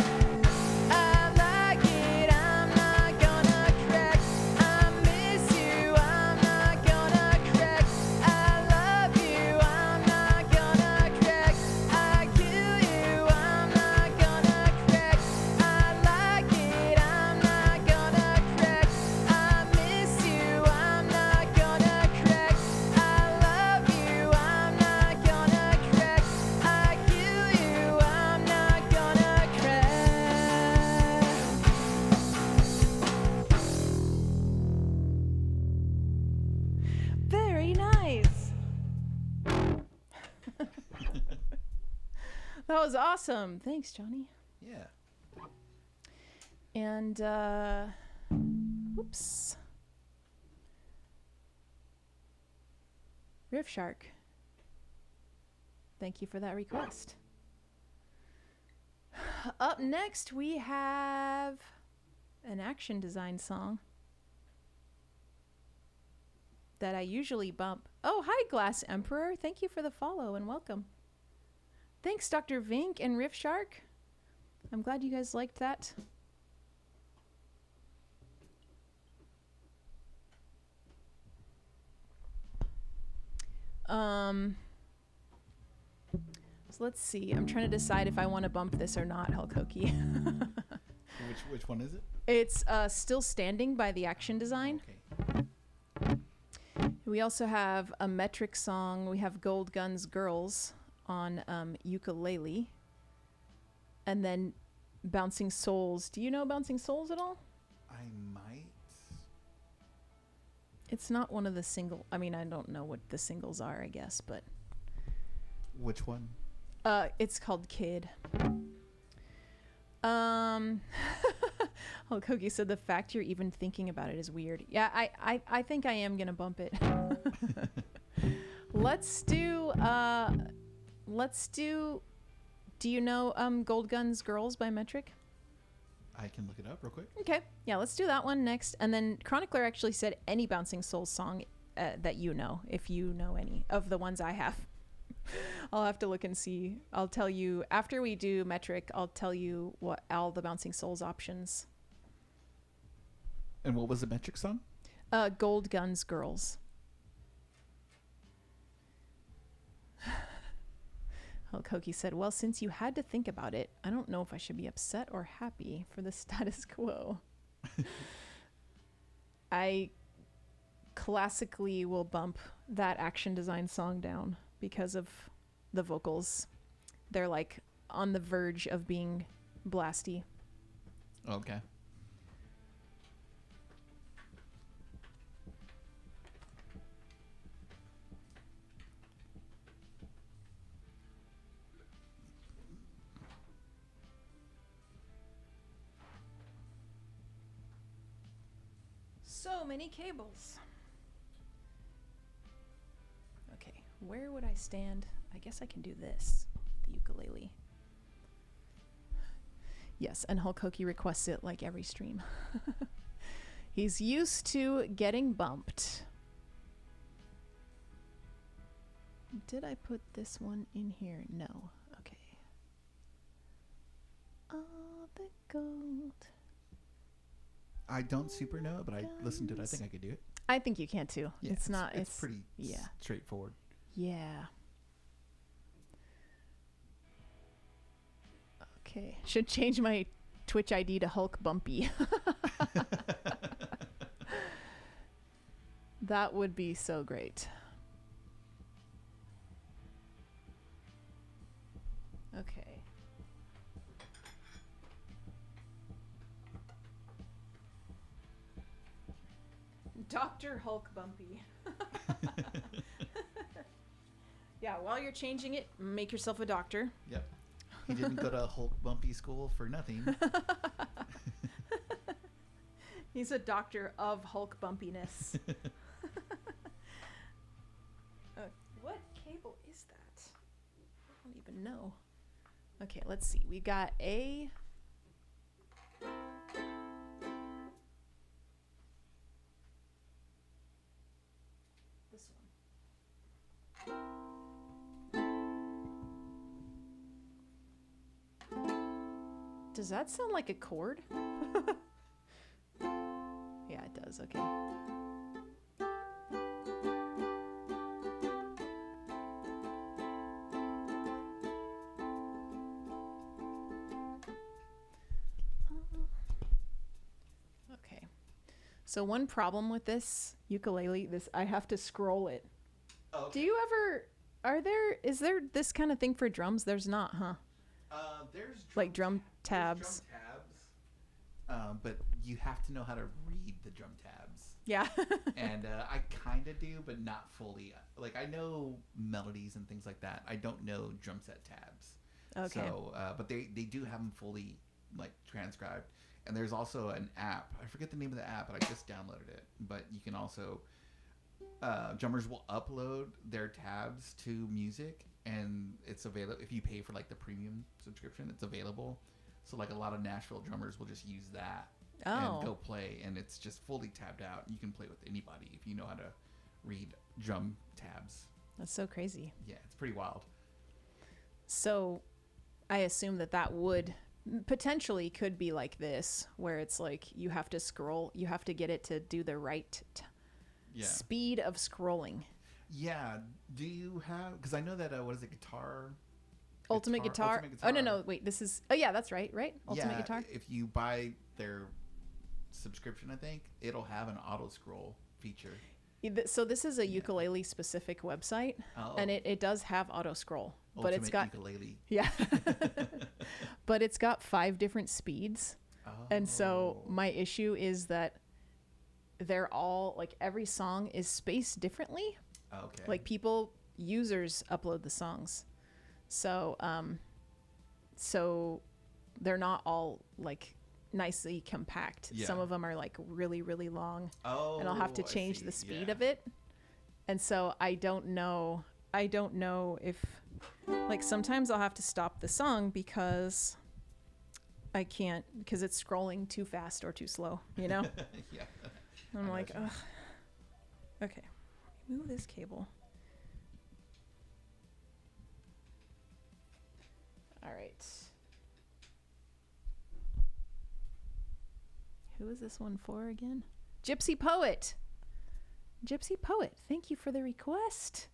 I like it, I'm not gonna crack. I miss you, I'm not gonna crack. I love you, I'm not gonna crack. I kill you, I'm not gonna crack. I like it, I'm not gonna crack. I miss you, I'm not gonna crack. I love you, I'm not gonna crack. I kill you, I'm not gonna crack. Very nice. That was awesome. Thanks, Johnny. Yeah. And, oops. Riff Shark. Thank you for that request. Up next, we have an action design song that I usually bump. Oh, hi, Glass Emperor. Thank you for the follow and welcome. Thanks, Dr. Vink and Riff Shark. I'm glad you guys liked that. So let's see. I'm trying to decide if I want to bump this or not, Hulkoki. Which one is it? It's Still Standing by the Action Design. Okay. We also have a Metric song. We have Gold Guns Girls on ukulele. And then Bouncing Souls. Do you know Bouncing Souls at all? I might. It's not one of the single. I mean, I don't know what the singles are, I guess, but Which one? it's called Kid. Hulkoki said the fact you're even thinking about it is weird. Yeah, I think I am gonna bump it. Let's do do you know Gold Guns Girls by Metric? I can look it up real quick. Okay. Yeah, let's do that one next. And then Chronicler actually said any Bouncing Souls song that you know, if you know any of the ones I have. I'll have to look and see. I'll tell you after we do Metric, I'll tell you what all the Bouncing Souls options. And what was the Metric song? Gold Guns Girls. Hulkoki said, well, since you had to think about it, I don't know if I should be upset or happy for the status quo. I classically will bump that action design song down because of the vocals. They're like on the verge of being blasty. Okay. So many cables. Okay, where would I stand? I guess I can do this, the ukulele. Yes, and Hulkoki requests it like every stream. He's used to getting bumped. Did I put this one in here? No. Okay. All the gold. I don't super know it, but I listened to it. I think I could do it. I think you can too. Yeah, it's not. It's pretty yeah. straightforward. Yeah. Okay. Should change my Twitch ID to Hulk Bumpy. That would be so great. Okay. Dr. Hulk Bumpy. Yeah, while you're changing it, make yourself a doctor. Yep. He didn't go to Hulk Bumpy school for nothing. He's a doctor of Hulk bumpiness. What cable is that? I don't even know. Okay, let's see. We got a... This one. Does that sound like a chord? Yeah, it does. Okay. Okay. So one problem with this ukulele, I have to scroll it. Oh, okay. Do you ever, is there this kind of thing for drums? There's not, huh? There's Like drum tabs. There's drum tabs. But you have to know how to read the drum tabs. Yeah. And I kind of do, but not fully. Like, I know melodies and things like that. I don't know drum set tabs. Okay. So, but they do have them fully, like, transcribed. And there's also an app. I forget the name of the app, but I just downloaded it. But you can also, drummers will upload their tabs to music, and it's available if you pay for like the premium subscription. It's available. So like a lot of Nashville drummers will just use that and go play, and it's just fully tabbed out. You can play with anybody if you know how to read drum tabs. That's so crazy. Yeah, it's pretty wild. So I assume that would potentially could be like this, where it's like you have to scroll, you have to get it to do the right speed of scrolling. Yeah. Do you have, because I know that, what is it, guitar? Ultimate Guitar. Oh, no, wait, this is, oh yeah, that's right? Ultimate Guitar? If you buy their subscription, I think, it'll have an auto scroll feature. So this is a ukulele specific website, and it does have auto scroll, but it's got ukulele. Yeah, but it's got 5 different speeds, and so my issue is that they're all like every song is spaced differently. Okay. Like users upload the songs, so so they're not all like nicely compact. Some of them are like really, really long, and I'll have to change the speed of it. And so I don't know if, like, sometimes I'll have to stop the song because I can't, because it's scrolling too fast or too slow, you know? Yeah. I'm like, ugh. Okay, move this cable. All right. Who is this one for again? Gypsy Poet. Gypsy Poet, thank you for the request.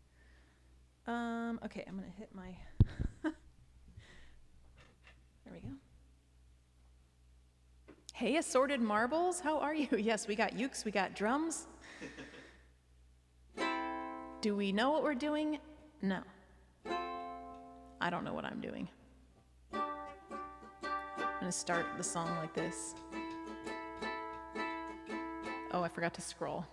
Okay, I'm gonna hit my. There we go. Hey, Assorted Marbles, how are you? Yes, we got ukes, we got drums. Do we know what we're doing? No. I don't know what I'm doing. I'm gonna start the song like this. Oh, I forgot to scroll.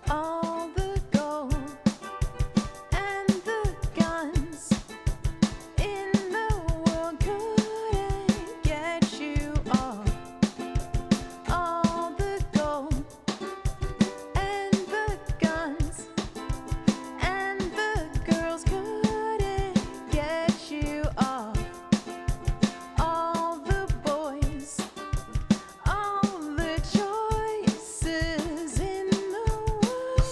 All the gold and the guns in the world couldn't get you off. All the gold and the guns and the girls couldn't get you off. All the boys, all the choices in the world.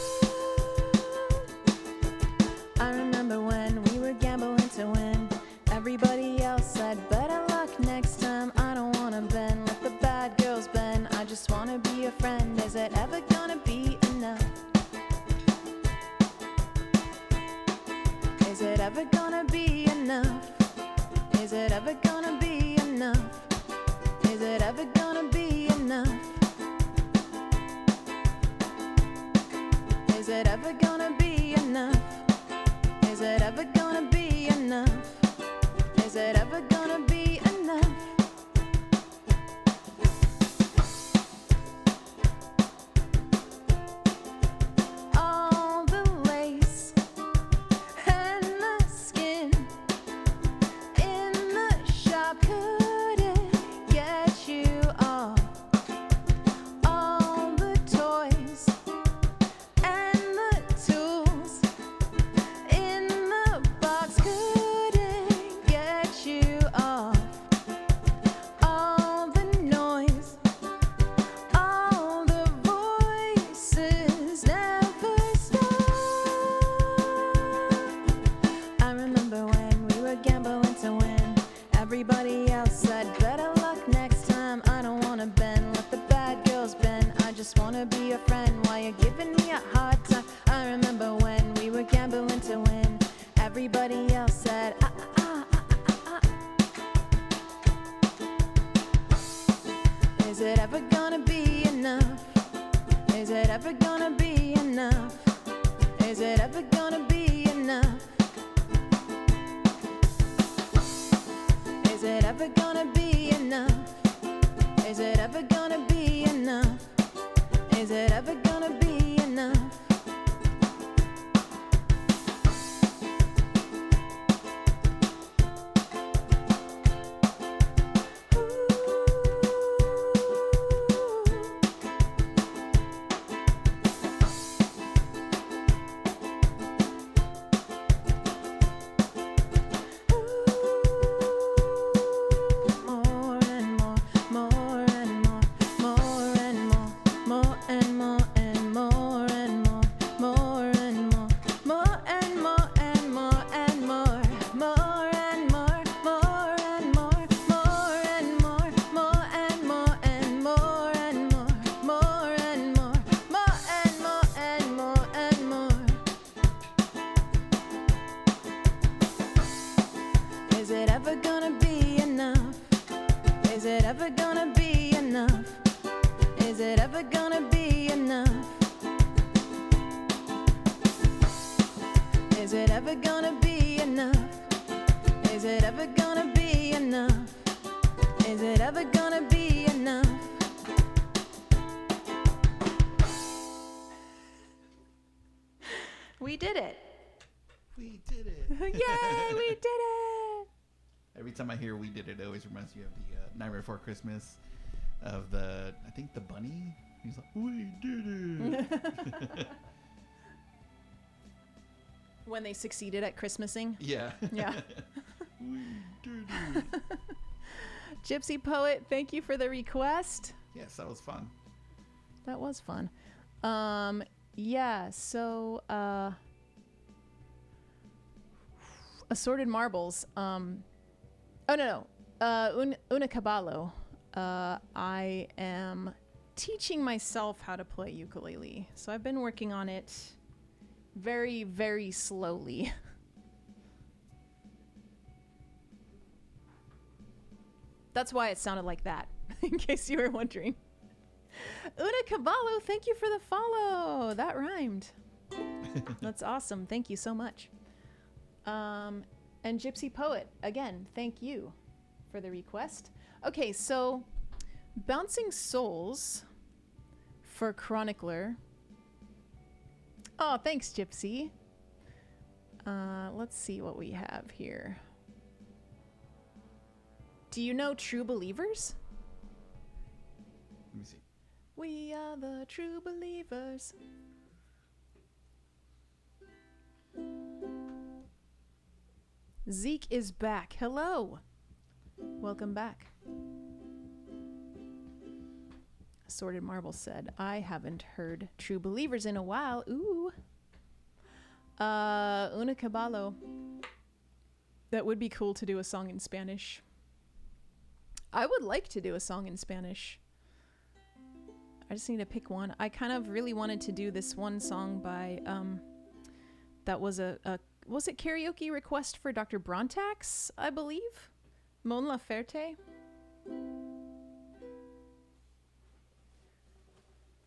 I remember when we were gambling to win. Everybody else said, better luck next time. I don't wanna bend, let the bad girls bend. I just wanna be a friend. Is it ever gonna be enough? Is it ever gonna be enough? Is it ever gonna be enough? Is it ever gonna be enough? Is it ever gonna be enough? Is it ever gonna be enough? Is it ever gonna be enough? All the lace and the skin in the shop couldn't get you off. All the toys and the tools in the box couldn't get you off. All the noise, all the voices never stop. I remember when we were gambling to win. Everybody else said, better luck next time. I don't wanna bend, let the bad girls bend. I just wanna be a friend while you're giving me a hard time. I remember when we were gambling to win. Everybody else said, Is it ever gonna be enough? Is it ever gonna be enough? Is it ever gonna be enough? Is it ever gonna be enough? Is it ever gonna be enough? Is it ever gonna be enough? Is it ever gonna be enough? Is it ever gonna be enough? Is it ever gonna be enough? Is it ever gonna be enough? Is it ever gonna be enough? Is it ever gonna be enough? We did it. We did it. Yay, we did it. Every time I hear "we did it," it always reminds me of the Nightmare Before Christmas, of I think the bunny. He's like, "We did it." When they succeeded at Christmasing. Yeah. Yeah. We did it. Gypsy Poet, thank you for the request. Yes, that was fun. That was fun. Yeah, so Assorted Marbles. Una Caballo. I am teaching myself how to play ukulele. So I've been working on it very, very slowly. That's why it sounded like that, in case you were wondering. Una Caballo, thank you for the follow. That rhymed. That's awesome. Thank you so much. And Gypsy Poet, again, thank you for the request. Okay, so Bouncing Souls for Chronicler. Oh, thanks, Gypsy. Let's see what we have here. Do you know True Believers? Let me see. We are the true believers. Zeke is back. Hello. Welcome back. Assorted Marble said, I haven't heard True Believers in a while. Ooh. Una Caballo. That would be cool to do a song in Spanish. I would like to do a song in Spanish. I just need to pick one. I kind of really wanted to do this one song by, that was was it karaoke request for Dr. Brontax, I believe? Mon Laferte?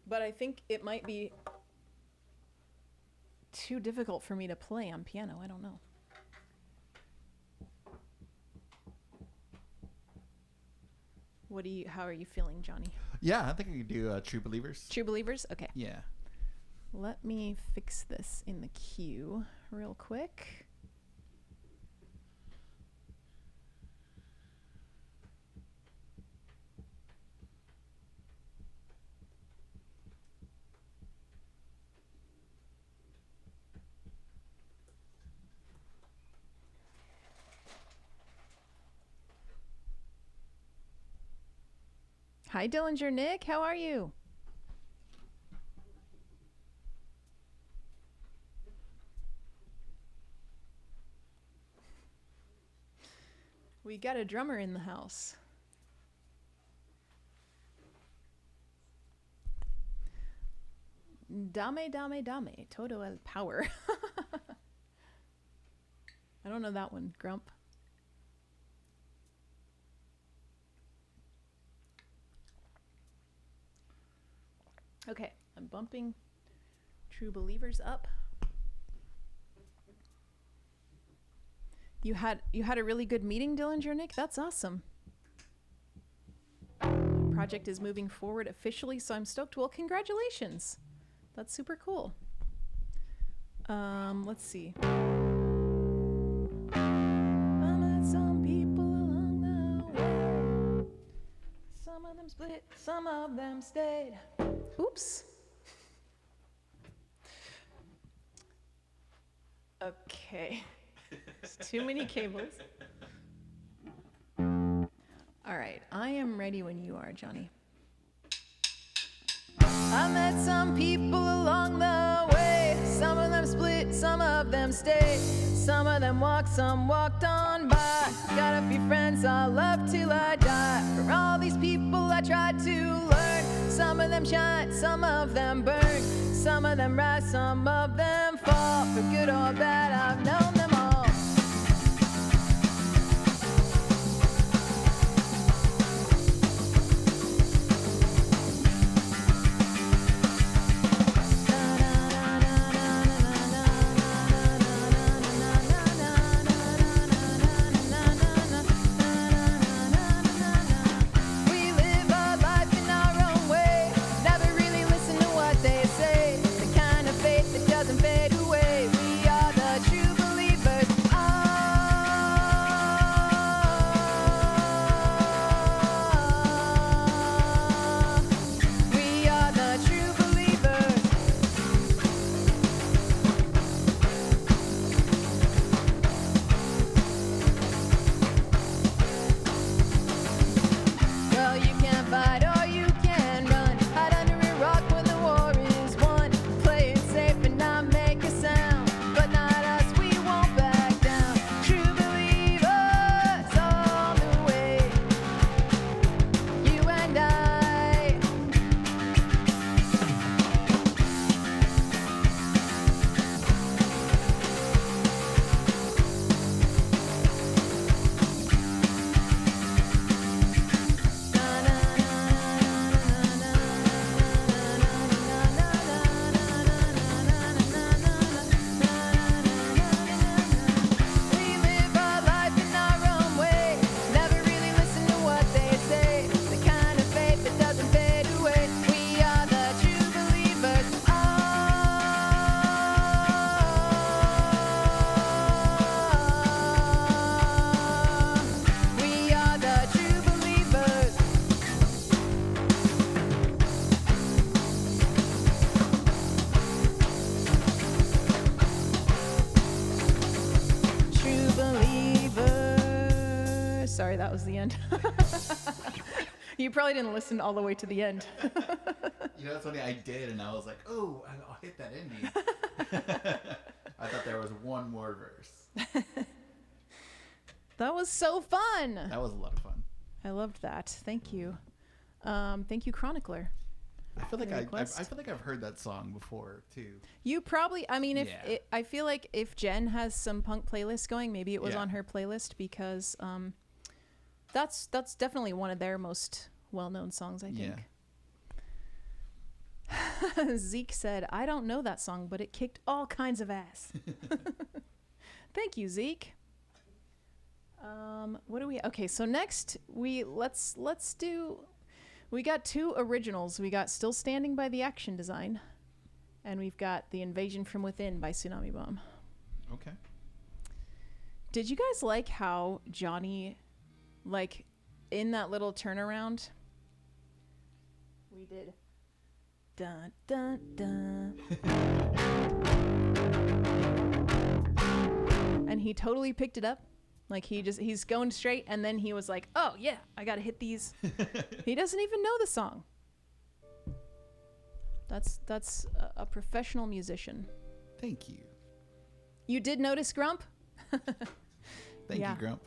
But I think it might be too difficult for me to play on piano. I don't know. How are you feeling, Johnny? Yeah, I think I could do True Believers. True Believers? Okay. Yeah. Let me fix this in the queue real quick. Hi, Dillinger Nick. How are you? We got a drummer in the house. Dame, dame, dame. Todo el power. I don't know that one, Grump. Okay, I'm bumping True Believers up. You had a really good meeting, Dillinger Nick? That's awesome. I'm project is moving forward officially, so I'm stoked. Well, congratulations. That's super cool. Let's see. I met some people along the way. Some of them split, some of them stayed. Oops. Okay. There's too many cables. All right, I am ready when you are, Johnny. I met some people along the way. Some of them split, some of them stayed. Some of them walked, some walked on by. Got a few friends I'll love till I die. For all these people I tried to learn. Some of them shine, some of them burn. Some of them rise, some of them fall. For good or bad, I've known them all. Sorry, that was the end. You probably didn't listen all the way to the end. You know, it's funny, I did, and I was like, oh, I'll hit that ending. I thought there was one more verse. That was so fun. That was a lot of fun. I loved that. Thank you. Thank you, Chronicler. I feel like request. I feel like I've heard that song before too. You probably, I mean, Yeah. I feel like if Jen has some punk playlists going, maybe it was Yeah. on her playlist because that's definitely one of their most well-known songs, I think. Yeah. Zeke said, "I don't know that song, but it kicked all kinds of ass." Thank you, Zeke. What do we? Okay, so next let's do. We got two originals. We got "Still Standing" by The Action Design, and we've got "The Invasion from Within" by Tsunami Bomb. Okay. Did you guys like how Johnny, like, in that little turnaround, we did dun dun dun, and he totally picked it up. Like, he's going straight, and then he was like, oh yeah, I gotta hit these. He doesn't even know the song. That's a professional musician. Thank you. You did notice, Grump? Thank you, Grump.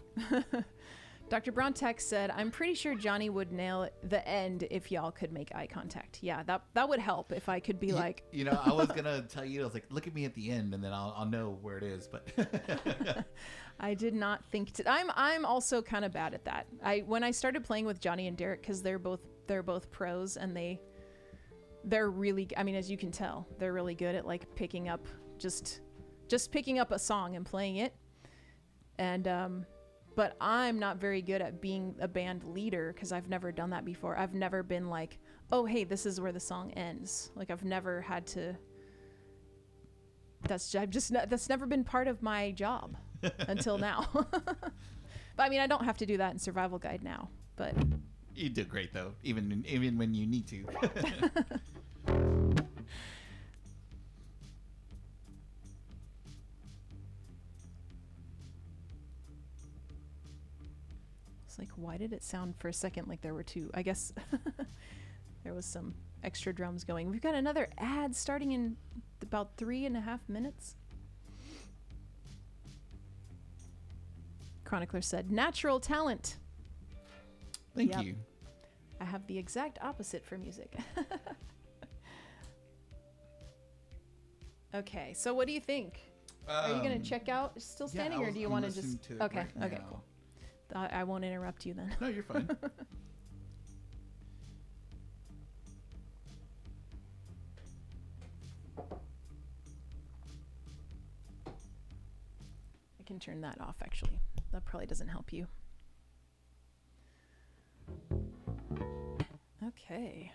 Dr. Brontek said, "I'm pretty sure Johnny would nail the end if y'all could make eye contact." Yeah, that would help if I could be like... You know, I was going to tell you, I was like, look at me at the end, and then I'll know where it is, but... I did not think to... I'm also kind of bad at that. When I started playing with Johnny and Derek, because they're both pros, and they're really... I mean, as you can tell, they're really good at, like, picking up... Just picking up a song and playing it. And... but I'm not very good at being a band leader because I've never done that before. I've never been like, oh, hey, this is where the song ends. Like, I've never had to. That's never been part of my job until now. But I mean, I don't have to do that in Survival Guide now. But You do great though, even when you need to. it's like, why did it sound for a second like there were two? I guess there was some extra drums going. We've got another ad starting in about 3.5 minutes. Chronicler said, natural talent. Thank Yep. you. I have the exact opposite for music. Okay, so what do you think? Are you going to check out Still Standing, or do you want to just... Okay, okay, cool. I won't interrupt you then. No, you're fine. I can turn that off, actually. That probably doesn't help you. Okay.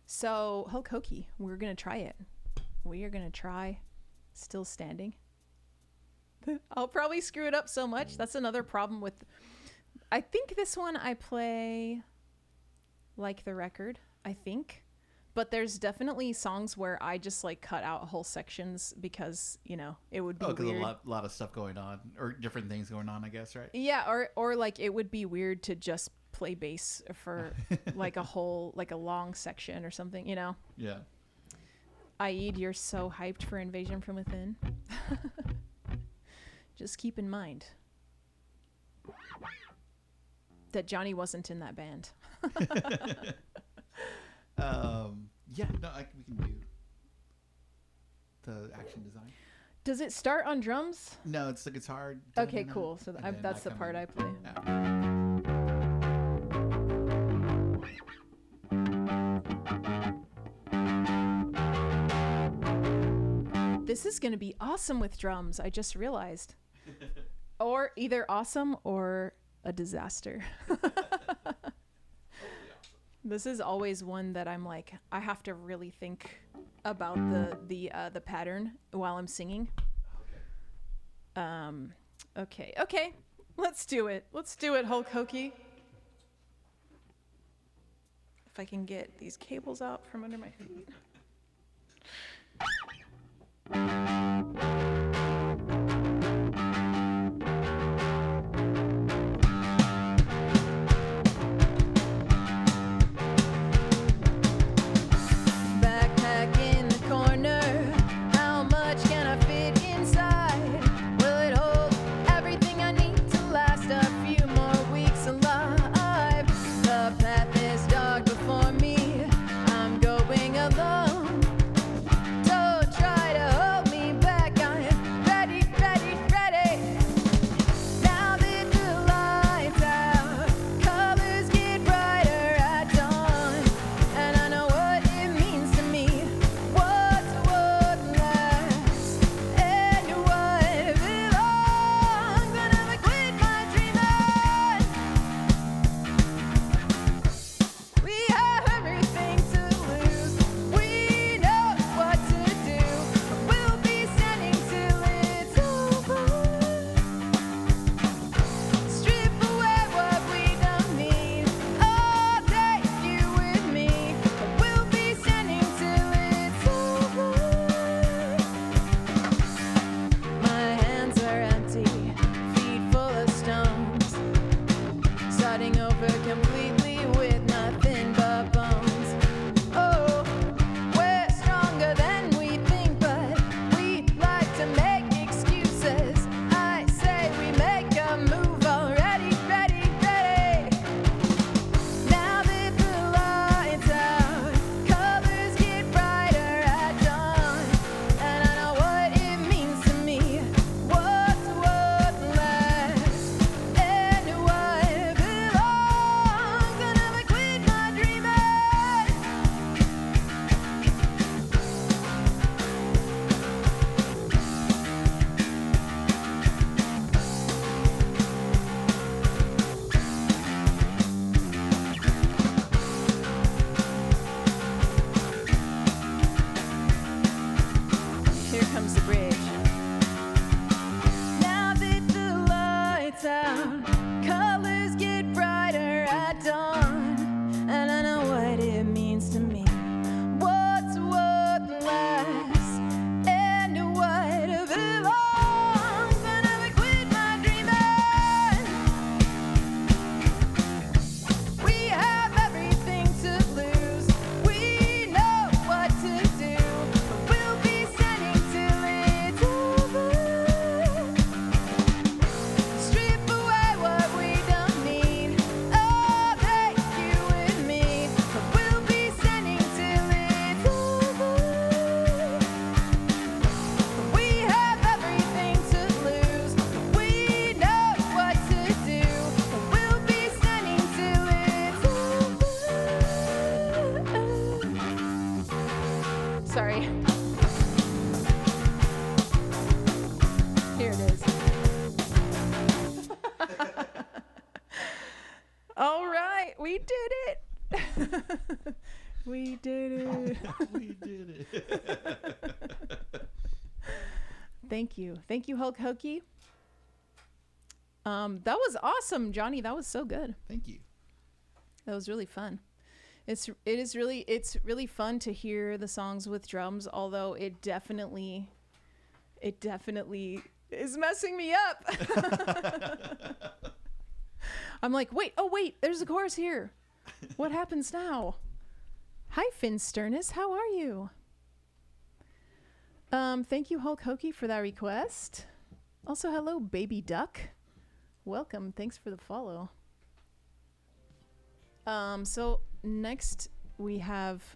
So, Hulk Hokey, we're going to try it. We are going to try Still Standing. I'll probably screw it up so much. That's another problem with... I think this one I play like the record, I think. But there's definitely songs where I just like cut out whole sections because, you know, it would be because weird. a lot of stuff going on, or different things going on, I guess, right? Yeah, or like it would be weird to just play bass for like a whole, like a long section or something, you know? Yeah. Aid, you're so hyped for Invasion from Within. Just keep in mind that Johnny wasn't in that band. Yeah, no, we can do the action design. Does it start on drums? No, it's the guitar. Okay, cool. So that's the part I play. This is going to be awesome with drums, I just realized. Or either awesome or a disaster. This is always one that I'm like, I have to really think about the pattern while I'm singing. Okay. Let's do it. Hulk Hokey. If I can get these cables out from under my feet. Backpack in the corner. How much can I fit inside? Will it hold everything I need to last a few more weeks alive? The path is dark before me. I'm going alone. Don't try to hold me back. I'm ready. Now that the lights out, colors get brighter at dawn, and I know what it means to me. What's what lasts and what belongs. I never quit my dreaming. We have everything to lose. We Sorry. Here it is. All right, we did it. We did it. We did it. Thank you, Hulk Hokey. That was awesome, Johnny. That was so good. Thank you. That was really fun. It's really fun to hear the songs with drums, although it definitely is messing me up. I'm like, wait, there's a chorus here. What happens now? Hi, Finn Sternus. How are you? Thank you, Hulk Hokey, for that request. Also, hello, Baby Duck. Welcome. Thanks for the follow. So next we have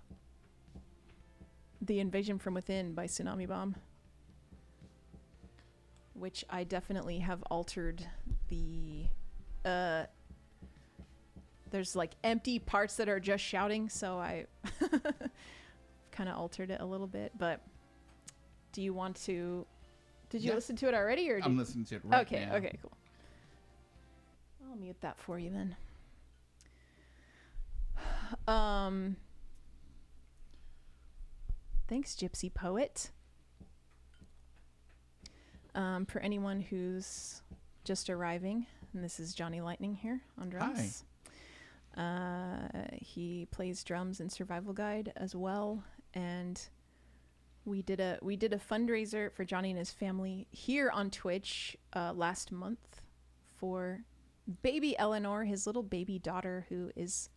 The Invasion from Within by Tsunami Bomb, which I definitely have altered the there's like empty parts that are just shouting, so I kind of altered it a little bit. But do you want to did you listen to it already, or I'm listening to it right now. Okay, cool. I'll mute that for you then. Thanks, Gypsy Poet. For anyone who's just arriving, and this is Johnny Lightning here on drums. He plays drums in Survival Guide as well, and we did a fundraiser for Johnny and his family here on Twitch last month for baby Eleanor, his little baby daughter, who is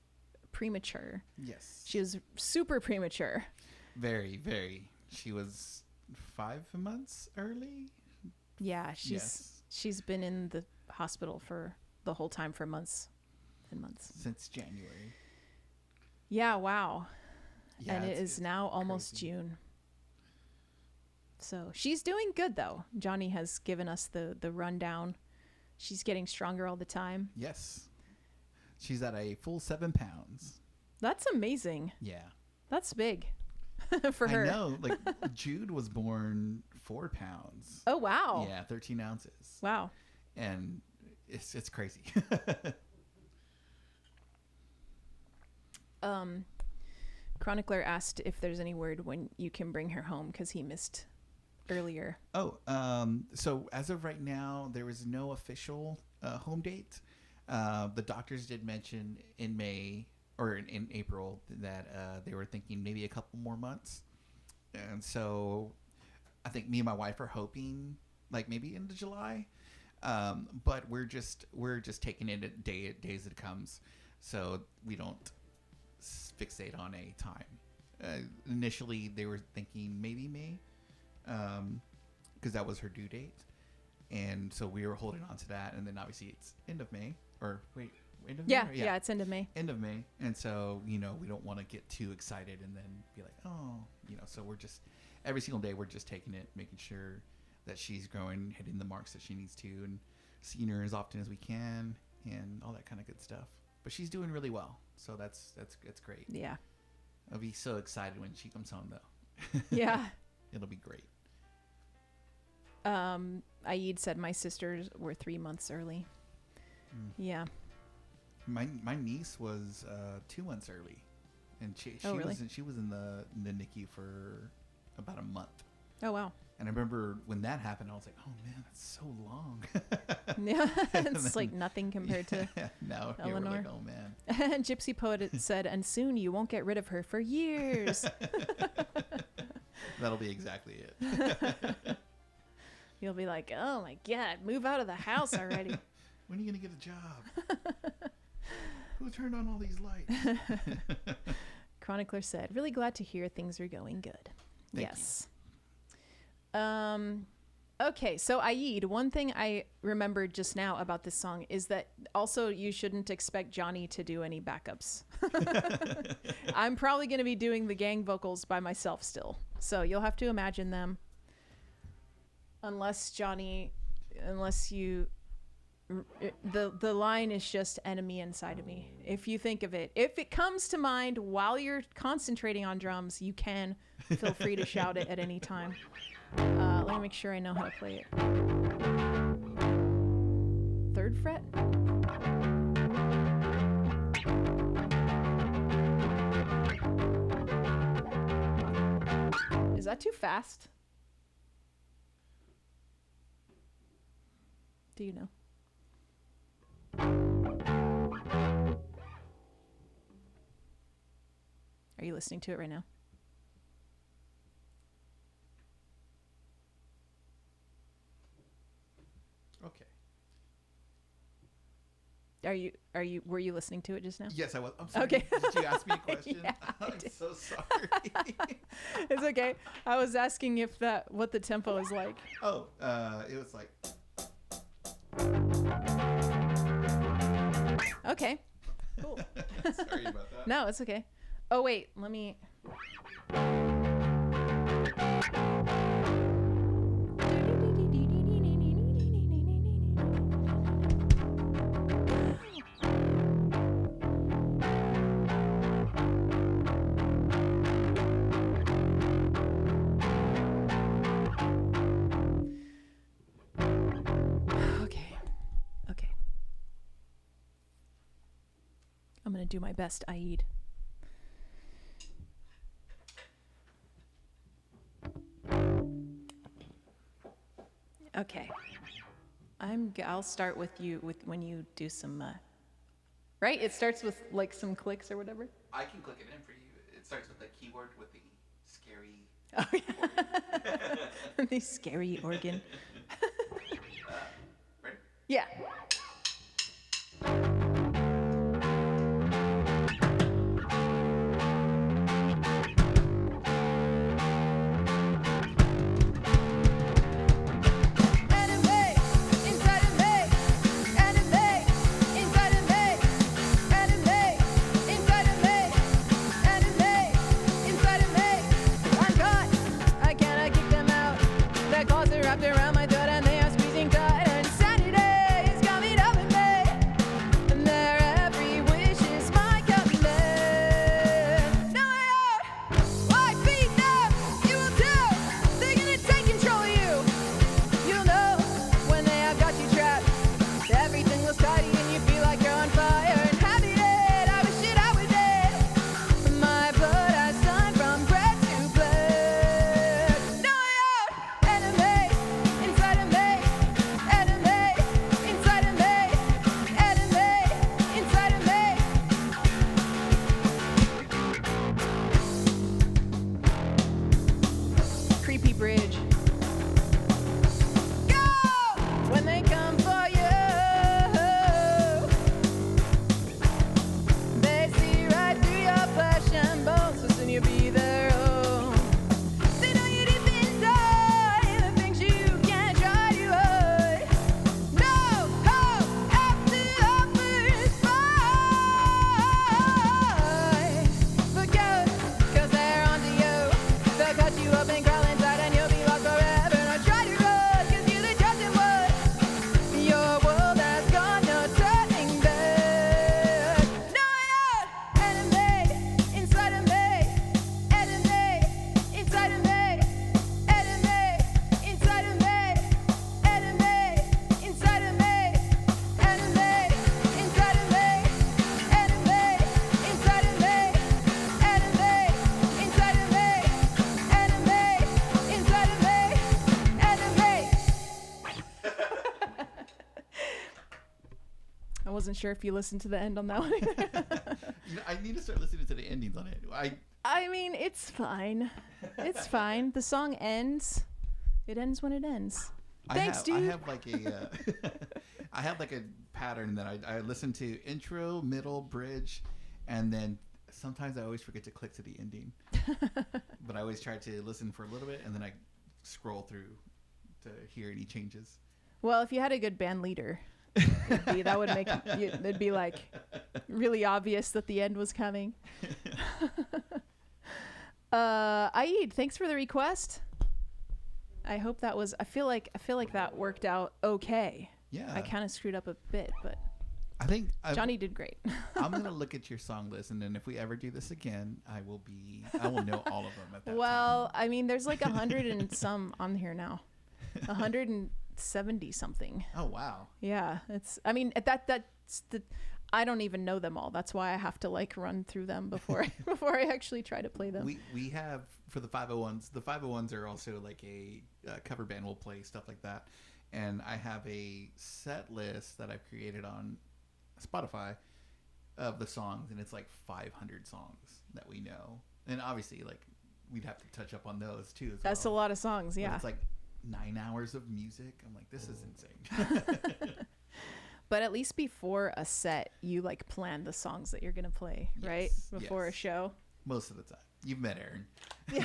premature. Yes. She was super premature. Very, very. She was 5 months early. Yeah, she's been in the hospital for the whole time, for months and months. Since January. Yeah, wow. Yeah, and it is now almost crazy. June. So she's doing good, though. Johnny has given us the rundown. She's getting stronger all the time. Yes. She's at a full 7 pounds. That's amazing. Yeah. That's big for her. I know. Like, Jude was born 4 pounds. Oh, wow. Yeah, 13 ounces. Wow. And it's crazy. Chronicler asked if there's any word when you can bring her home, because he missed earlier. So as of right now, there is no official home date. The doctors did mention in May or in April that they were thinking maybe a couple more months. And so I think me and my wife are hoping like maybe into July. But we're just taking it days that it comes. So we don't fixate on a time. Initially they were thinking maybe May, because that was her due date. And so we were holding on to that. And then obviously it's end of May, or wait, end of May? Yeah, it's end of May. End of May. And so, we don't want to get too excited and then be like, oh, so we're just, every single day we're just taking it, making sure that she's growing, hitting the marks that she needs to, and seeing her as often as we can, and all that kind of good stuff. But she's doing really well. So that's great. Yeah. I'll be so excited when she comes home, though. Yeah. It'll be great. Aid said my sisters were 3 months early. Yeah. My niece was 2 months early, and she really? was in the NICU for about a month. Oh, wow. And I remember when that happened, I was like, oh man, that's so long. Yeah. It's like nothing compared to now Eleanor. we're like, oh man. And Gypsy Poet said, and soon you won't get rid of her for years. That'll be exactly it. You'll be like, oh my God, move out of the house already. When are you going to get a job? Who turned on all these lights? Chronicler said, really glad to hear things are going good. Thank yes. Okay, so Aid, one thing I remembered just now about this song is that also you shouldn't expect Johnny to do any backups. I'm probably going to be doing the gang vocals by myself still. So you'll have to imagine them. Unless you the line is just enemy inside of me. If you think of it, if it comes to mind while you're concentrating on drums, you can feel free to shout it at any time. Let me make sure I know how to play it. 3rd fret. Is that too fast? Do you know? Are you listening to it right now? Okay. Were you listening to it just now? Yes, I was. I'm sorry. Okay. Did you ask me a question? Yeah, I I'm did. so sorry. It's okay. I was asking what the tempo is like. Oh, it was like. Okay. Cool. Sorry about that. No, it's okay. Oh wait, let me. Okay. I'm gonna do my best, Aid. Okay. I'll start with you when you do some right? It starts with like some clicks or whatever. I can click it in for you. It starts with the keyword with the scary. Oh yeah. The scary organ. Ready? Yeah. Around my throat and they are squeezing tight, and Saturday is coming up with me, and their every wish is my command. Now I are white feet now, you will too. They're gonna take control of you. You'll know when they have got you trapped. Everything looks tidy and you feel like you're on fire. And happy that I wish it I was dead. My blood has turned from bread to blood. Now I are enemy. Inside of me, enemy, inside of me, enemy, inside of me. Creepy bridge. Go! When they come for you, they see right through your flesh and bones, so soon you'll be their own. They know you deep inside, the things you can't try to hide. No hope after the first fight. Look out, 'cause they're onto you. They'll cut you up and crawl inside and you'll be lost forever. Now try to run, 'cause you're the chosen one. Your world has gone, no turning back. No, you're enemy inside of me. Enemy inside of me. Enemy inside of me. Enemy inside of me. Enemy inside of me. Enemy inside of me. Enemy inside of me. Enemy inside of me. Enemy. I wasn't sure if you listened to the end on that one. You know, I need to start listening to the endings on it. I mean, it's fine. It's fine. The song ends. It ends when it ends. Thanks, dude. I have like a, I have like a pattern that I listen to intro, middle, bridge, and then sometimes I always forget to click to the ending. But I always try to listen for a little bit and then I scroll through to hear any changes. Well, if you had a good band leader, that would make it'd be like really obvious that the end was coming. Aid, thanks for the request. I hope that was. I feel like that worked out okay. Yeah. I kind of screwed up a bit, but I think Johnny did great. I'm gonna look at your song list, and then if we ever do this again, I will know all of them at that Well, I mean, there's like 100 and some on here now. 170 something. time. Oh wow. Yeah, I mean, that's the I don't even know them all. That's why I have to like run through them before I actually try to play them. We have for the 501s. The 501s are also like a cover band. Will play stuff like that, and I have a set list that I've created on Spotify of the songs, and it's like 500 songs that we know, and obviously like we'd have to touch up on those too. That's a lot of songs. But Yeah. it's like 9 hours of music. I'm like, this is insane. But at least before a set, you like plan the songs that you're gonna play, right? Yes, Before a yes. show. Most of the time. You've met Aaron. Yeah,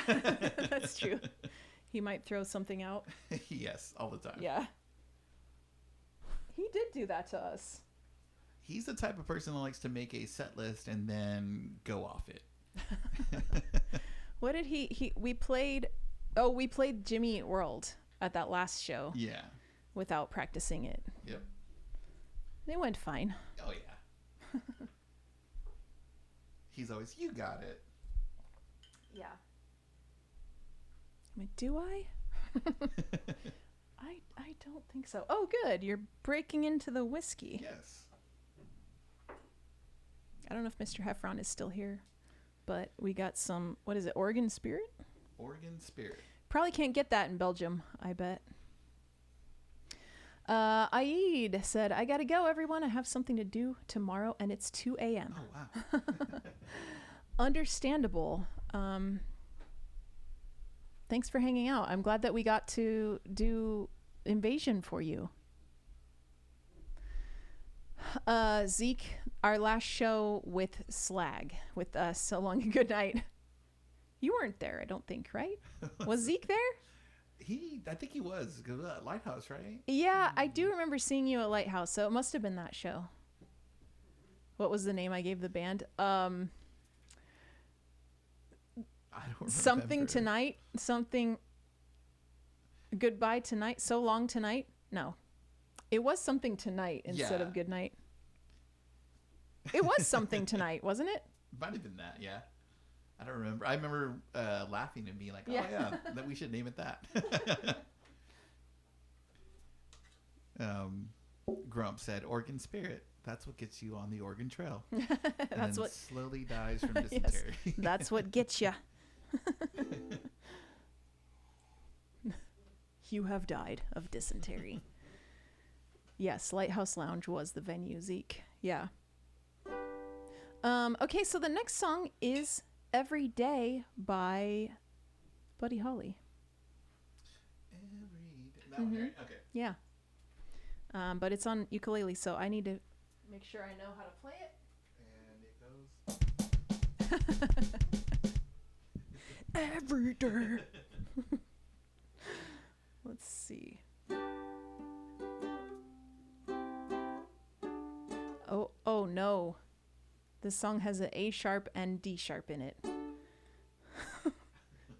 that's true. He might throw something out. Yes, all the time. Yeah. He did do that to us. He's the type of person that likes to make a set list and then go off it. What did we played Jimmy Eat World at that last show Yeah. without practicing it. Yep. It went fine. Oh yeah. He's always, you got it. Yeah. I mean, do I? I don't think so. Oh, good. You're breaking into the whiskey. Yes. I don't know if Mr. Heffron is still here, but we got some, what is it, Oregon Spirit? Oregon Spirit. Probably can't get that in Belgium, I bet. Aid said, I gotta go, everyone. I have something to do tomorrow, and it's 2 a.m. Oh wow. Understandable. Thanks for hanging out. I'm glad that we got to do Invasion for you. Zeke, our last show with Slag, with So Long and Good Night. You weren't there, I don't think, right? Was Zeke there? I think he was. Lighthouse, right? Yeah, I do remember seeing you at Lighthouse, so it must have been that show. What was the name I gave the band? I don't Something remember. Tonight? Something Goodbye Tonight? So Long Tonight? No. It was Something Tonight instead Yeah. of Good Night. It was Something Tonight, wasn't it? Might have been that, yeah. I don't remember. I remember laughing and being like, oh Yeah. yeah, that we should name it that. Grump said, Oregon Spirit. That's what gets you on the Oregon Trail. That's what slowly dies from Yes. dysentery. That's what gets you. You have died of dysentery. Yes, Lighthouse Lounge was the venue, Zeke. Yeah. Okay, so the next song is Every Day by Buddy Holly. That one, right? Okay. Yeah. But it's on ukulele, so I need to make sure I know how to play it. And it goes. Every day. Let's see. Oh no. This song has an A sharp and D sharp in it.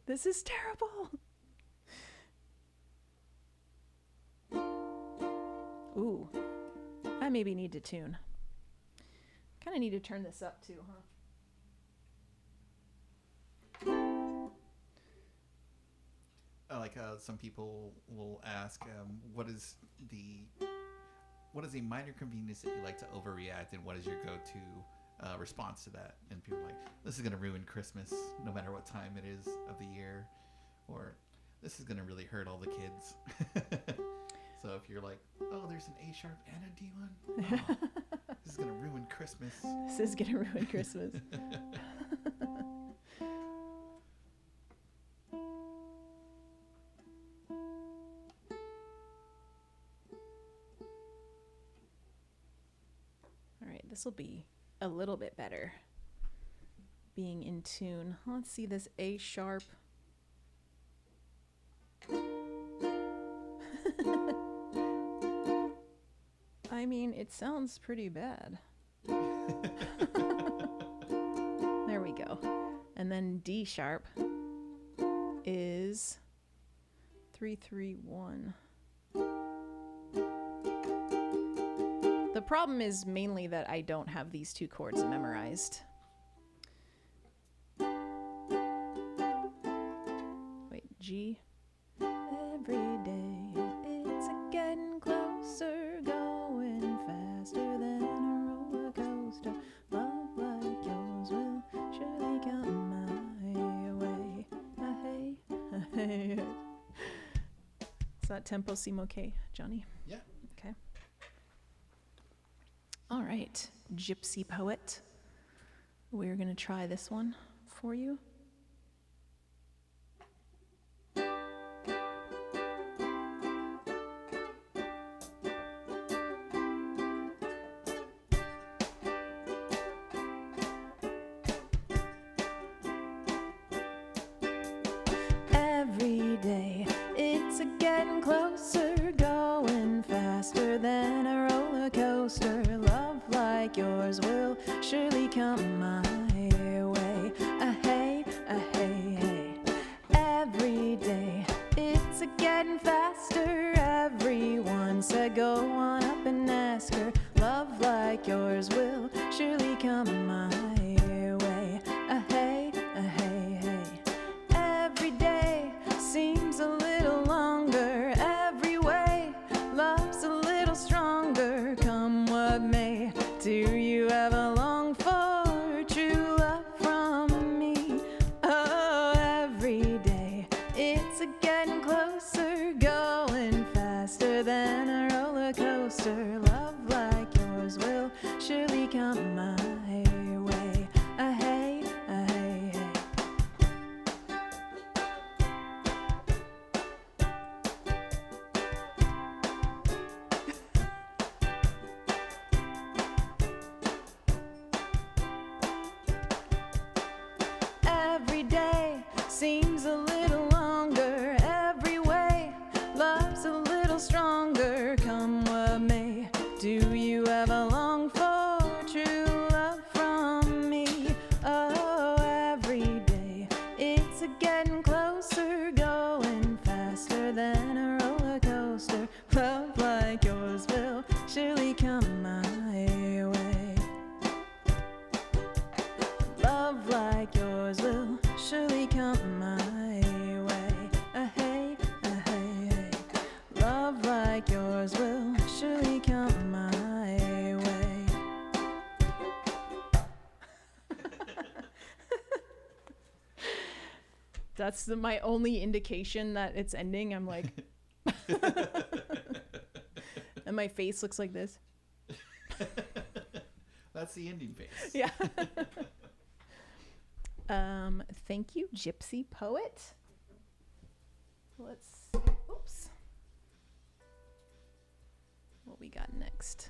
This is terrible. Ooh. I maybe need to tune. Kind of need to turn this up too, huh? I like how some people will ask, what is a minor convenience that you like to overreact, and what is your go-to response to that? And people are like, this is going to ruin Christmas no matter what time it is of the year, or this is going to really hurt all the kids. So if you're like, oh, there's an A sharp and a D one, oh, this is going to ruin Christmas. This is gonna ruin Christmas. All right, this will be a little bit better. Being in tune. Let's see this A sharp. I mean, it sounds pretty bad. There we go. And then D sharp is 3 3 1. The problem is mainly that I don't have these two chords memorized. Wait, G. Every day it's a getting closer, going faster than a roller coaster. Love like yours will surely come my way. Hey, hey. Is that tempo seem okay, Johnny? Yeah. Okay. All right, Gypsy Poet. We're gonna try this one for you. Every day it's a getting closer, going faster than a roller coaster. Love like yours will surely come my way. Hey, hey, hey. Every day it's a getting faster. Everyone said go on up and ask her. Love like yours will surely come my way. Hey, hey, hey. Every day seems a little longer. Every way love's a little stronger. Come what may, do you ever long for true love from me? Oh, every day it's a getting closer, going faster than a roller coaster. Love like yours will surely come my way. Hey, hey, hey. Every day seems a little longer. Every way love's a little stronger. Come what may, do you ever long for true love from me? Oh, every day it's a getting closer, going faster than a roller coaster. Love like yours will surely come my way. Love like yours will surely come my way. Hey, hey, hey. Love like yours will surely come my way. That's my only indication that it's ending. I'm like, and my face looks like this. That's the ending phase. Yeah. Thank you, Gypsy Poet. Let's, oops. What we got next?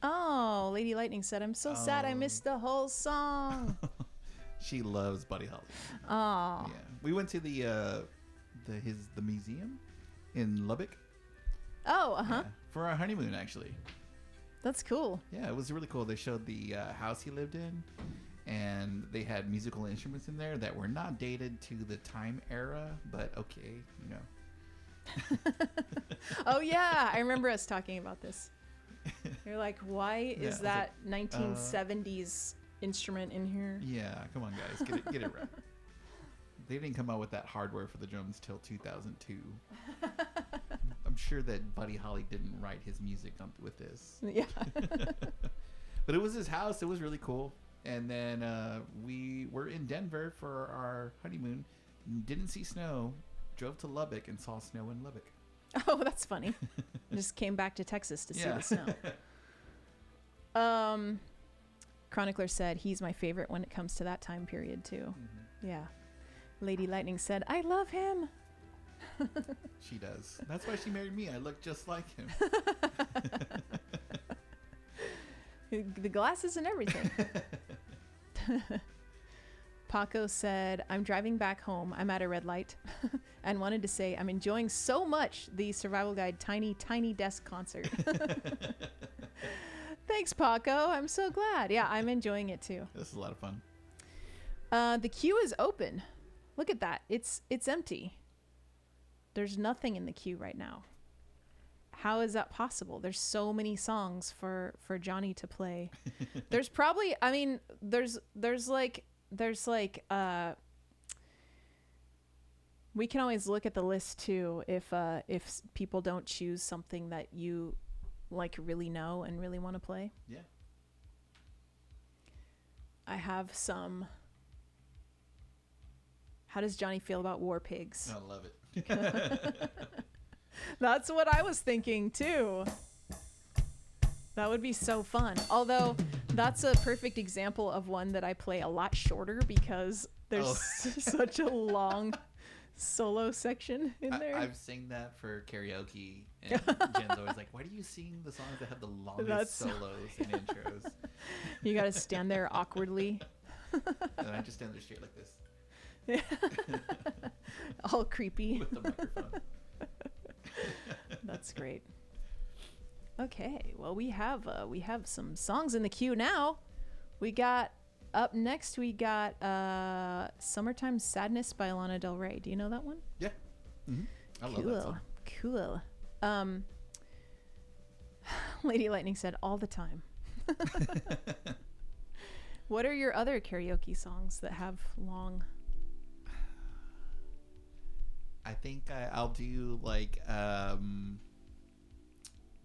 Oh, Lady Lightning said, I'm so sad I missed the whole song. She loves Buddy Holly. Oh. Yeah. We went to the museum in Lubbock. Oh, uh-huh. Yeah, for our honeymoon, actually. That's cool. Yeah, it was really cool. They showed the house he lived in, and they had musical instruments in there that were not dated to the time era, but okay, you know. Oh, yeah. I remember us talking about this. You're like, why Yeah, is I that was 1970s instrument in here? Yeah, come on, guys, get it right. They didn't come out with that hardware for the drums till 2002. I'm sure that Buddy Holly didn't write his music with this. Yeah. But it was his house. It was really cool. And then we were in Denver for our honeymoon. Didn't see snow. Drove to Lubbock and saw snow in Lubbock. Oh, that's funny. Just came back to Texas to see Yeah. the snow. Chronicler said he's my favorite when it comes to that time period too. Mm-hmm. Yeah. Lady Lightning said, I love him. She does. That's why she married me. I look just like him. The glasses and everything. Paco said, I'm driving back home. I'm at a red light and wanted to say I'm enjoying so much the Survival Guide Tiny Desk concert. Thanks, Paco. I'm so glad. Yeah, I'm enjoying it too. This is a lot of fun. The queue is open. Look at that. It's empty. There's nothing in the queue right now. How is that possible? There's so many songs for Johnny to play. There's probably, I mean, there's like we can always look at the list too if people don't choose something that you like really know and really want to play. Yeah. I have some. How does Johnny feel about War Pigs? I love it. That's what I was thinking too. That would be so fun. Although that's a perfect example of one that I play a lot shorter because there's such a long solo section in there. I've sang that for karaoke, and Jen's always like, "Why do you sing the songs that have the longest solos and intros?" You got to stand there awkwardly. And I just stand there straight like this, all creepy. with the microphone. That's great. Okay, well we have some songs in the queue now. We got up next. We got "Summertime Sadness" by Lana Del Rey. Do you know that one? Yeah, I love that song. Cool. Lady Lightning said all the time. What are your other karaoke songs that have long? I think I'll do like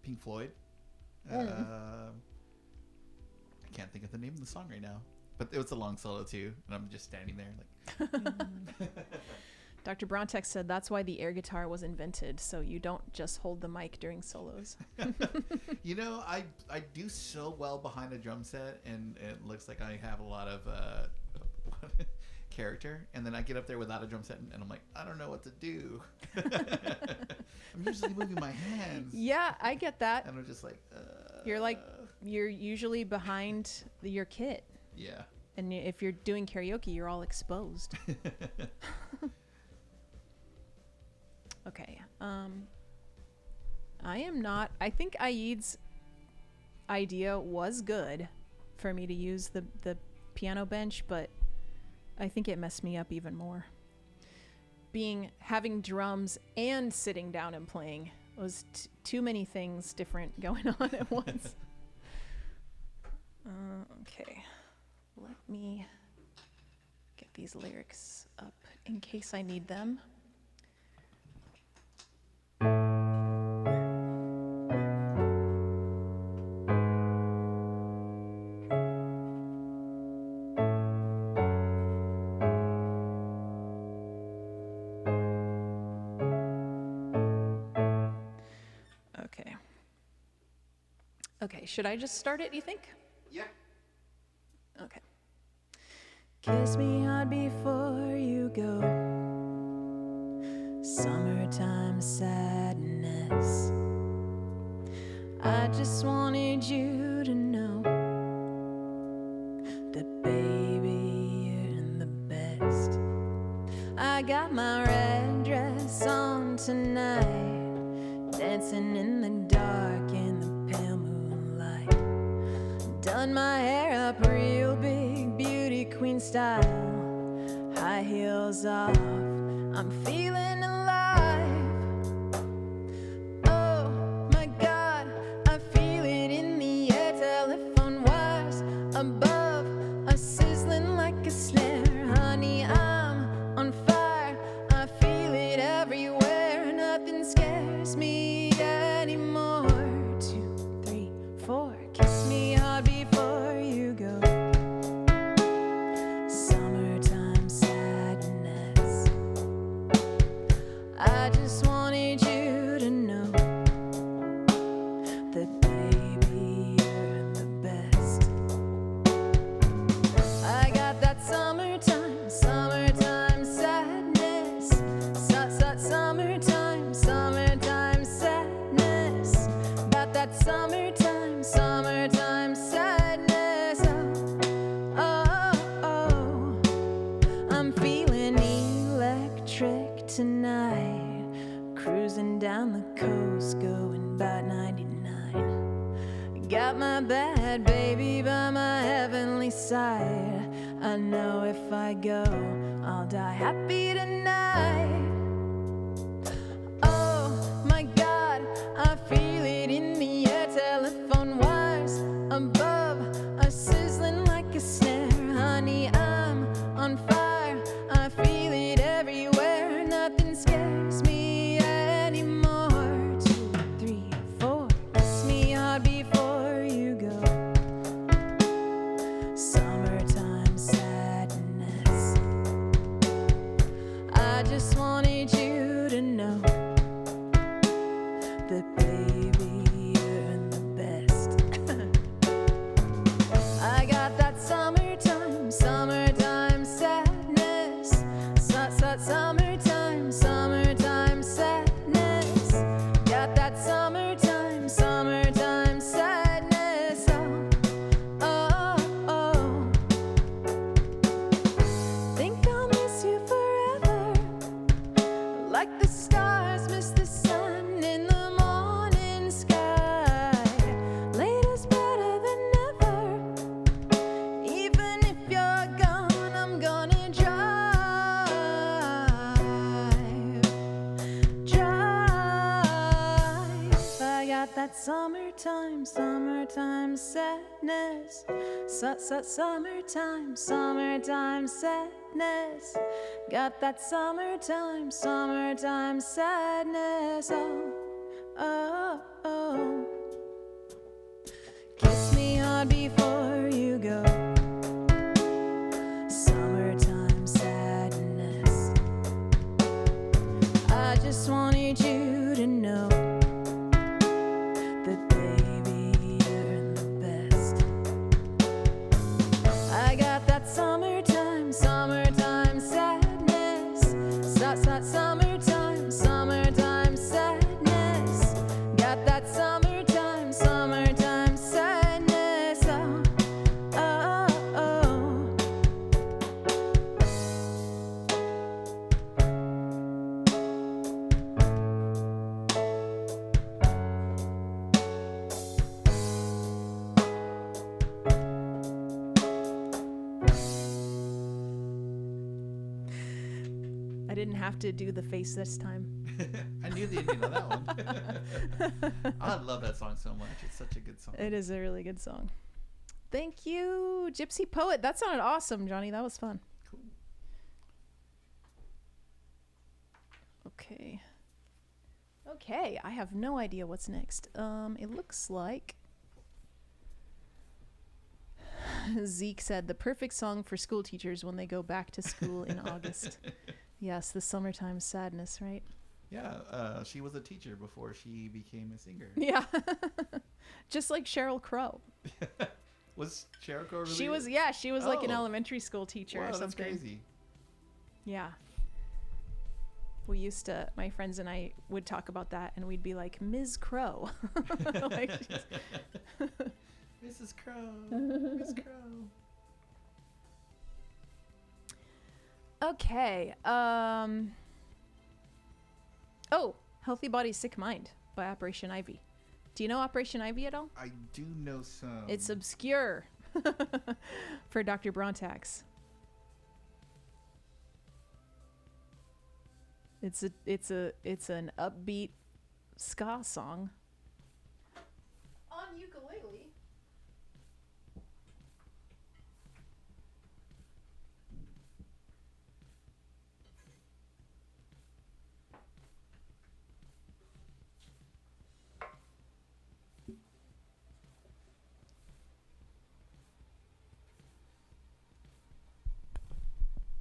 Pink Floyd. I can't think of the name of the song right now, but it was a long solo too, and I'm just standing there like. Dr. Brontex said that's why the air guitar was invented, so you don't just hold the mic during solos. You know, I do so well behind a drum set, and it looks like I have a lot of character, and then I get up there without a drum set, and I'm like, I don't know what to do. I'm usually moving my hands. Yeah, I get that. And I'm just like, You're usually behind your kit. Yeah. And if you're doing karaoke, you're all exposed. Okay. I think Aid's idea was good for me to use the piano bench, but I think it messed me up even more. Having drums and sitting down and playing was too many things different going on at once. Okay. Let me get these lyrics up in case I need them. Okay, should I just start it, you think? Yeah. Okay. Kiss me hard before you go. Summertime sadness. I just wanted you to know that, baby, you're the best. I got my red dress on tonight, dancing in the dark in the pale moonlight. Done my hair up real big, beauty queen style, high heels off, I'm feeling alive. Oh my God, I feel it in the air, telephone wires above are sizzling like a snare. Honey, I'm on fire, I feel it everywhere, nothing scares me anymore. 2, 3, 4, kiss me hard before you go. Summertime sadness. I just wanted you to know that, baby, you're the best. I got that summertime sadness. Summertime sadness. Got that summertime sadness. Oh. I'm feeling electric tonight. Cruising down the coast, going about 99. Got my bad baby by my heavenly side. I know if I go, I'll die happy tonight. summertime sadness. Summertime, summertime sadness. Got that summertime, summertime sadness. Oh, oh, oh. Kiss me hard before you go. Summertime sadness. I just wanted you to know that, baby, you're the best. I got that summertime, summertime sadness. Summertime, summertime sadness. Got that summertime, summertime sadness. Oh, oh, oh. I didn't have to do the face this time. I knew that you didn't know that one. I love that song so much. It's such a good song. It is a really good song. Thank you, Gypsy Poet. That sounded awesome, Johnny. That was fun. Cool. Okay. Okay, I have no idea what's next. It looks like Zeke said the perfect song for school teachers when they go back to school in August. Yes, the summertime sadness, right? Yeah, she was a teacher before she became a singer. Yeah. Just like Sheryl Crow. Was Sheryl Crow really? She was like an Oh. elementary school teacher Wow, or that's something. crazy. Yeah. We used to, my friends and I would talk about that and we'd be like, Ms. Crow. Like, Mrs. Crow. Miss Crow. okay. Oh, Healthy Body, Sick Mind by Operation Ivy. Do you know Operation Ivy at all? I do know some. It's obscure for Dr. Brontax. It's an upbeat ska song on ukulele.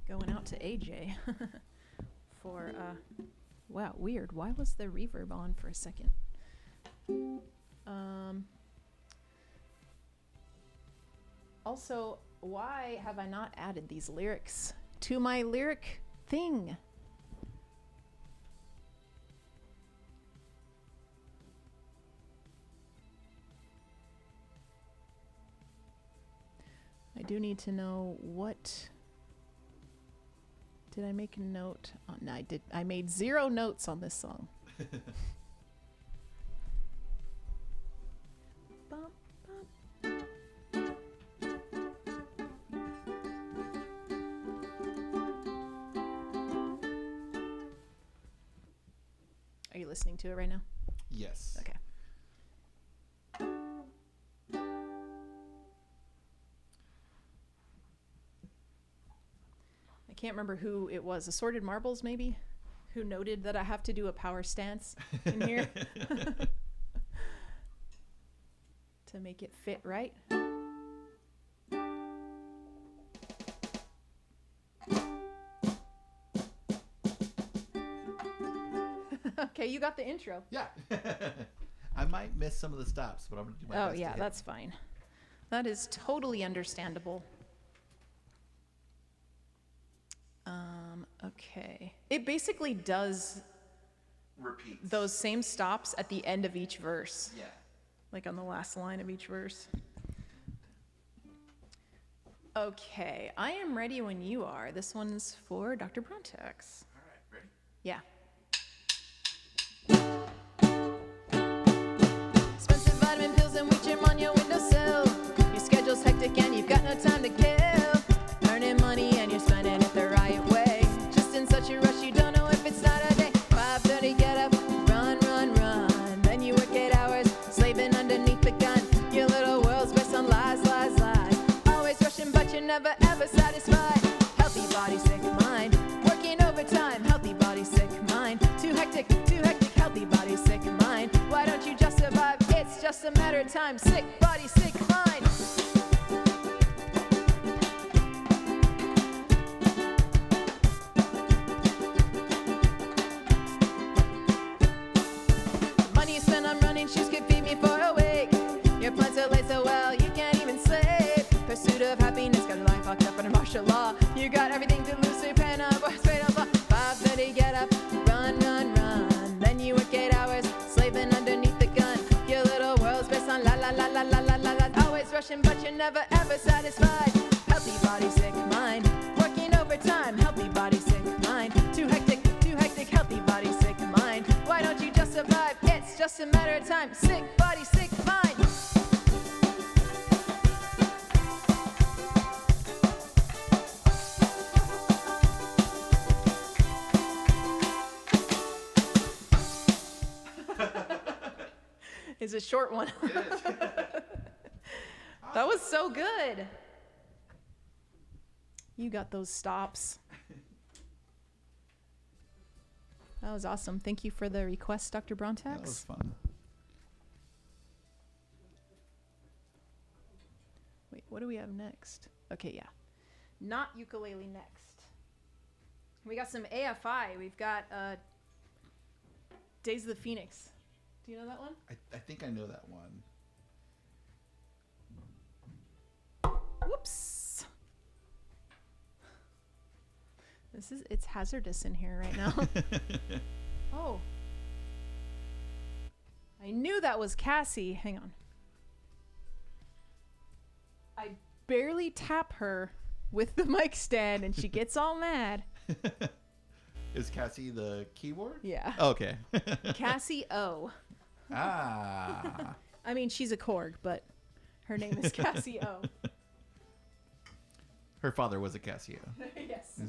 Going out to AJ for wow, weird. Why was the reverb on for a second? Also, why have I not added these lyrics to my lyric thing? I do need to know what. Did I make a note? Oh, no, I did. I made 0 notes on this song. Bum, bum. Are you listening to it right now? Yes. Okay. I can't remember who it was. Assorted Marbles, maybe? Who noted that I have to do a power stance in here to make it fit right. Okay, you got the intro. Yeah. I might miss some of the stops, but I'm going to do my Oh, best. yeah, to hit that's fine. That is totally understandable. Okay. It basically does repeats. those same stops at the end of each verse, Yeah. like on the last line of each verse. Okay, I am ready when you are. This one's for Dr. Brontax. All right, ready? Yeah. Expensive vitamin pills and wheat germ on your windowsill. Your schedule's hectic and you've got no time to kill. Earning money and you're spending it the right way. Just in such a rush you don't know if it's Saturday. 5:30 get up, run, run, run. Then you work 8 hours, slaving underneath the gun. Your little world's satisfied. Healthy body, sick mind. Working overtime, healthy body, sick mind. Too hectic, healthy body, sick mind. Why don't you just survive? It's just a matter of time. Sick body, sick mind. Money you spend on running shoes could feed me for a week. Your plans are laid so well, you can't even sleep. Pursuit of happiness got your life locked up under martial law. You got everything to lose, so you pen up or straight up. 5:30, get up, run, run, run. Then you work 8 hours, slaving underneath the gun. Your little world's based on la la la la la la la la. Always rushing, but you're never ever satisfied. Healthy body, sick mind. Working overtime, healthy body, sick mind. Too hectic, healthy body, sick mind. Why don't you just survive? It's just a matter of time. Sick body, sick mind. It's a short one. That was so good. You got those stops. That was awesome. Thank you for the request, Dr. Brontax. That was fun. Wait, what do we have next? Okay, yeah. Not ukulele next. We got some AFI. We've got Days of the Phoenix. Do you know that one? I think I know that one. Whoops. It's hazardous in here right now. Oh. I knew that was Cassie. Hang on. I barely tap her with the mic stand and she gets all mad. Is Cassie the keyboard? Yeah. Okay. Cassie O. Ah. I mean, she's a Korg, but her name is Cassie O. Her father was a Casio. Yes. Yeah,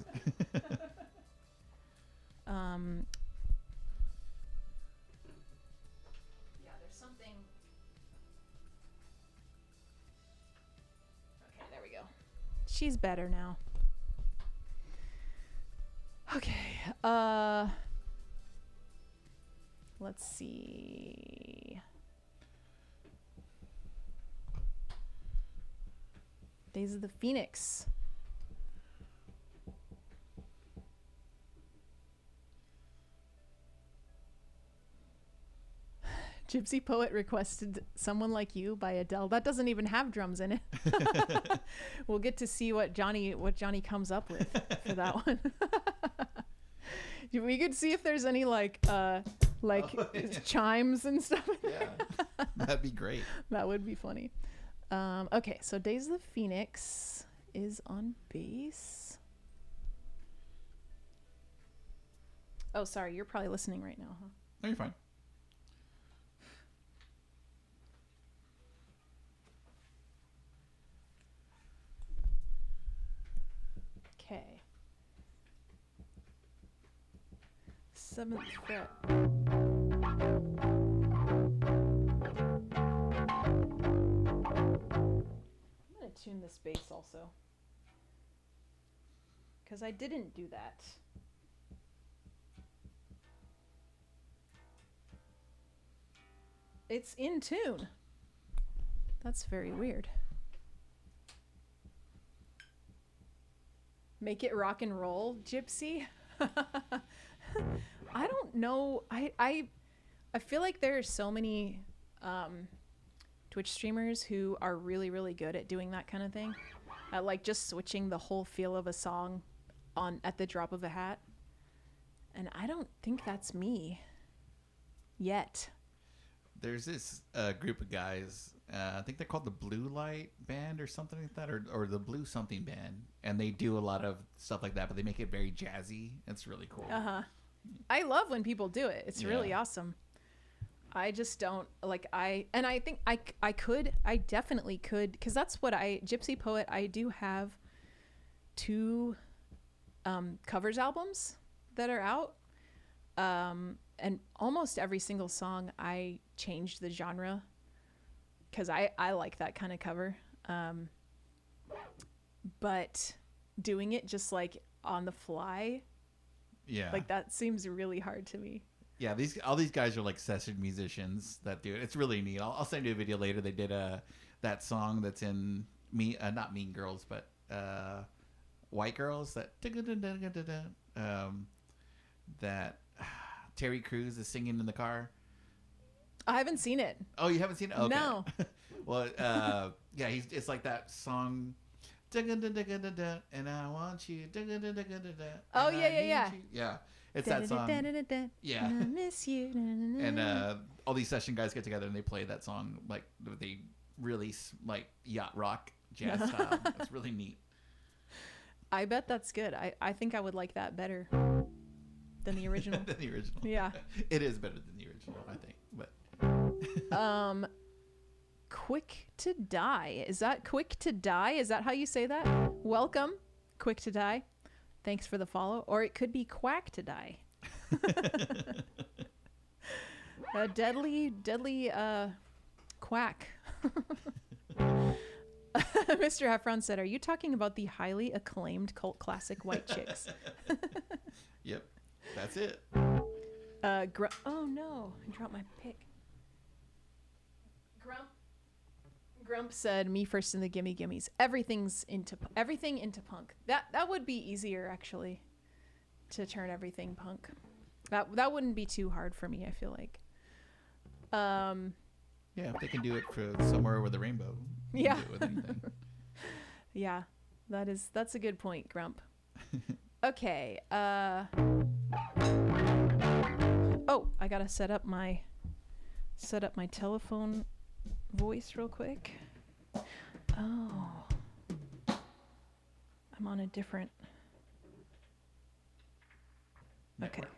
there's something. Okay, there we go. She's better now. Okay. Let's see. Days of the Phoenix. Gypsy Poet requested Someone Like You by Adele. That doesn't even have drums in it. We'll get to see what Johnny comes up with for that one. We could see if there's any chimes and stuff. Yeah. That'd be great. That would be funny. Okay, so Days of the Phoenix is on bass. Oh, sorry, you're probably listening right now, huh? No, you're fine. Okay. 7th fret. I'm gonna tune this bass also, because I didn't do that. It's in tune. That's very weird. Make it rock and roll, Gypsy. I don't know. I feel like there are so many Twitch streamers who are really, really good at doing that kind of thing. Like just switching the whole feel of a song at the drop of a hat. And I don't think that's me yet. There's this group of guys. I think they're called the Blue Light Band or something like that, or the Blue Something Band, and they do a lot of stuff like that, but they make it very jazzy. It's really cool. I love when people do it. It's really awesome. I just don't I think I definitely could, because that's what Gypsy Poet, I do have 2 covers albums that are out. And almost every single song I changed the genre, because I like that kind of cover. But doing it just like on the fly. Yeah. Like that seems really hard to me. Yeah, all these guys are like session musicians that do it. It's really neat. I'll send you a video later. They did that song that's in not Mean Girls, but White Girls. That Terry Crews is singing in the car. I haven't seen it. Oh, you haven't seen it? Okay. No. Well, yeah, it's like that song. And I want you. Oh, yeah. Yeah. It's that song. Yeah. I miss you. And all these session guys get together and they play that song like they really like yacht rock jazz style. It's really neat. I bet that's good. I think I would like that better than the original. Than the original. Yeah. It is better than the original, I think. But Quick to Die. Is that Quick to Die? Is that how you say that? Welcome, Quick to Die. Thanks for the follow. Or it could be Quack to Die. A deadly quack. Mr. Heffron said, "Are you talking about the highly acclaimed cult classic White Chicks?" Yep, that's it. Oh no, I dropped my pick. Grump said, "Me first in the gimme gimmies. Everything into punk. That would be easier actually, to turn everything punk. That wouldn't be too hard for me. I feel like. Yeah, if they can do it for Somewhere Over the Rainbow. They can do it with anything. Yeah, that's a good point, Grump. Okay. Oh, I gotta set up my telephone voice real quick. Oh, I'm on a different Network.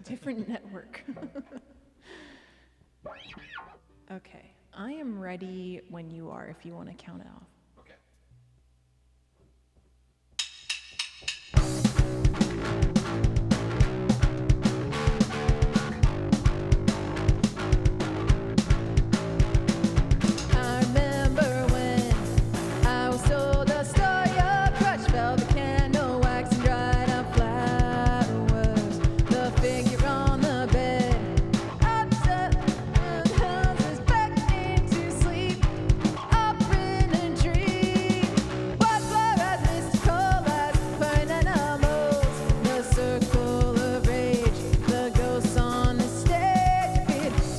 different network. Okay, I am ready when you are, if you want to count it off. Okay. I remember when I was told a story of crushed velvet candle wax and dried up flowers. The figure on the bed, upset and houses back into sleep, up in a dream. What were as mystical as burning animals, the circle of rage, the ghosts on the stage.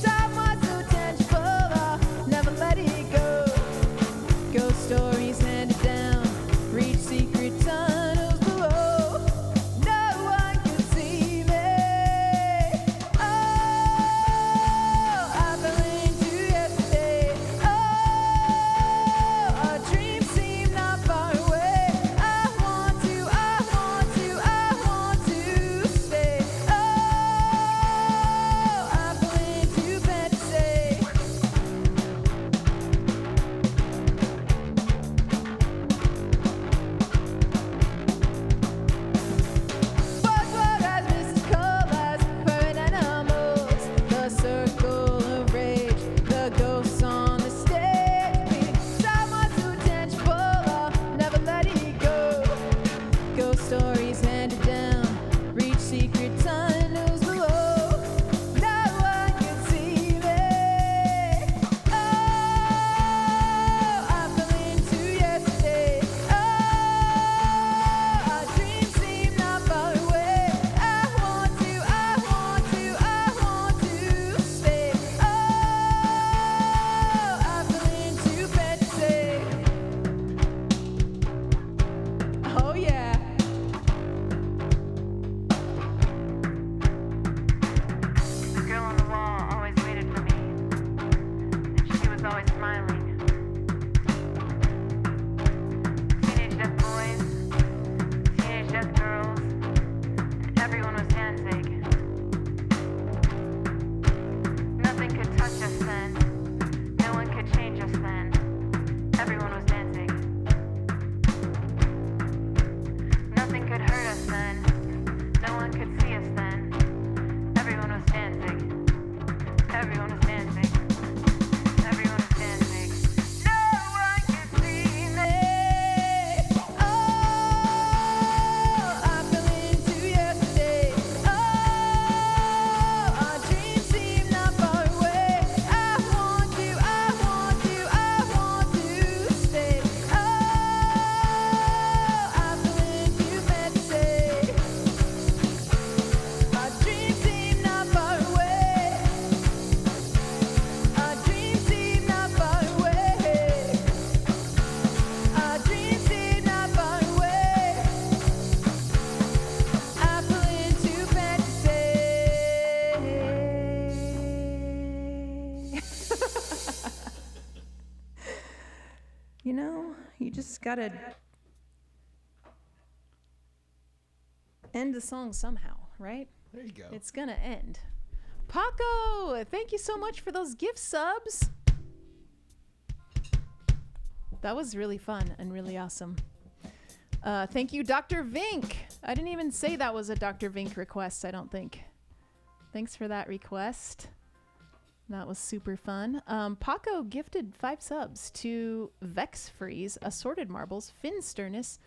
Time was so tangible, never let it go. Ghost stories handed down, reach secret tunnels below. No one could see me. Oh, I fell into yesterday. Oh, our dreams seem not far away. I want to stay. Oh, I fell into fantasy. What were as mystical as bird animals, the circle of rage, the ghosts on the stage. Time was so tangible, I'll never let it go. Ghost stories handed down, reach secret tunnels below. No one can see me. Oh, I fell into yesterday. Oh, our dreams seem not far away. I want to stay. Oh, I fell into fantasy. Oh yeah. The girl on the wall always waited for me, and she was always smiling. Teenage deaf boys, teenage deaf girls, and everyone was dancing. Nothing could touch us then, no one could change us then. Everyone was dancing. Nothing could hurt us then, no one could see us then. Everyone was dancing. Everyone was dancing. Everyone was dancing. No one could see me. Oh, gotta end the song somehow, right? There you go. It's gonna end. Paco, thank you so much for those gift subs. That was really fun and really awesome. Thank you, Dr. Vink. I didn't even say that was a Dr. Vink request, I don't think. Thanks for that request. That was super fun. Paco gifted 5 subs to Vex Freeze, Assorted Marbles, Finn Sternus,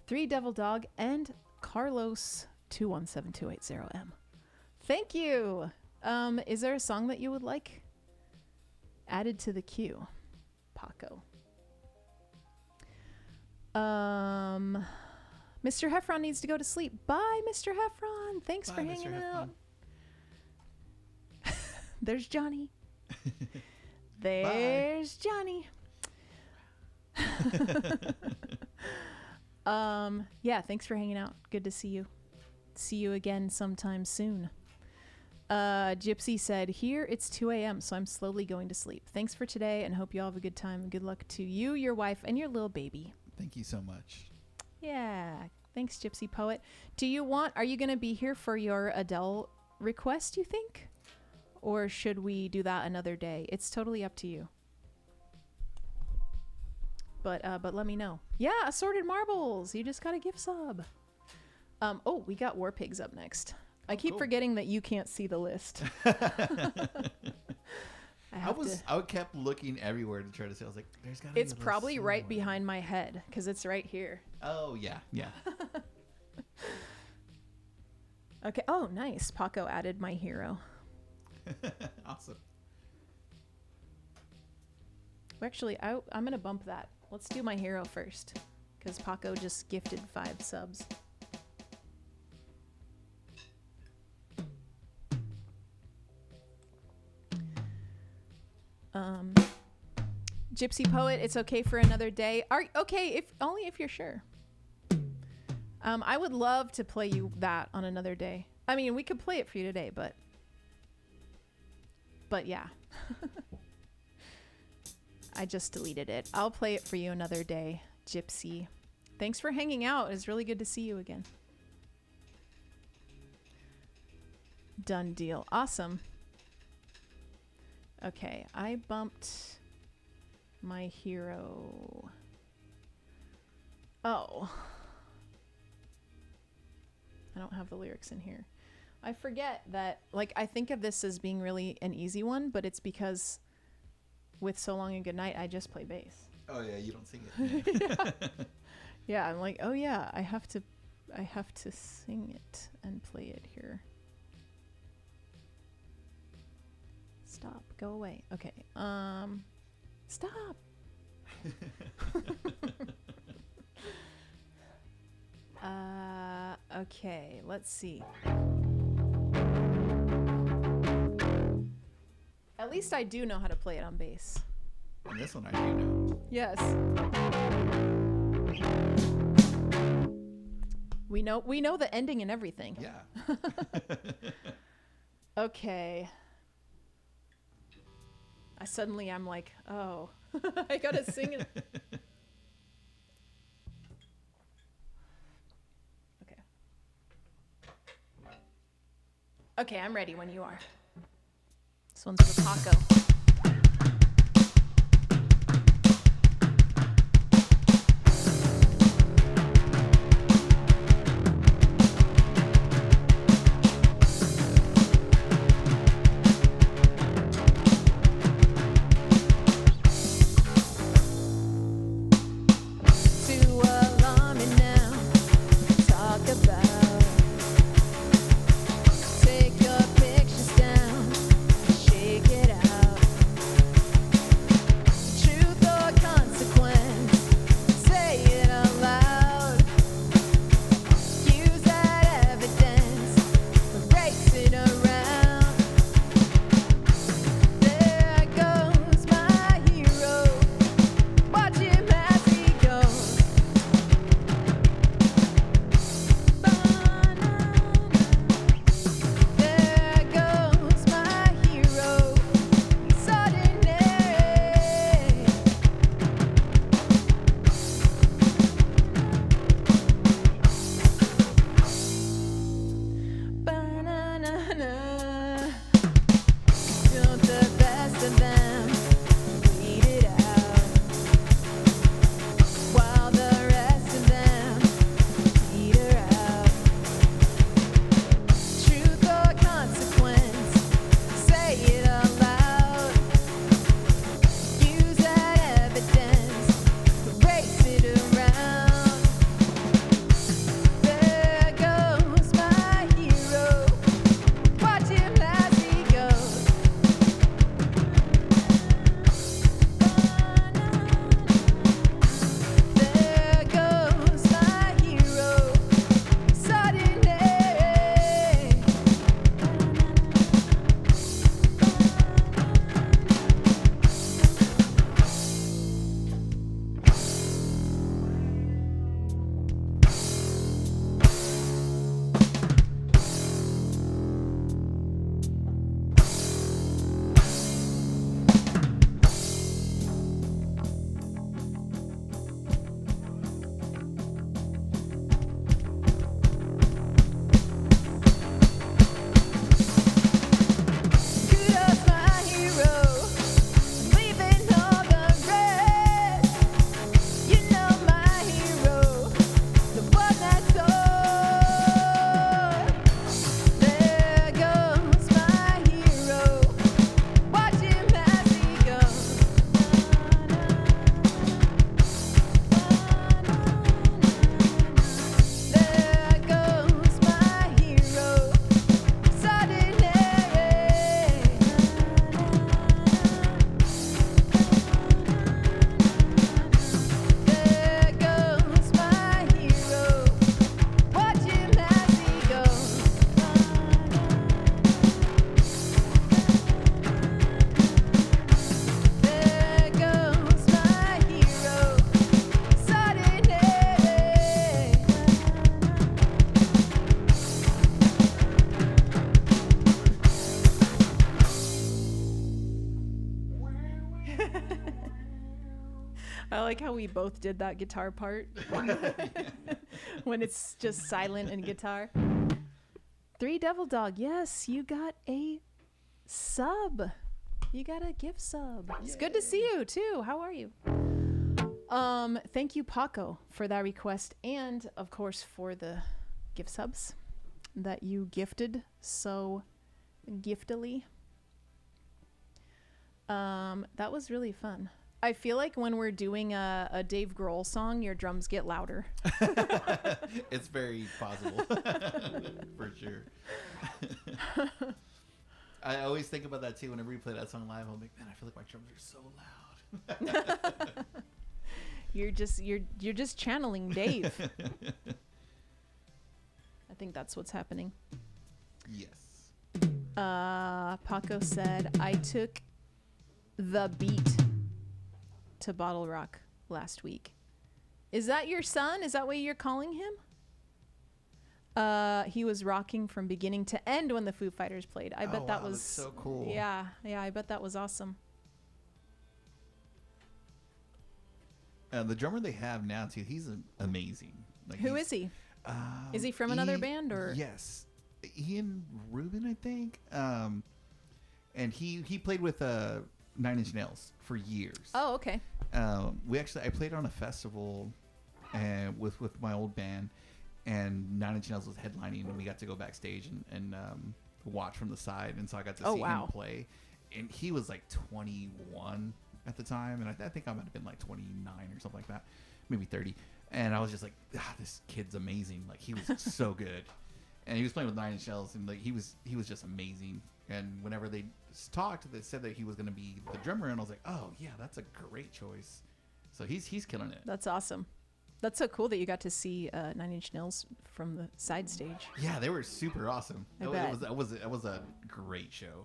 3 Devil Dog, and Carlos 217280M. Thank you. Is there a song that you would like added to the queue, Paco? Mr. Heffron needs to go to sleep. Bye, Mr. Heffron. Thanks for hanging out. There's Johnny. There's Johnny. Yeah, thanks for hanging out. Good to see you. See you again sometime soon. Gypsy said, here it's 2 a.m., so I'm slowly going to sleep. Thanks for today and hope you all have a good time. Good luck to you, your wife, and your little baby. Thank you so much. Yeah. Thanks, Gypsy Poet. Are you going to be here for your Adele request, you think? Or should we do that another day? It's totally up to you. But let me know. Yeah, Assorted Marbles. You just got a gift sub. Oh, we got War Pigs up next. I keep forgetting that you can't see the list. I kept looking everywhere to try to say. I was like, "There's got to be." It's probably right behind my head because it's right here. Oh yeah. Okay. Oh, nice. Paco added My Hero. Awesome. Actually, I'm gonna bump that. Let's do My Hero first because Paco just gifted 5 subs. Gypsy Poet, it's okay for another day. Okay, only if you're sure. I would love to play you that on another day. I mean, we could play it for you today, but yeah. I just deleted it. I'll play it for you another day, Gypsy. Thanks for hanging out. It's really good to see you again. Done deal. Awesome. Okay, I bumped My Hero. Oh. I don't have the lyrics in here. I forget that, I think of this as being really an easy one, but it's because with So Long and Good Night, I just play bass. Oh yeah, you don't sing it. Yeah, I'm like, oh yeah, I have to sing it and play it here. Stop. Go away. Okay. Stop. Okay, let's see. At least I do know how to play it on bass. And this one I do know. Yes. We know the ending and everything. Yeah. Okay. I'm like, oh, I gotta sing it. Okay. Okay, I'm ready when you are. This one's for Paco. Take your pictures down, shake it out. like how we both did that guitar part when it's just silent and guitar. 3 Devil Dog, yes, you got a sub. You got a gift sub. It's good to see you too. How are you? Thank you, Paco, for that request, and of course for the gift subs that you gifted so giftily. That was really fun. I feel like when we're doing a Dave Grohl song, your drums get louder. It's very possible. For sure. I always think about that too whenever we play that song live. I'm like, man, I feel like my drums are so loud. You're just channeling Dave. I think that's what's happening. Yes. Paco said, I took the beat to Bottle Rock last week. Is that your son? Is that what you're calling him? He was rocking from beginning to end when the Foo Fighters played. I bet that was that's so cool. Yeah, I bet that was awesome. The drummer they have now too, he's amazing. Like, Who is he? Is he from another band or? Yes, Ian Rubin, I think. And he played with 9 Inch Nails for years. Oh, okay. I played on a festival with my old band, and 9 Inch Nails was headlining, and we got to go backstage and watch from the side, and so I got to see him play. And he was like 21 at the time, and I think I might have been like 29 or something like that, maybe 30. And I was just like, this kid's amazing. Like, he was so good. And he was playing with 9 Inch Nails, and like he was just amazing. And whenever they talked, they said that he was going to be the drummer, and I was like, oh yeah, that's a great choice. So he's killing it. That's awesome. That's so cool that you got to see 9 Inch Nails from the side stage. Yeah, they were super awesome. I bet. It was a great show.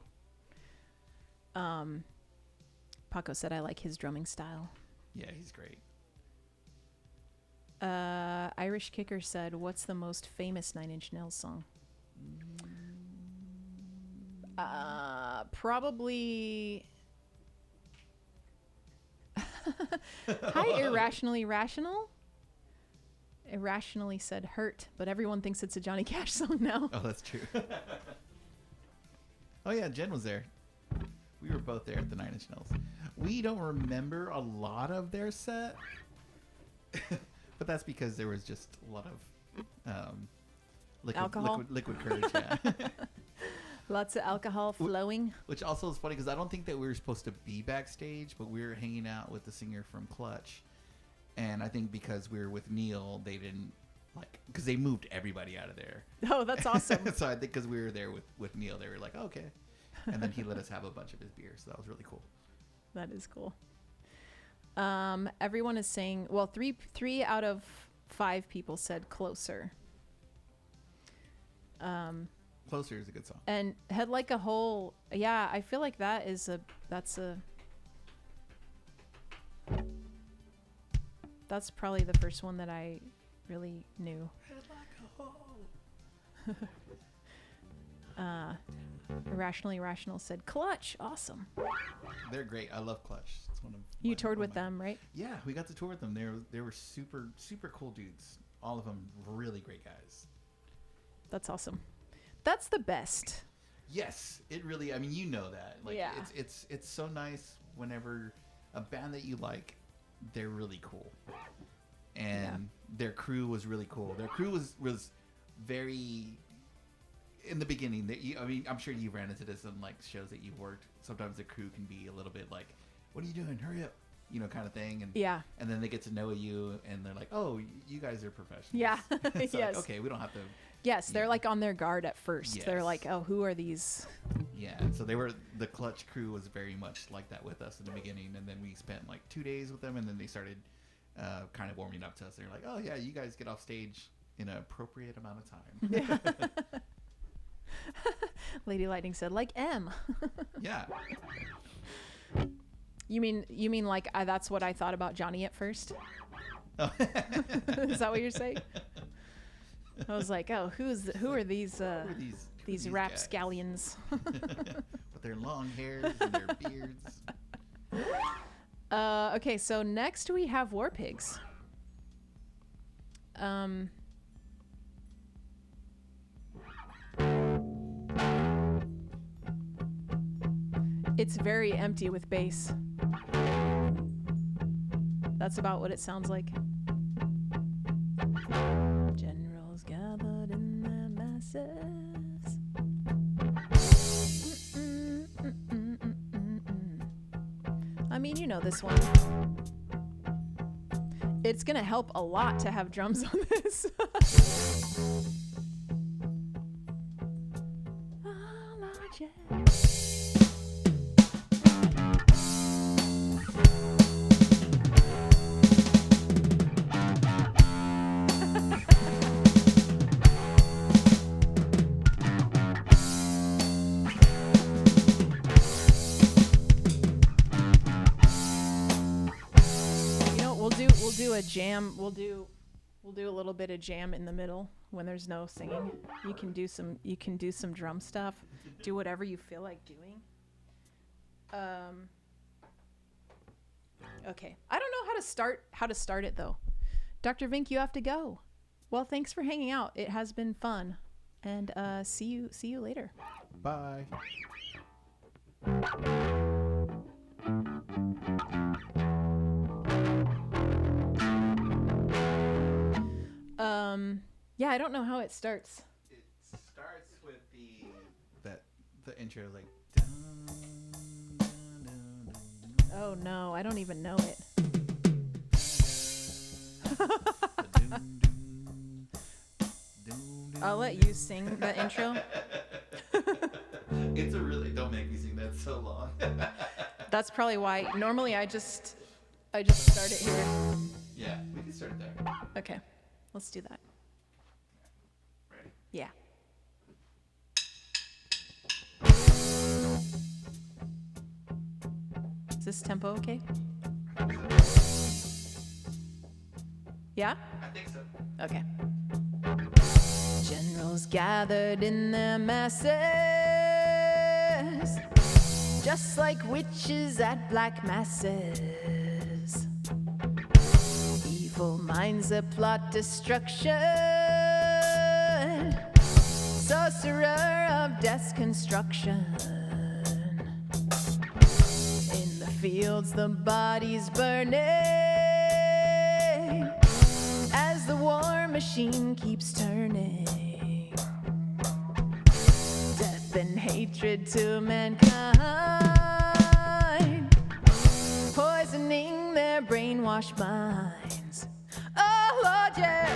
Paco said, I like his drumming style. Yeah, he's great. Irish Kicker said, what's the most famous 9 Inch Nails song? Probably... Hi, Irrationally Rational. Irrationally said Hurt, but everyone thinks it's a Johnny Cash song now. Oh, that's true. Oh yeah, Jen was there. We were both there at the 9 Inch Nails. We don't remember a lot of their set, but that's because there was just a lot of alcohol, liquid courage. Yeah. Lots of alcohol flowing. Which also is funny because I don't think that we were supposed to be backstage, but we were hanging out with the singer from Clutch, and I think because we were with Neil, they didn't because they moved everybody out of there. Oh, that's awesome. So I think because we were there with Neil, they were like, oh, okay. And then he let us have a bunch of his beer, so that was really cool. That is cool. Everyone is saying, well, three out of 5 people said Closer. Closer is a good song. And Head Like a Hole, yeah, I feel like that's probably the first one that I really knew. Head like a hole. Irrationally Rational said Clutch, awesome. They're great. I love Clutch. It's one of you toured with them, right? Yeah, we got to tour with them. They were super super cool dudes. All of them really great guys. That's awesome. That's the best. Yes, it really. I mean, you know that. Like, yeah. It's so nice whenever a band that you like, they're really cool, and their crew was really cool. Their crew was very. In the beginning, I mean, I'm sure you ran into this in like shows that you've worked. Sometimes the crew can be a little bit like, "What are you doing? Hurry up!" Kind of thing. And yeah. And then they get to know you, and they're like, "Oh, you guys are professionals." Yeah. It's yes. like, okay, we don't have to. Yes, they're like on their guard at first. Yes. They're like, "Oh, who are these?" Yeah. So the Clutch crew was very much like that with us in the beginning, and then we spent like 2 days with them, and then they started kind of warming up to us. They're like, "Oh yeah, you guys get off stage in an appropriate amount of time." Yeah. Lady Lightning said, like M. Yeah. You mean like that's what I thought about Johnny at first? Oh. Is that what you're saying? I was like, oh, who are these these rapscallions? With their long hairs and their beards. Okay, so next we have War Pigs. It's very empty with bass. That's about what it sounds like. Generals gathered in their masses. I mean, you know this one. It's gonna help a lot to have drums on this. We'll do a jam. We'll do a little bit of jam in the middle when there's no singing. You can do some drum stuff. Do whatever you feel like doing. Okay. I don't know how to start it though. Dr. Vink, you have to go. Well, thanks for hanging out. It has been fun. And see you later. Bye. Yeah, I don't know how it starts. It starts with the intro, like. Dun, dun, dun, dun, Oh no, I don't even know it. dun, dun, I'll let you sing the intro. It's a really, don't make me sing that so long. That's probably why. Normally I just start it here. Yeah, we can start there. Okay, let's do that. Ready? Yeah. Is this tempo okay? Yeah? I think so. Okay. Generals gathered in their masses, just like witches at black masses. Evil minds that plot destruction, sorcerer of death's construction. In the fields, the bodies burning, as the war machine keeps turning. Death and hatred to mankind, poisoning their brainwashed minds. Oh Lord, yeah.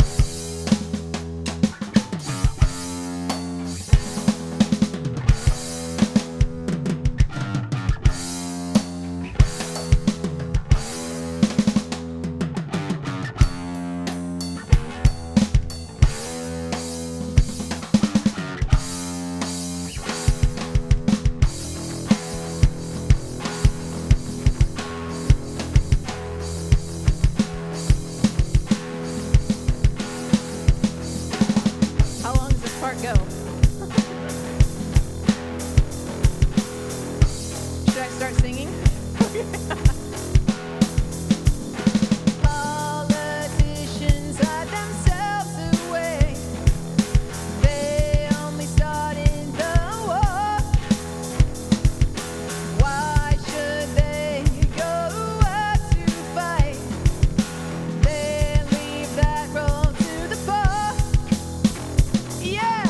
How long does this part go? Should I start singing? Politicians hide themselves away. They only started the war. Why should they go out to fight? They leave that role to the poor. Yeah.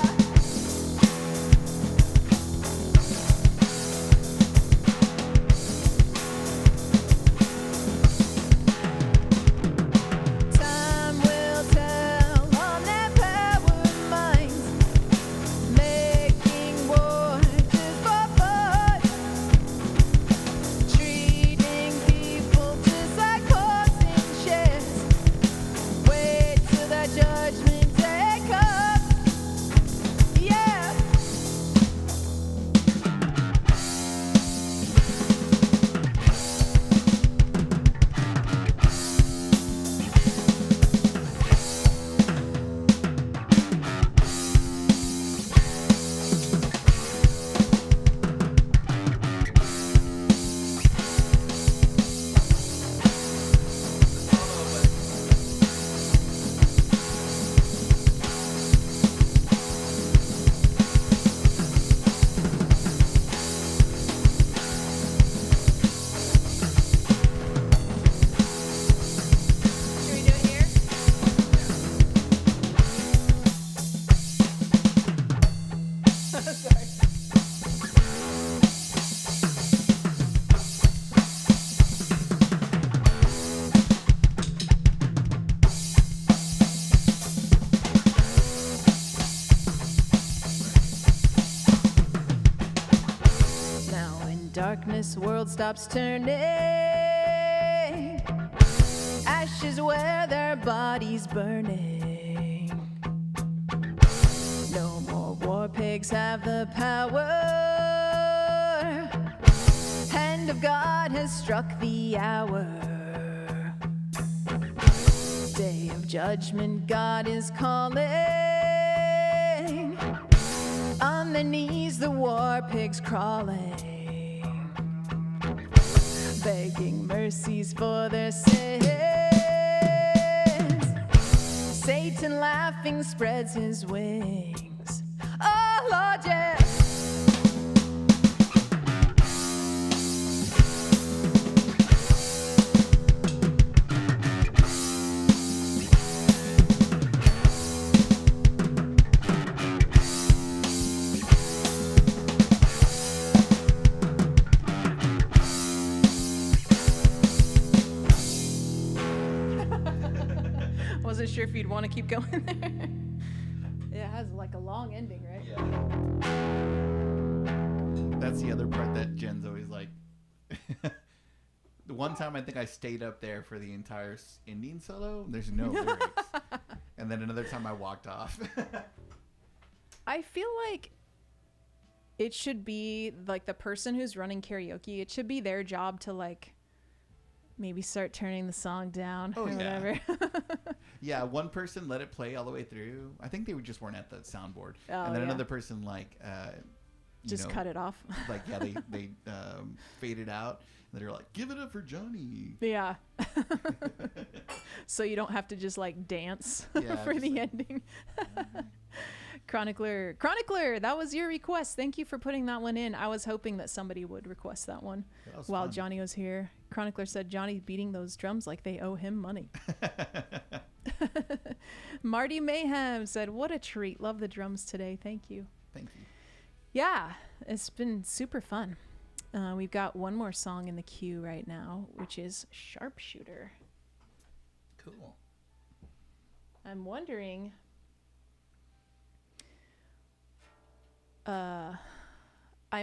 darkness, world stops turning. Ashes where their bodies burning. No more war pigs have the power. Hand of God has struck the hour. Day of judgment, God is calling. On their knees, the war pigs crawling, begging mercies for their sins. Satan laughing spreads his wings. Oh Lord, yeah. Wasn't sure if you'd want to keep going there. It has like a long ending, right? Yeah. That's the other part that Jen's always like. The one time I think I stayed up there for the entire ending solo. There's no lyrics. And then another time I walked off. I feel like it should be like the person who's running karaoke, it should be their job to like maybe start turning the song down or whatever. Yeah, one person let it play all the way through. I think they just weren't at the soundboard. Oh, And then yeah. another person like Just cut it off. Like yeah, they faded out. And they're like, give it up for Johnny. Yeah. So you don't have to just like dance Yeah, for just the like- ending. Chronicler, that was your request. Thank you for putting that one in. I was hoping that somebody would request that one That was while fun. Johnny was here. Chronicler said Johnny's beating those drums like they owe him money. Marty Mayhem said, what a treat. Love the drums today. Thank you. Thank you. Yeah, it's been super fun. We've got one more song in the queue right now, which is Sharpshooter. Cool. I'm wondering, I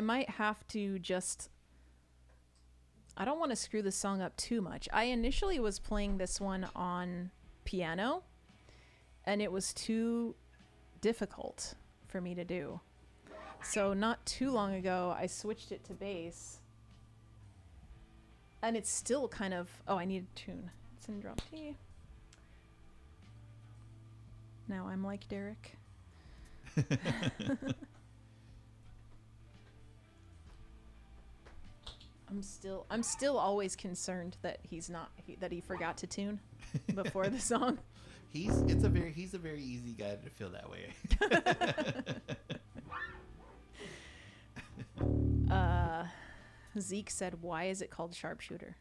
might have to just, I don't want to screw this song up too much. I initially was playing this one on piano, and it was too difficult for me to do. So not too long ago, I switched it to bass, and it's still kind of, oh, I need a tune. It's in drum T. Now I'm like Derek. I'm still always concerned that that he forgot to tune before the song. He's a very easy guy to feel that way. Zeke said, why is it called Sharpshooter?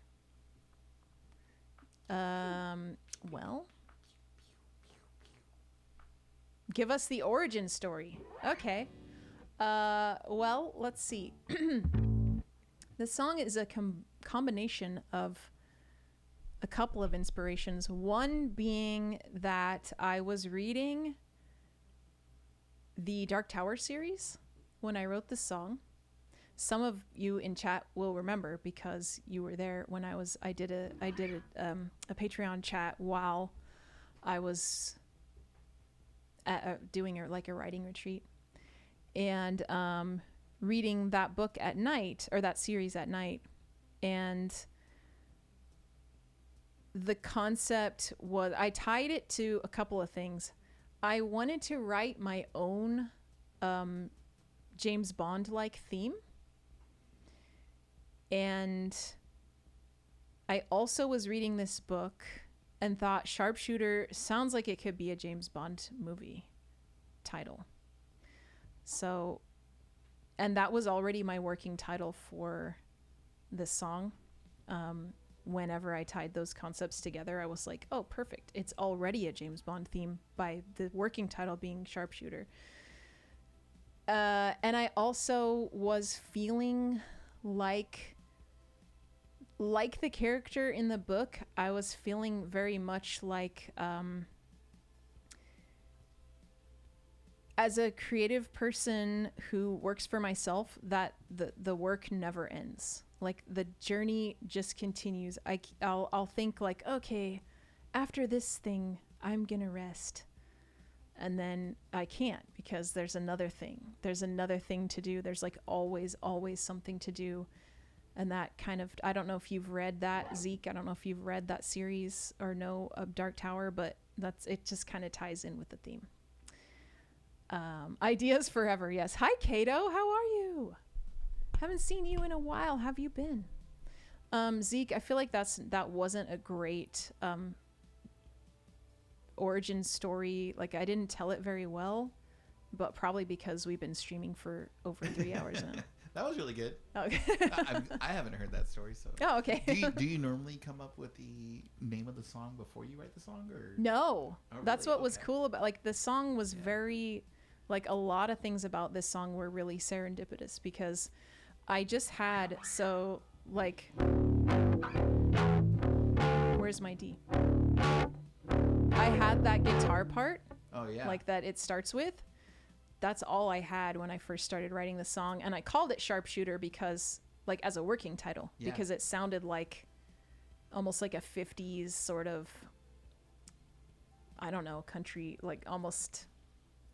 Well, give us the origin story. Okay. Well, let's see. The song is a combination of a couple of inspirations. One being that I was reading the Dark Tower series when I wrote this song. Some of you in chat will remember because you were there when I did a Patreon chat while I was doing a writing retreat, and reading that book at night, or that series at night. And the concept was, I tied it to a couple of things. I wanted to write my own James Bond-like theme. And I also was reading this book and thought Sharpshooter sounds like it could be a James Bond movie title. So, and that was already my working title for this song. Whenever I tied those concepts together, I was like, oh, perfect. It's already a James Bond theme by the working title being Sharpshooter. And I also was feeling like the character in the book, I was feeling very much like as a creative person who works for myself, that the work never ends. Like the journey just continues. I'll think like, okay, after this thing, I'm gonna rest. And then I can't because there's another thing. There's another thing to do. There's like always something to do. And that kind of, I don't know if you've read that, Zeke. I don't know if you've read that series or know of Dark Tower, but it just kind of ties in with the theme. Ideas forever. Yes. Hi, Kato. How are you? Haven't seen you in a while. How have you been? Zeke, I feel like that wasn't a great, origin story. Like I didn't tell it very well, but probably because we've been streaming for over 3 hours now. That was really good. Okay. I haven't heard that story, so. Oh, okay. Do you normally come up with the name of the song before you write the song, or? No, Oh, that's really? what was Okay. cool about, like, the song was Yeah. very, like, a lot of things about this song were really serendipitous because I just had, so, like, where's my D? I had that guitar part, Oh yeah. like that it starts with. That's all I had when I first started writing the song, and I called it Sharpshooter because, like, as a working title, Yeah. because it sounded like almost like a 50s sort of, I don't know, country, like almost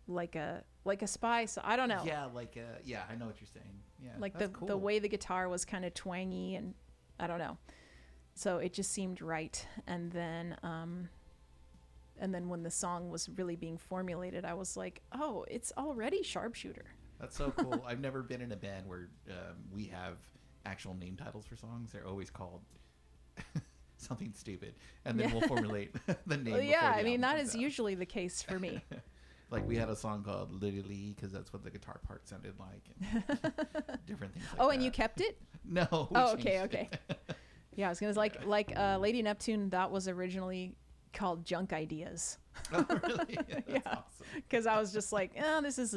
like a spy. So I don't know. Yeah, yeah, I know what you're saying. Yeah, Like that's the cool. way the guitar was kind of twangy, and I don't know. So it just seemed right. And then when the song was really being formulated, I was like, oh, it's already Sharpshooter. That's so cool. I've never been in a band where we have actual name titles for songs. They're always called something stupid, and then Yeah. we'll formulate the name. Well, yeah, before the I mean, album that comes is out. usually the case for me. Like we had a song called Lily Lee because that's what the guitar part sounded like, and different things like Oh, that. and you kept it? No. we Oh, okay, changed okay. it. Yeah, I was gonna like Lady Neptune. That was originally called Junk Ideas, Oh, really? That's Yeah. awesome. because I was just like, oh, this is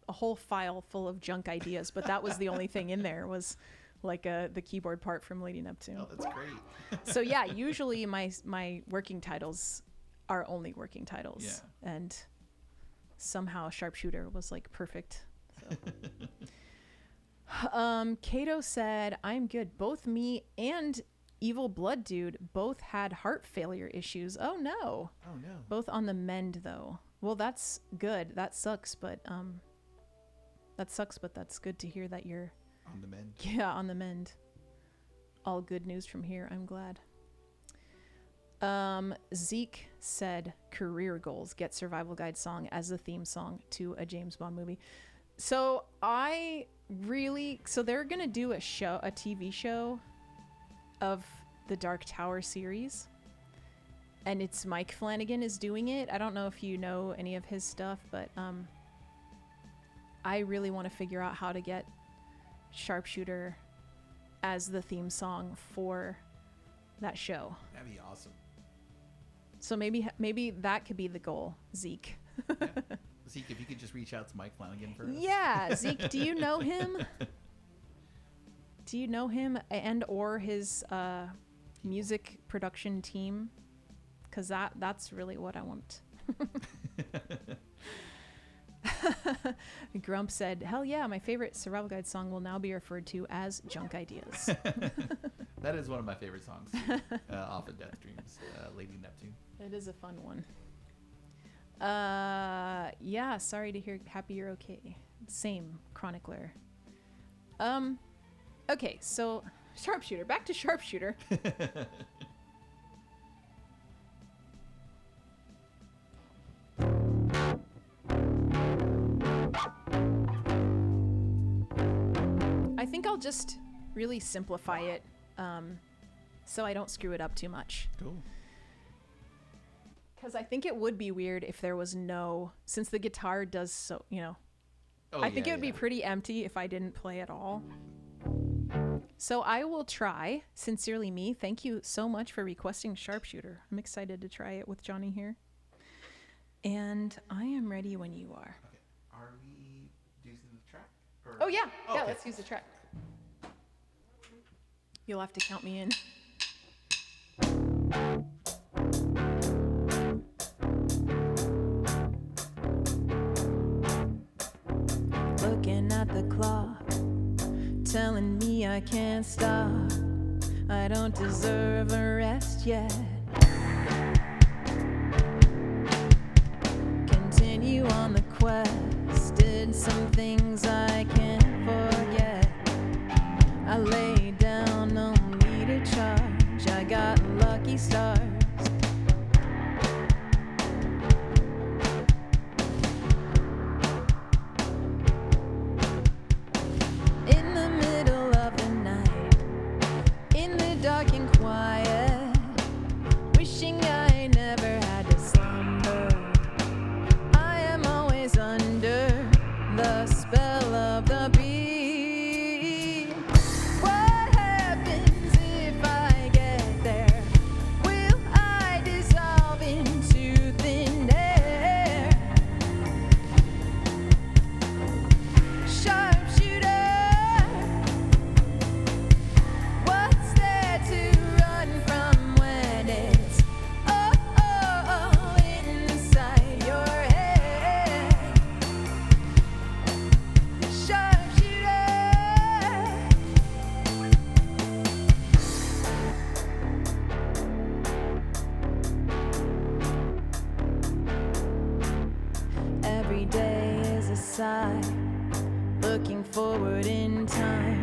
a whole file full of junk ideas. But that was the only thing in there was like the keyboard part from Lady Neptune. Oh, that's great. So yeah, usually my working titles are only working titles, Yeah. and somehow Sharpshooter was like perfect. So. Kato said, I'm good. Both me and Evil Blood Dude both had heart failure issues. Oh no. Oh no. Both on the mend though. Well, that's good. That sucks, but that's good to hear that you're On the mend. yeah, on the mend. All good news from here. I'm glad. Zeke said career goals, get Survival Guide song as the theme song to a James Bond movie. So they're going to do a TV show of the Dark Tower series. And it's Mike Flanagan is doing it. I don't know if you know any of his stuff, but I really want to figure out how to get Sharpshooter as the theme song for that show. That'd be awesome. So maybe that could be the goal, Zeke. Yeah. Zeke, if you could just reach out to Mike Flanagan for us. Yeah, Zeke, do you know him? Do you know him and or his music production team? Because that's really what I want. Grump said, hell yeah, my favorite Survival Guide song will now be referred to as Junk Ideas. That is one of my favorite songs too, off of Death Dreams, Lady Neptune. It is a fun one. Yeah, sorry to hear. Happy you're okay. Same, chronicler. Okay, so Sharpshooter. Back to Sharpshooter. I think I'll just really simplify it, so I don't screw it up too much. Cool. Because I think it would be weird if there was since the guitar does so, Oh, I think yeah, it would be pretty empty if I didn't play at all. So I will try. Sincerely me. Thank you so much for requesting Sharpshooter. I'm excited to try it with Johnny here. And I am ready when you are. Okay. Are we using the track? Or... Oh, yeah. Yeah, Okay. let's use the track. You'll have to count me in. looking at the clock, telling me I can't stop. I don't deserve a rest yet. Continue on the quest, did some things I can't forget. I lay down, no need to charge, I got lucky stars. In the middle of the night, in the dark and quiet, wishing I never had to slumber. I am always under the spell of the beat. What happens if I get there? Will I dissolve into thin air? Sharpshooter, what's there to run from when it's inside your head? Sharpshooter, every day is a sigh, looking forward in time,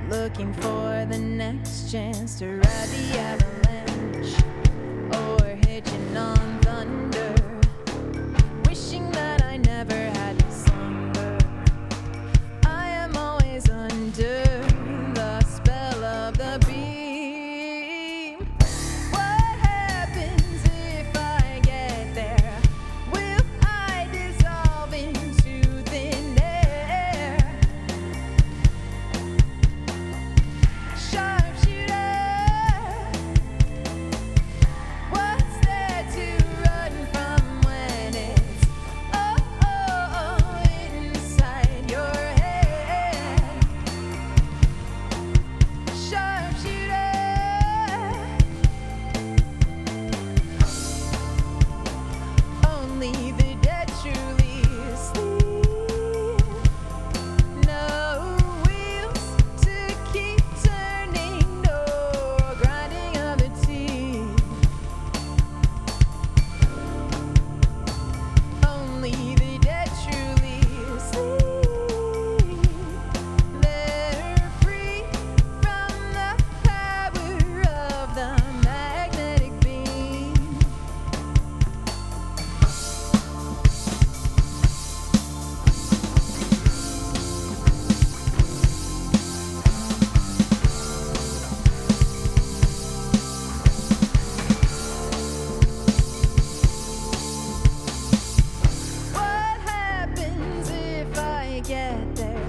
looking for the next chance to ride the avalanche, or hitching on thunder, wishing that I never had to slumber. I am always under the spell of the beam. What happens if I get there? Will I dissolve into thin air? Sharpshooter, what's there to run from when it's inside your head? Sharpshooter, only the dead truly sleep. No wheels to keep turning, no grinding of the teeth. Only the dead truly sleep. They're free from the power of the magnetic beam. What happens if I get there?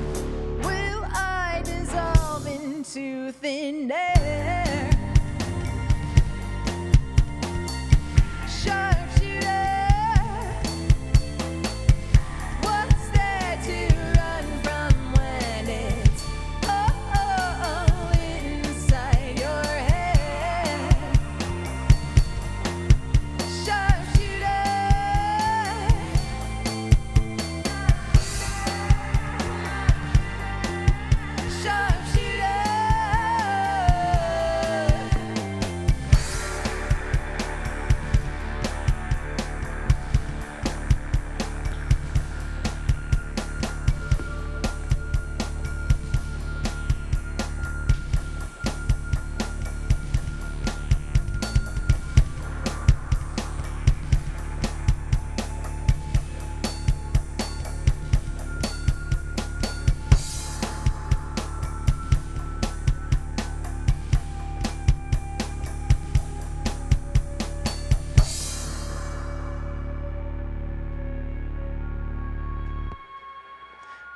Will I dissolve into thin air? Sharpshooter, what's there to run from when it's inside your head? Sharpshooter,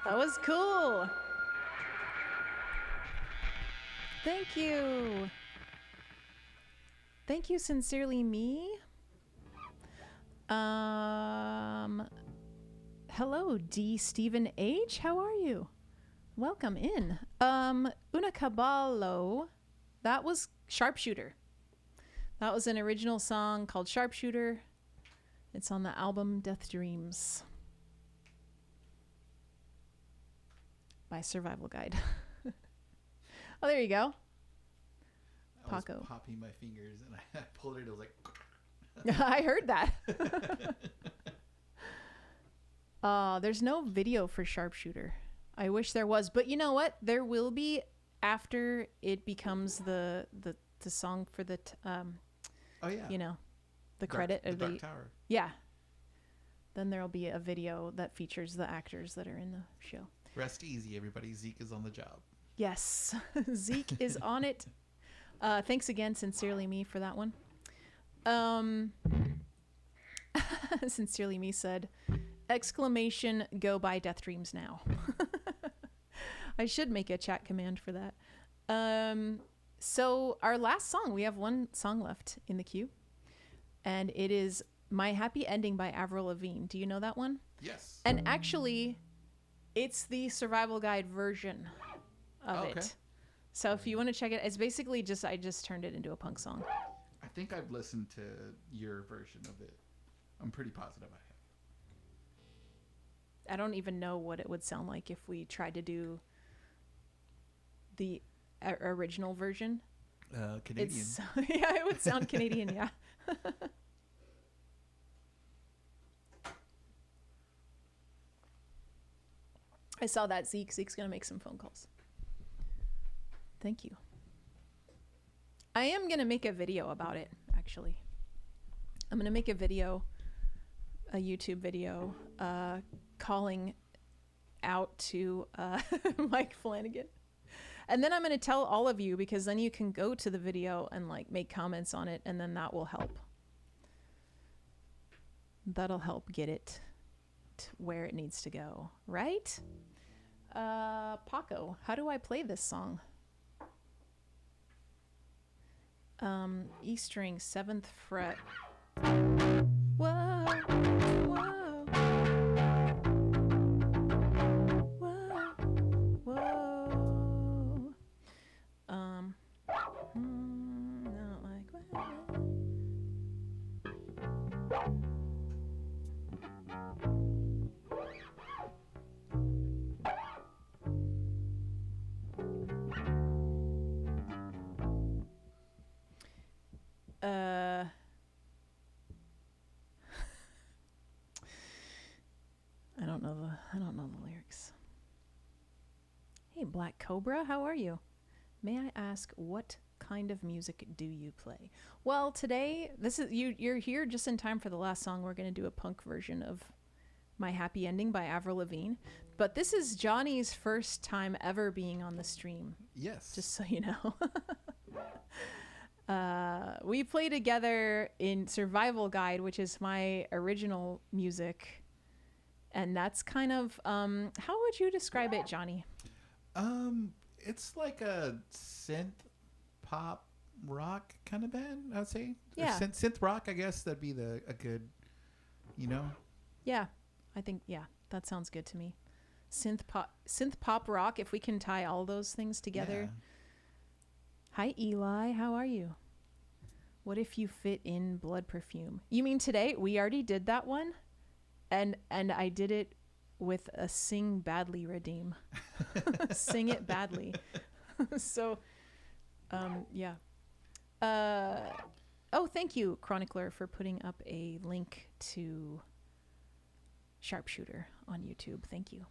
That was cool. Thank you. Thank you sincerely, me. Hello, D. Stephen H. How are you? Welcome in. Una Caballo. That was Sharpshooter. That was an original song called Sharpshooter. It's on the album Death Dreams. by Survival Guide. Oh, there you go. I was Paco. popping my fingers and I pulled it. It was like. I heard that. There's no video for Sharpshooter. I wish there was, but you know what? There will be after it becomes the song for the Oh yeah. you know, the Dark- credit the of Dark Tower. yeah. Then there'll be a video that features the actors that are in the show. Rest easy, everybody. Zeke is on the job. Yes, Zeke is on it. Thanks again, Sincerely Me, for that one. Sincerely Me said, exclamation, go buy Death Dreams now. I should make a chat command for that. So our last song, we have one song left in the queue, and it is My Happy Ending by Avril Lavigne. Do you know that one? Yes. And actually, it's the Survival Guide version of Okay. it. So if you want to check it, it's basically just, I just turned it into a punk song. I think I've listened to your version of it. I'm pretty positive I have. I don't even know what it would sound like if we tried to do the original version. Canadian. It's, yeah, it would sound Canadian, yeah. I saw that, Zeke. Zeke's going to make some phone calls. Thank you. I am going to make a video about it, actually. I'm going to make a video, a YouTube video, calling out to Mike Flanagan. And then I'm going to tell all of you, because then you can go to the video and like make comments on it, and then that will help. That'll help get it to where it needs to go, right? Paco, how do I play this song? E string, 7th fret. Whoa, whoa, whoa, whoa. Not like that. I don't know the lyrics. Hey, Black Cobra, how are you? May I ask, what kind of music do you play? Well, today, this is you're here just in time for the last song. We're going to do a punk version of My Happy Ending by Avril Lavigne. But this is Johnny's first time ever being on the stream, Yes. just so you know. We play together in Survival Guide, which is my original music. And that's kind of, how would you describe it, Johnny? It's like a synth pop rock kind of band, I would say. Or Yeah. synth rock, I guess that'd be a good, you know. Yeah, I think, yeah, that sounds good to me. Synth pop rock, if we can tie all those things together. Yeah. Hi, Eli, how are you? What if you fit in Blood Perfume? You mean today? We already did that one. And I did it with a Sing Badly redeem. Sing it badly. So, yeah. Oh, thank you, Chronicler, for putting up a link to Sharpshooter on YouTube. Thank you.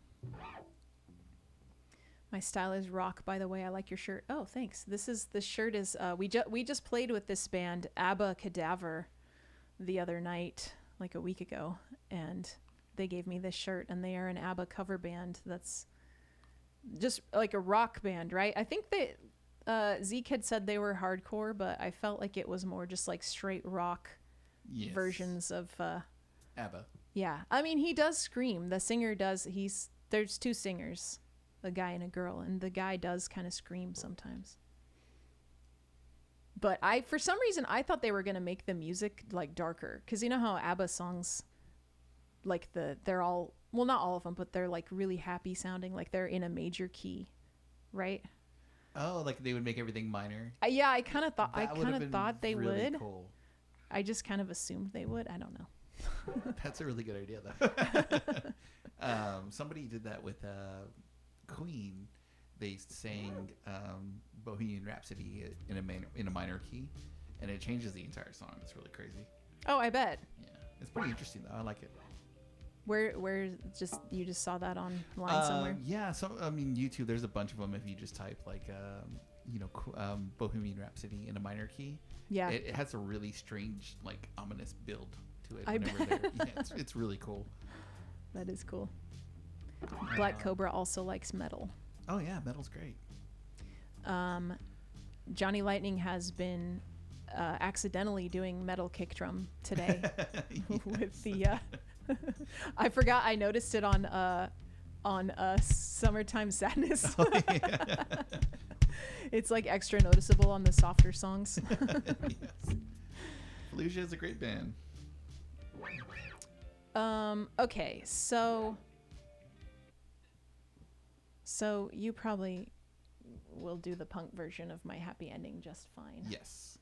My style is rock, by the way. I like your shirt. Oh, thanks. This shirt is we just played with this band Abba Cadaver the other night, like a week ago, and they gave me this shirt, and they are an ABBA cover band that's just like a rock band, right? I think that Zeke had said they were hardcore, but I felt like it was more just like straight rock Yes. versions of ABBA. yeah. I mean, he does scream. The singer does. There's two singers, a guy and a girl, and the guy does kind of scream sometimes. But for some reason, I thought they were going to make the music like darker. Cause you know how ABBA songs, like they're all, well, not all of them, but they're like really happy sounding. Like they're in a major key, right? Oh, like they would make everything minor. Yeah, I kind of thought, That would have been thought they really would. Cool. I just kind of assumed they would. I don't know. That's a really good idea, though. Somebody did that with Queen, they sang Bohemian Rhapsody in a minor key, and it changes the entire song. It's really crazy. Oh, I bet. Yeah, it's pretty interesting though. I like it. Where you just saw that online somewhere? Yeah, so I mean, YouTube. There's a bunch of them. If you just type like Bohemian Rhapsody in a minor key, Yeah. it has a really strange, like ominous build to it. I Whenever they're, yeah, it's really cool. That is cool. Black Cobra also likes metal. Oh yeah, metal's great. Johnny Lightning has been accidentally doing metal kick drum today with the. I forgot. I noticed it on Summertime Sadness. Oh, yeah. It's like extra noticeable on the softer songs. Yes. Fallujah is a great band. Okay, so you probably will do the punk version of My Happy Ending just fine. Yes.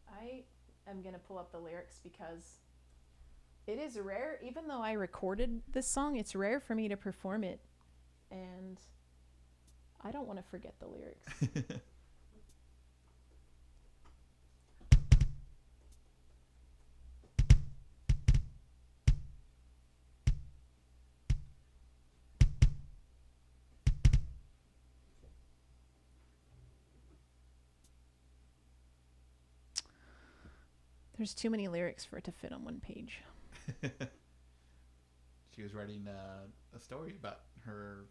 I am going to pull up the lyrics because it is rare, even though I recorded this song, it's rare for me to perform it, and I don't want to forget the lyrics. There's too many lyrics for it to fit on one page. She was writing a story about her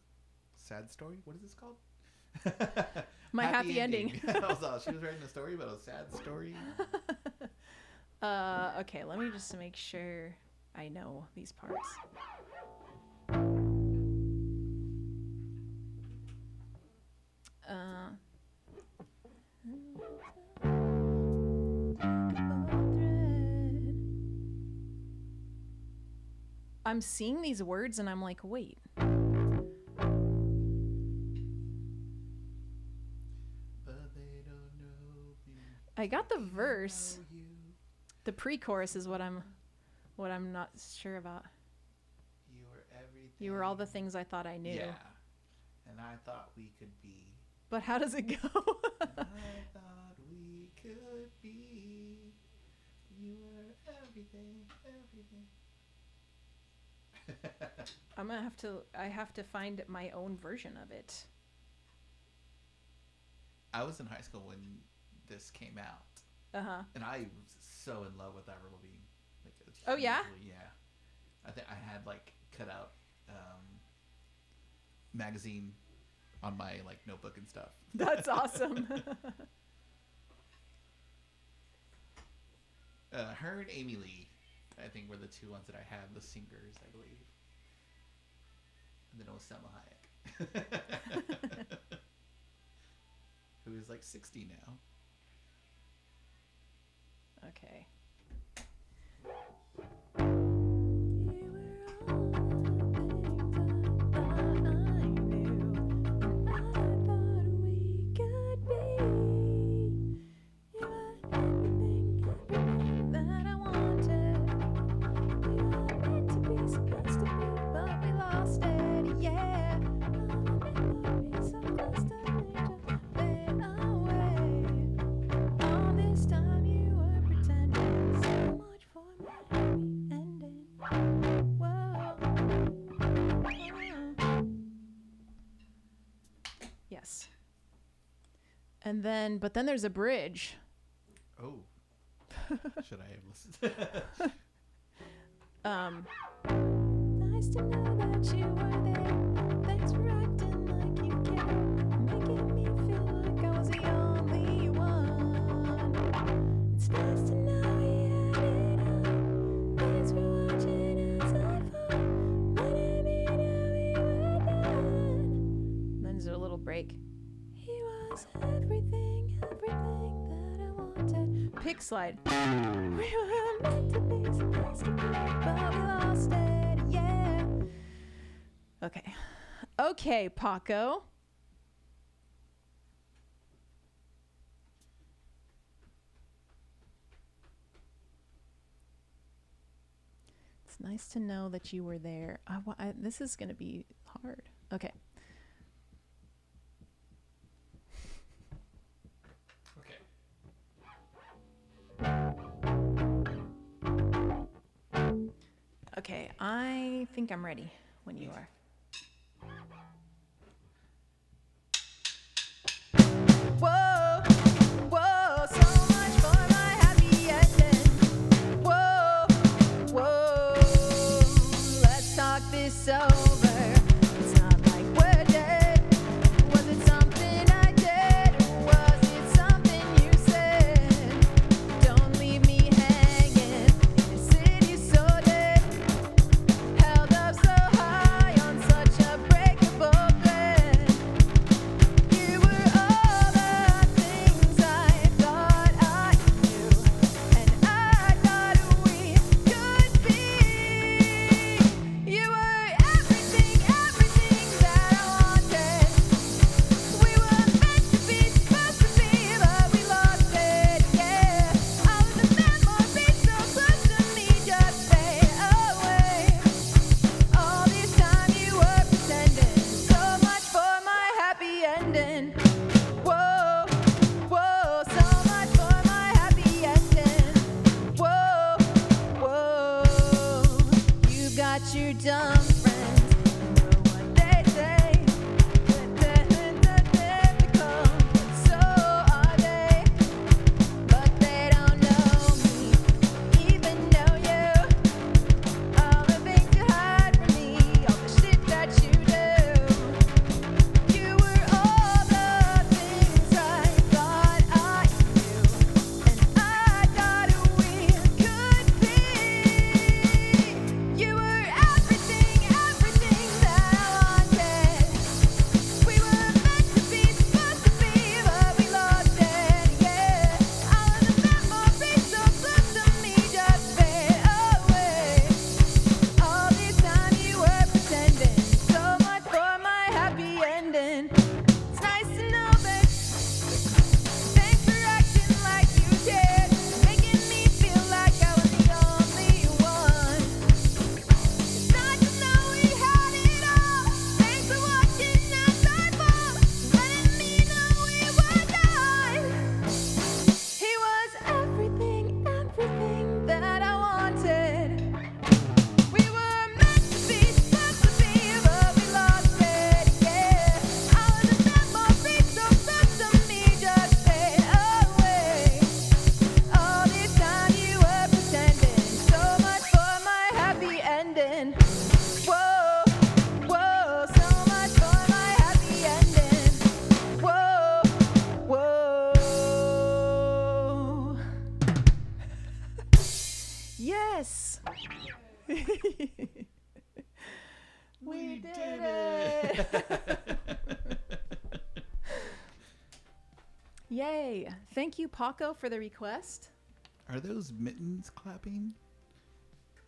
sad story. What is this called? My Happy Ending. She was writing a story about a sad story. Okay, let me just make sure I know these parts. I'm seeing these words and I'm like, wait. But they don't know me. I got the verse. Know you. The pre-chorus is what I'm not sure about. You were everything. You were all the things I thought I knew. Yeah. And I thought we could be. But how does it go? I thought we could be. You were everything, everything. I have to find my own version of it. I was in high school when this came out. Uh-huh. And I was so in love with Avril Lavigne. Like, Oh, yeah? Yeah. I think I had like cut out magazine on my like notebook and stuff. That's awesome. Her and Amy Lee, I think, were the two ones that I had, the singers, I believe. And then it was Selma Hayek, who is like 60 now. Okay. Yes. And then, but then there's a bridge. Oh. Should I have listened? Nice to know that you were there. Thanks for acting like you care. Making me feel like I was the only one. It's nice to know you had it all. Thanks for watching as I fall. Letting me know we were done. Then there's a little break. He was everything that I wanted. Pick slide. We were meant to be supposed to be, but we lost it, yeah. Okay. Okay, Paco. It's nice to know that you were there. This is going to be hard. Okay. think I'm ready when you are. Whoa, whoa, so much for my happy ending. Whoa, whoa, let's talk this over. It's not like we're dead. Was it something I did? Or was it something you said? Don't leave me hanging in a city so dead. Held up so high on such a breakable thread. You were all the things I thought I knew, and I thought we could be. You were everything, everything that I wanted. We were meant to be, supposed to be, but we lost it, yeah. All of the memories so close to me just fade away. All this time you were pretending, so much for my happy ending. Whoa, whoa, so much for my happy ending. Whoa, whoa, you got your dumb friends, you know what they say. Typical, but so are they. But they don't know me, even know you. All the things you hide from me, all the shit that you do. You were all the things I thought I knew, and I thought we could be. You were everything, everything that I wanted. We were meant to be, supposed to be, but we lost it, yeah. All of the memories so close to me just fade away. All this time you were pretending, so much for my happy ending. It's nice to know that. Thanks for acting like you did, making me feel like I was the only one. It's nice to know we had it all. Thanks for watching as I fall, letting me know we were done. He was everything, everything that I wanted. We were meant to be, supposed to be, but we lost it, yeah. All of the memories so close to me just fade away. All this time you were pretending, so much for my happy ending. Whoa, whoa, so much for my happy ending. Whoa, whoa. Yes. We did it. Yay. Thank you, Paco, for the request. Are those mittens clapping?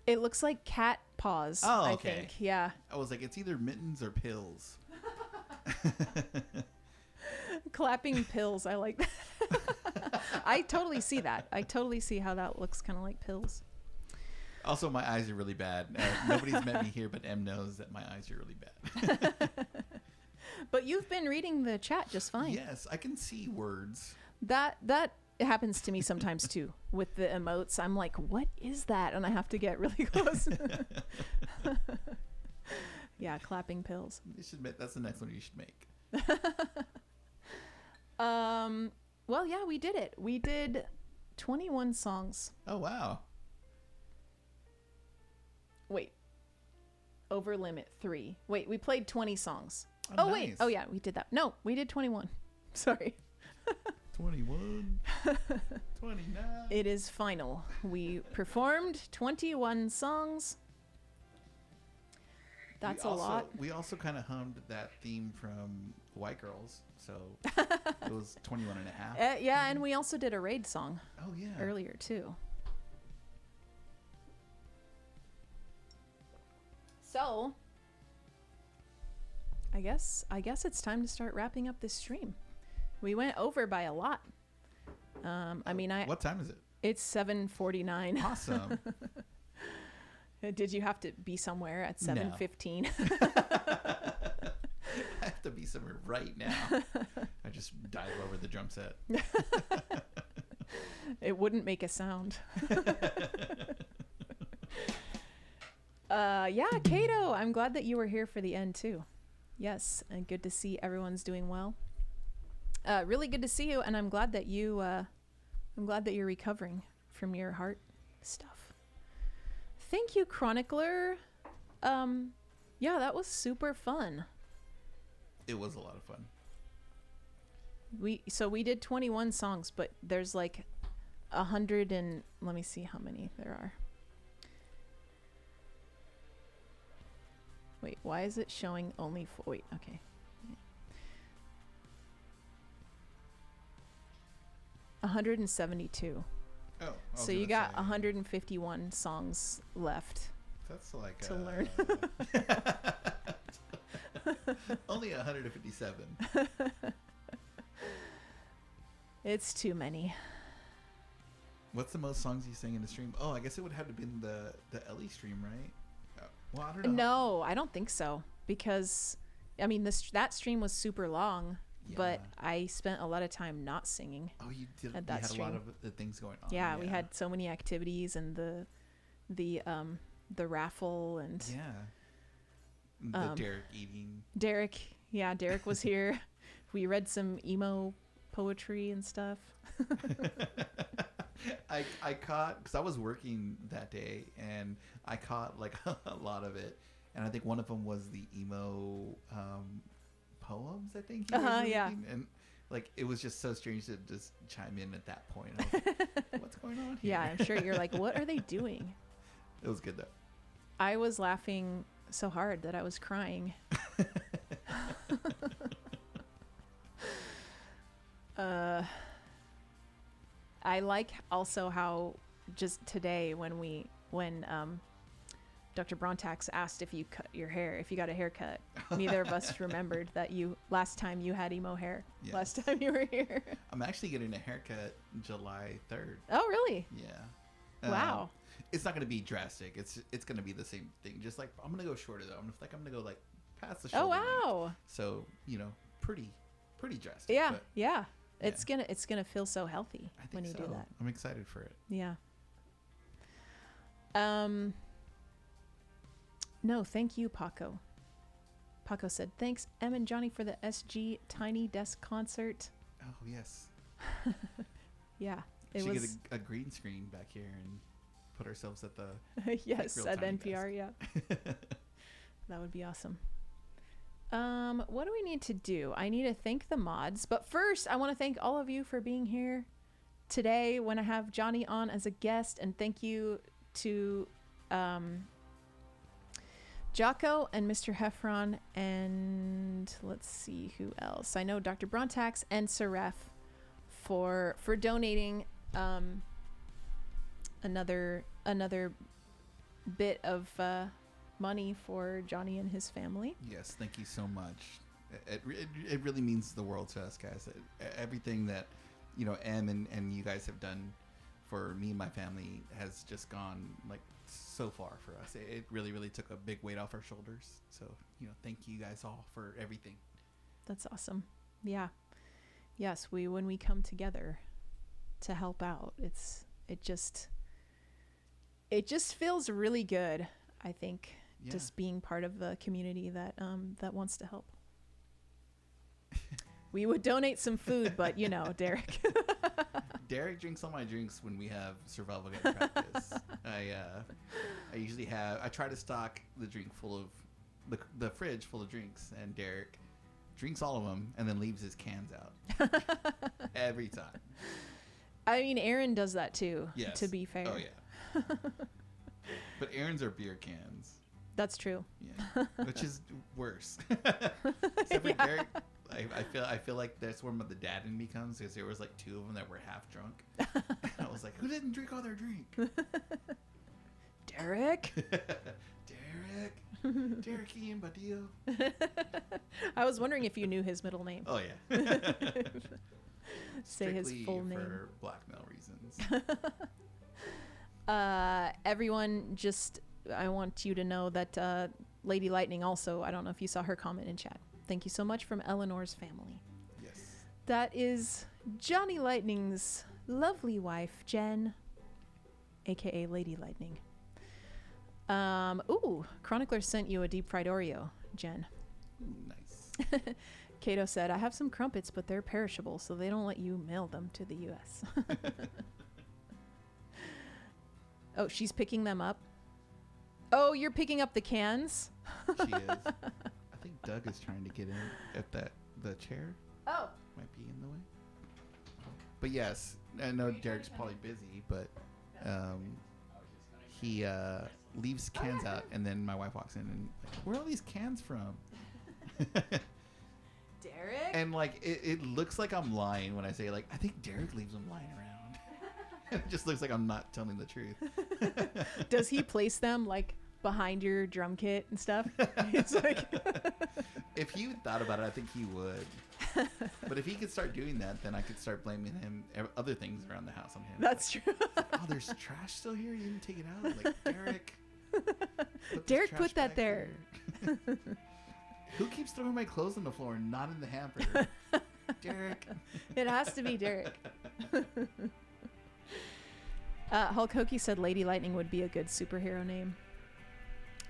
It looks like cat paws, Oh, I okay. think. Yeah. I was like, it's either mittens or pills. Clapping pills. I like that. I totally see that. I totally see how that looks kind of like pills. Also, my eyes are really bad. Nobody's met me here, but M knows that my eyes are really bad. But you've been reading the chat just fine. Yes, I can see words. That happens to me sometimes too with the emotes. I'm like, what is that? And I have to get really close. Yeah, clapping pills. You should admit that's the next one you should make. Well, yeah, we did it. We did 21 songs. Oh, wow. Wait. Over limit 3. Wait, we played 20 songs. Oh, Wait. nice. Oh, yeah, we did that. No, we did 21. Sorry. 21. 29. It is final. We performed 21 songs. That's a lot. We also kind of hummed that theme from White Girls. So it was 21 and a half. Yeah, and we also did a raid song Oh, yeah. earlier too. So, I guess it's time to start wrapping up this stream. We went over by a lot. I mean, What time is it? it's 7:49. Awesome. Did you have to be somewhere at 7:15? I have to be somewhere right now. I just dive over the drum set. It wouldn't make a sound. Yeah, Kato, I'm glad that you were here for the end too. Yes, and good to see everyone's doing well. Really good to see you, and I'm glad that you're recovering from your heart stuff. Thank you, Chronicler. Yeah, that was super fun. It was a lot of fun. We did 21 songs, but there's like 100 and let me see how many there are. Wait, why is it showing only wait, okay. Yeah. 172. Oh, So you got 151 songs left. That's like to learn. Only 157. It's too many. What's the most songs you sang in the stream? Oh, I guess it would have to been the Ellie stream, right? Well, I don't know. No, I don't think so, because I mean that stream was super long, but Yeah. I spent a lot of time not singing. Oh, you did. At You that had stream. a lot of the things going on. Yeah, we had so many activities and the raffle and the Derek eating. Derek. Yeah, Derek was here. We read some emo poetry and stuff. I caught, because I was working that day, and I caught like a lot of it, and I think one of them was the emo poems. I think. You guys were Yeah. reading, and like it was just so strange to just chime in at that point. I was like, what's going on here? Yeah, I'm sure you're like, what are they doing? It was good though. I was laughing so hard that I was crying. I like also how just today when Dr. Brontax asked if you cut your hair, if you got a haircut, neither of us remembered that last time you had emo hair. Yes. Last time you were here. I'm actually getting a haircut July 3rd. Oh, really? Yeah. Wow. It's not going to be drastic. It's going to be the same thing. Just like I'm going to go shorter though. I'm going to go like past the shoulder. Oh, length. wow. So, pretty drastic. Yeah, but yeah. It's gonna feel so healthy I think when you so. do that. I'm excited for it. Yeah. No, thank you, Paco. Paco said, thanks, Em and Johnny, for the SG Tiny Desk concert. Oh, yes. Yeah, We it should was. get a green screen back here and put ourselves at the... Yes, real at tiny NPR, yeah. That would be awesome. What do we need to do? I need to thank the mods, but first I want to thank all of you for being here today when I have Johnny on as a guest, and thank you to Jocko and Mr. Heffron, and let's see who else. I know Dr. Brontax and Seraph for donating another bit of money for Johnny and his family. Yes, thank you so much. It really means the world to us, guys. Everything that, Em and you guys have done for me and my family has just gone like so far for us. It really, really took a big weight off our shoulders. So, thank you guys all for everything. That's awesome. Yeah. Yes, when we come together to help out, it just feels really good, I think. Yeah. Just being part of a community that wants to help. We would donate some food, but Derek. Derek drinks all my drinks when we have survival guide practice. I usually I try to stock the drink full of the fridge full of drinks, and Derek drinks all of them and then leaves his cans out every time. I mean, Aaron does that too. Yes. To be fair. Oh yeah. But Aaron's are beer cans. That's true. Yeah, which is worse. Except for Derek, I feel like that's where the dad in me comes, because there was like two of them that were half drunk. I was like, who didn't drink all their drink? Derek. Derek Ian Badillo. I was wondering if you knew his middle name. Oh yeah. Say his Strictly full name. for blackmail reasons. Everyone, I want you to know that Lady Lightning also, I don't know if you saw her comment in chat. Thank you so much from Eleanor's family. Yes. That is Johnny Lightning's lovely wife, Jen, aka Lady Lightning. Ooh, Chronicler sent you a deep fried Oreo, Jen. Ooh, nice. Kato said, I have some crumpets, but they're perishable, so they don't let you mail them to the U.S. Oh, she's picking them up. Oh, you're picking up the cans? She is. I think Doug is trying to get in at the chair. Oh. Might be in the way. But yes, I know Derek's probably busy, but he leaves cans out, and then my wife walks in and like, where are all these cans from? Derek? And like it looks like I'm lying when I say like I think Derek leaves them lying around. It just looks like I'm not telling the truth. Does he place them like behind your drum kit and stuff? It's like If he thought about it, I think he would. But if he could start doing that, then I could start blaming him other things around the house on him. That's true. Oh, there's trash still here. You didn't take it out. Like Derek. Derek trash put that back there. Who keeps throwing my clothes on the floor and not in the hamper? Derek. It has to be Derek. Hulk Hokie said Lady Lightning would be a good superhero name.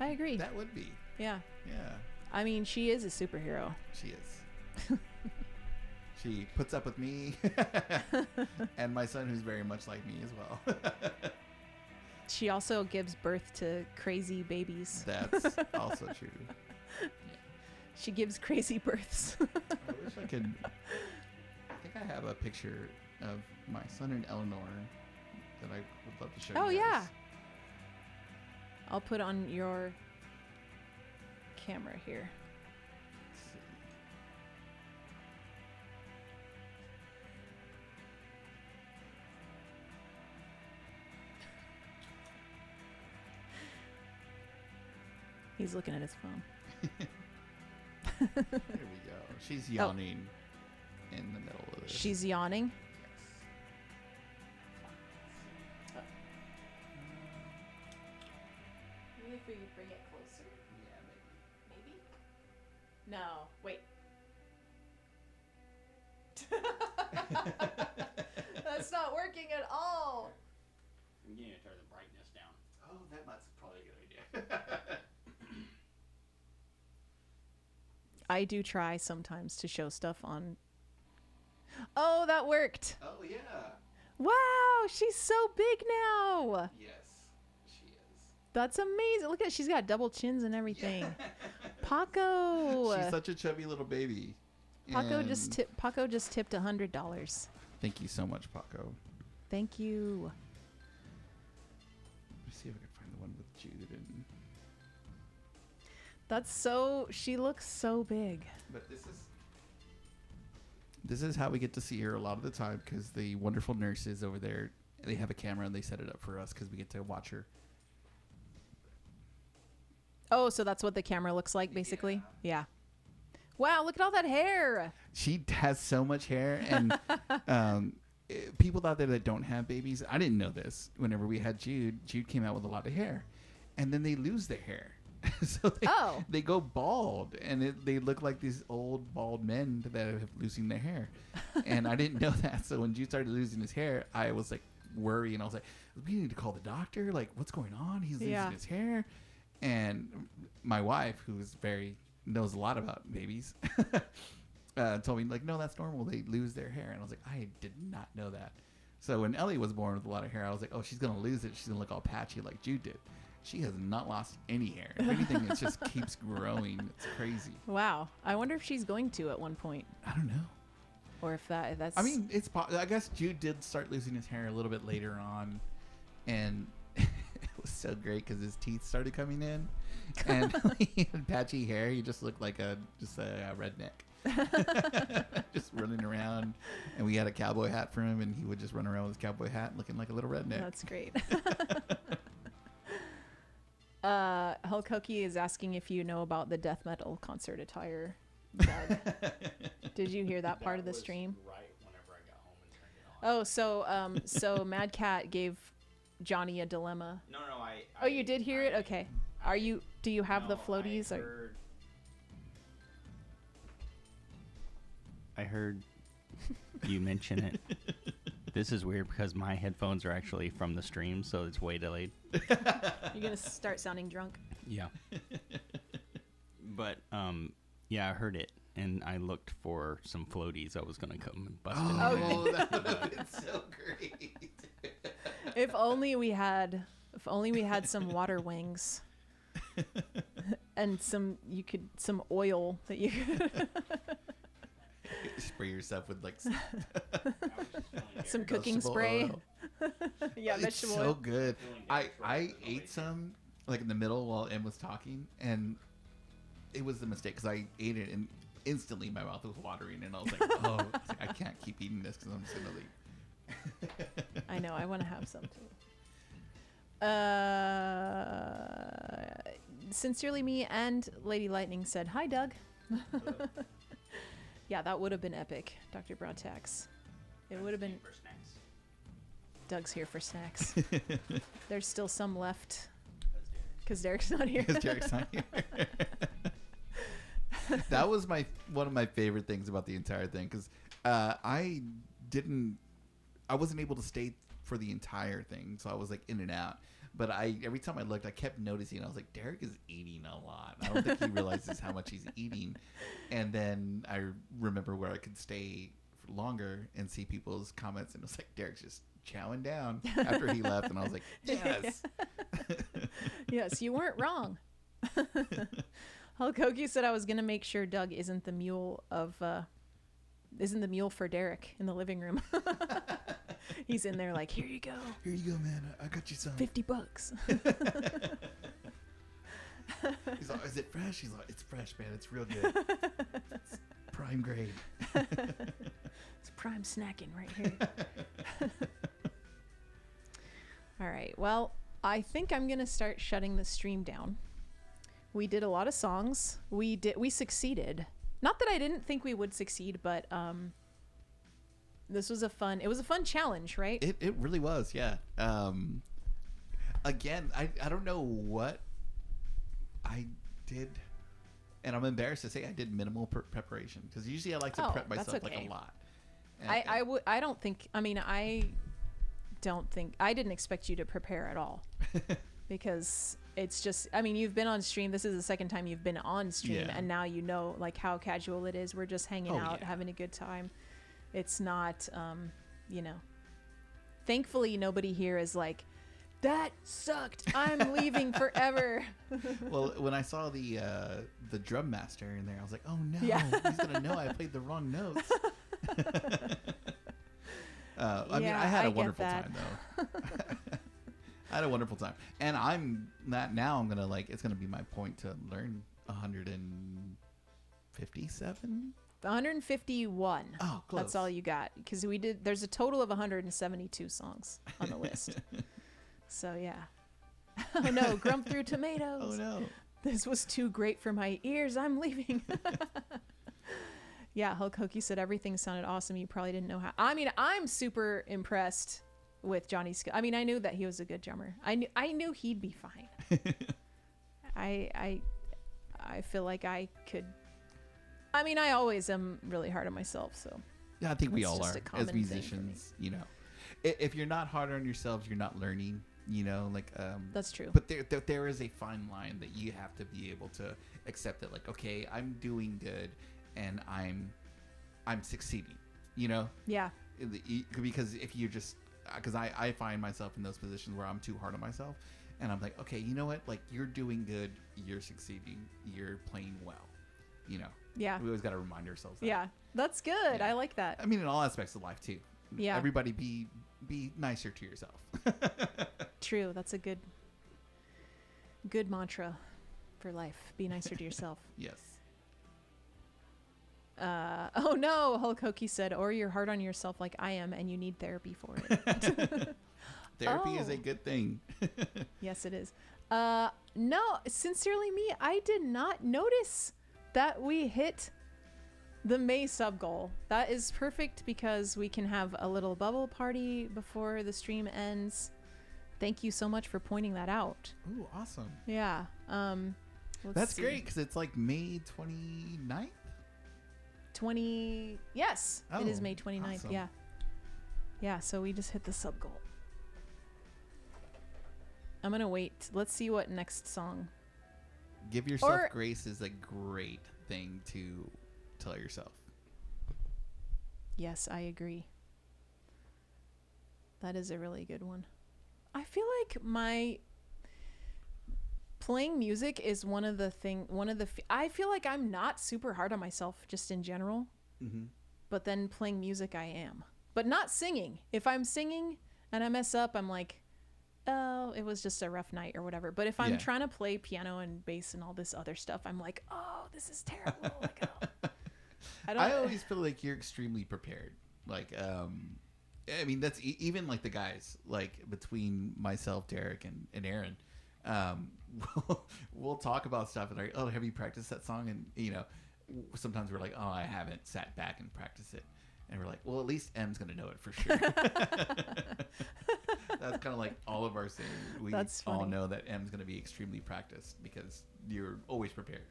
I agree. That would be. Yeah. Yeah, I mean, she is a superhero. she is. She puts up with me and my son, who's very much like me as well. She also gives birth to crazy babies. That's also true. She gives crazy births. I wish I could. I think I have a picture of my son and Eleanor that I would love to show Oh, you guys. yeah. I'll put on your camera here. Let's see. He's looking at his phone. There we go. She's yawning in the middle of this. She's yawning. Maybe if we bring it closer. Yeah, Maybe? No. Wait. That's not working at all. I'm getting to turn the brightness down. Oh, that's probably a good idea. I do try sometimes to show stuff on. Oh, that worked. Oh, yeah. Wow, she's so big now. Yes, she is. That's amazing. Look at she's got double chins and everything. Paco. She's such a chubby little baby. Paco And just tipped $100. Thank you so much, Paco. Thank you. Let me see if I can find the one with Jude and. That's so. She looks so big. But this is how we get to see her a lot of the time, because the wonderful nurses over there, they have a camera and they set it up for us because we get to watch her. Oh, so that's what the camera looks like, basically. Yeah. Wow, look at all that hair. She has so much hair, and people out there that don't have babies, I didn't know this. Whenever we had Jude came out with a lot of hair, and then they lose their hair. So they go bald, and they look like these old bald men that are losing their hair. And I didn't know that. So when Jude started losing his hair, I was like worried, and I was like, we need to call the doctor. Like, what's going on? He's losing his hair. And my wife, who's knows a lot about babies, told me like, no, that's normal. They lose their hair. And I was like, I did not know that. So when Ellie was born with a lot of hair, I was like, oh, she's going to lose it. She's going to look all patchy like Jude did. She has not lost any hair. If anything, it just keeps growing. It's crazy. Wow. I wonder if she's going to at one point. I don't know. Or if that's... I mean, I guess Jude did start losing his hair a little bit later on. And it was so great because his teeth started coming in. And he had patchy hair. He just looked like a redneck. Just running around. And we had a cowboy hat for him. And he would just run around with his cowboy hat looking like a little redneck. That's great. Hulk Hokie is asking if you know about the death metal concert attire. Doug. Did you hear that part of the stream? Right whenever I got home and turned it on. So Mad Cat gave Johnny a dilemma. No, I. Oh, you did hear it? Okay. Do you have the floaties? I heard you mention it. This is weird because my headphones are actually from the stream, so it's way delayed. You're gonna start sounding drunk. Yeah. But yeah, I heard it, and I looked for some floaties. I was gonna come and bust in. Oh, that would have been so great. If only we had some water wings. And some oil that you could Spray yourself with like some cooking vegetable spray. oil. Yeah, It's vegetable so oil. good. I ate some like in the middle while Em was talking, and it was a mistake because I ate it and instantly my mouth was watering, and I was like, oh, I can't keep eating this because I'm just gonna leave. I know. I want to have some too. Sincerely me and Lady Lightning said, "Hi, Doug." Yeah, that would have been epic, Dr. Broadtax. It would have been. Doug's here for snacks. There's still some left because Derek's not here. Because Derek's not here. That was one of my favorite things about the entire thing because I wasn't able to stay for the entire thing, so I was like in and out. But every time I looked, I kept noticing. I was like, Derek is eating a lot. I don't think he realizes how much he's eating. And then I remember where I could stay for longer and see people's comments, and it was like Derek's just chowing down after he left, and I was like, yes. Yes, you weren't wrong. Hulk Hokie said I was gonna make sure Doug isn't the mule for Derek in the living room. He's in there like, here you go. Here you go, man. I got you some. $50. He's like, is it fresh? He's like, it's fresh, man. It's real good. It's prime grade. It's prime snacking right here. All right. Well, I think I'm gonna start shutting the stream down. We did a lot of songs. We succeeded. Not that I didn't think we would succeed, but this was a fun challenge, right? It really was, yeah. Again, I don't know what I did, and I'm embarrassed to say I did minimal preparation because usually I like to prep that's myself like okay. a lot. I didn't expect you to prepare at all because it's just, I mean, you've been on stream. This is the second time you've been on stream, Yeah. and now you know like how casual it is. We're just hanging out, yeah. having a good time. It's not, thankfully nobody here is like, that sucked. I'm leaving forever. Well, when I saw the drum master in there, I was like, oh no, Yeah. he's gonna know I played the wrong notes. I mean, I had I a get wonderful that. time though. I had a wonderful time, and I'm gonna it's gonna be my point to learn 157. 151. Oh, close. That's all you got because there's a total of 172 songs on the list. So yeah. Oh no, Grump through tomatoes. Oh no. This was too great for my ears. I'm leaving. Yeah, Hulk Hokie said everything sounded awesome. You probably didn't know how. I mean, I'm super impressed with Johnny's skill. I mean, I knew that he was a good drummer. I knew he'd be fine. I feel like I could. I mean, I always am really hard on myself, so. Yeah, I think we It's all just are a common as thing for me. musicians. You know, if you're not hard on yourselves, you're not learning. You know, like That's true. But there is a fine line that you have to be able to accept that, like, okay, I'm doing good, and I'm succeeding. You know. Yeah. Because if you just, because I find myself in those positions where I'm too hard on myself, and I'm like, okay, you know what? Like, you're doing good, you're succeeding, you're playing well. You know. Yeah. We always got to remind ourselves that. Yeah. That's good. Yeah. I like that. I mean, in all aspects of life too. Yeah. Everybody be nicer to yourself. True. That's a good mantra for life. Be nicer to yourself. Yes. Oh no, Hulk Hokie said, or you're hard on yourself like I am and you need therapy for it. Therapy is Oh. a good thing. Yes, it is. No, sincerely me, I did not notice that we hit the May sub goal. That is perfect because we can have a little bubble party before the stream ends. Thank you so much for pointing that out. Ooh, awesome. Yeah. Let's That's see. great because it's like May 29th. Yes, it is Oh, May 29th. awesome. Yeah. Yeah, so we just hit the sub goal. I'm gonna wait. Let's see what next song. Give yourself Or- grace is a great thing to tell yourself. Yes, I agree. That is a really good one. I feel like my playing music is I feel like I'm not super hard on myself just in general, Mm-hmm. but then playing music I am. But not singing. If I'm singing and I mess up, I'm like, oh, it was just a rough night or whatever. But if I'm Yeah. trying to play piano and bass and all this other stuff, I'm like, oh, this is terrible. Like, oh. I always feel like you're extremely prepared. Like, I mean, that's even like the guys, like between myself, Derek, and Aaron, we'll talk about stuff and like, oh, have you practiced that song? And sometimes we're like, oh, I haven't sat back and practiced it. And we're like, well, at least M's gonna know it for sure. That's kind of like all of our saying. We That's all funny. know that M's gonna be extremely practiced because you're always prepared.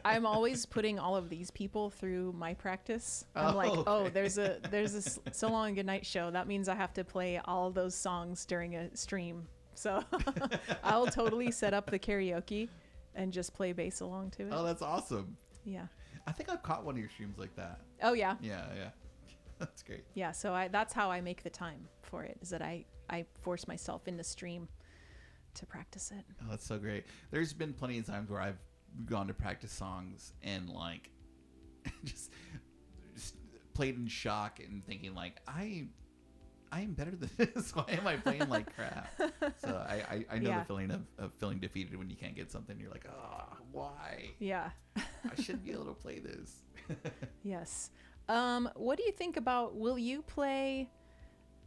I'm always putting all of these people through my practice. I'm like, Oh, oh, okay. there's a So Long and Goodnight show. That means I have to play all those songs during a stream. So I'll totally set up the karaoke and just play bass along to it. Oh, that's awesome. Yeah. I think I've caught one of your streams like that. Oh yeah. Yeah. That's great. Yeah. So that's how I make the time for it. Is that I force myself in the stream to practice it. Oh, that's so great. There's been plenty of times where I've gone to practice songs and like just played in shock and thinking like I am better than this. Why am I playing like crap? So I know Yeah. the feeling of feeling defeated when you can't get something. You're like, oh, why? Yeah. I should be able to play this. Yes. What do you think about, will you play,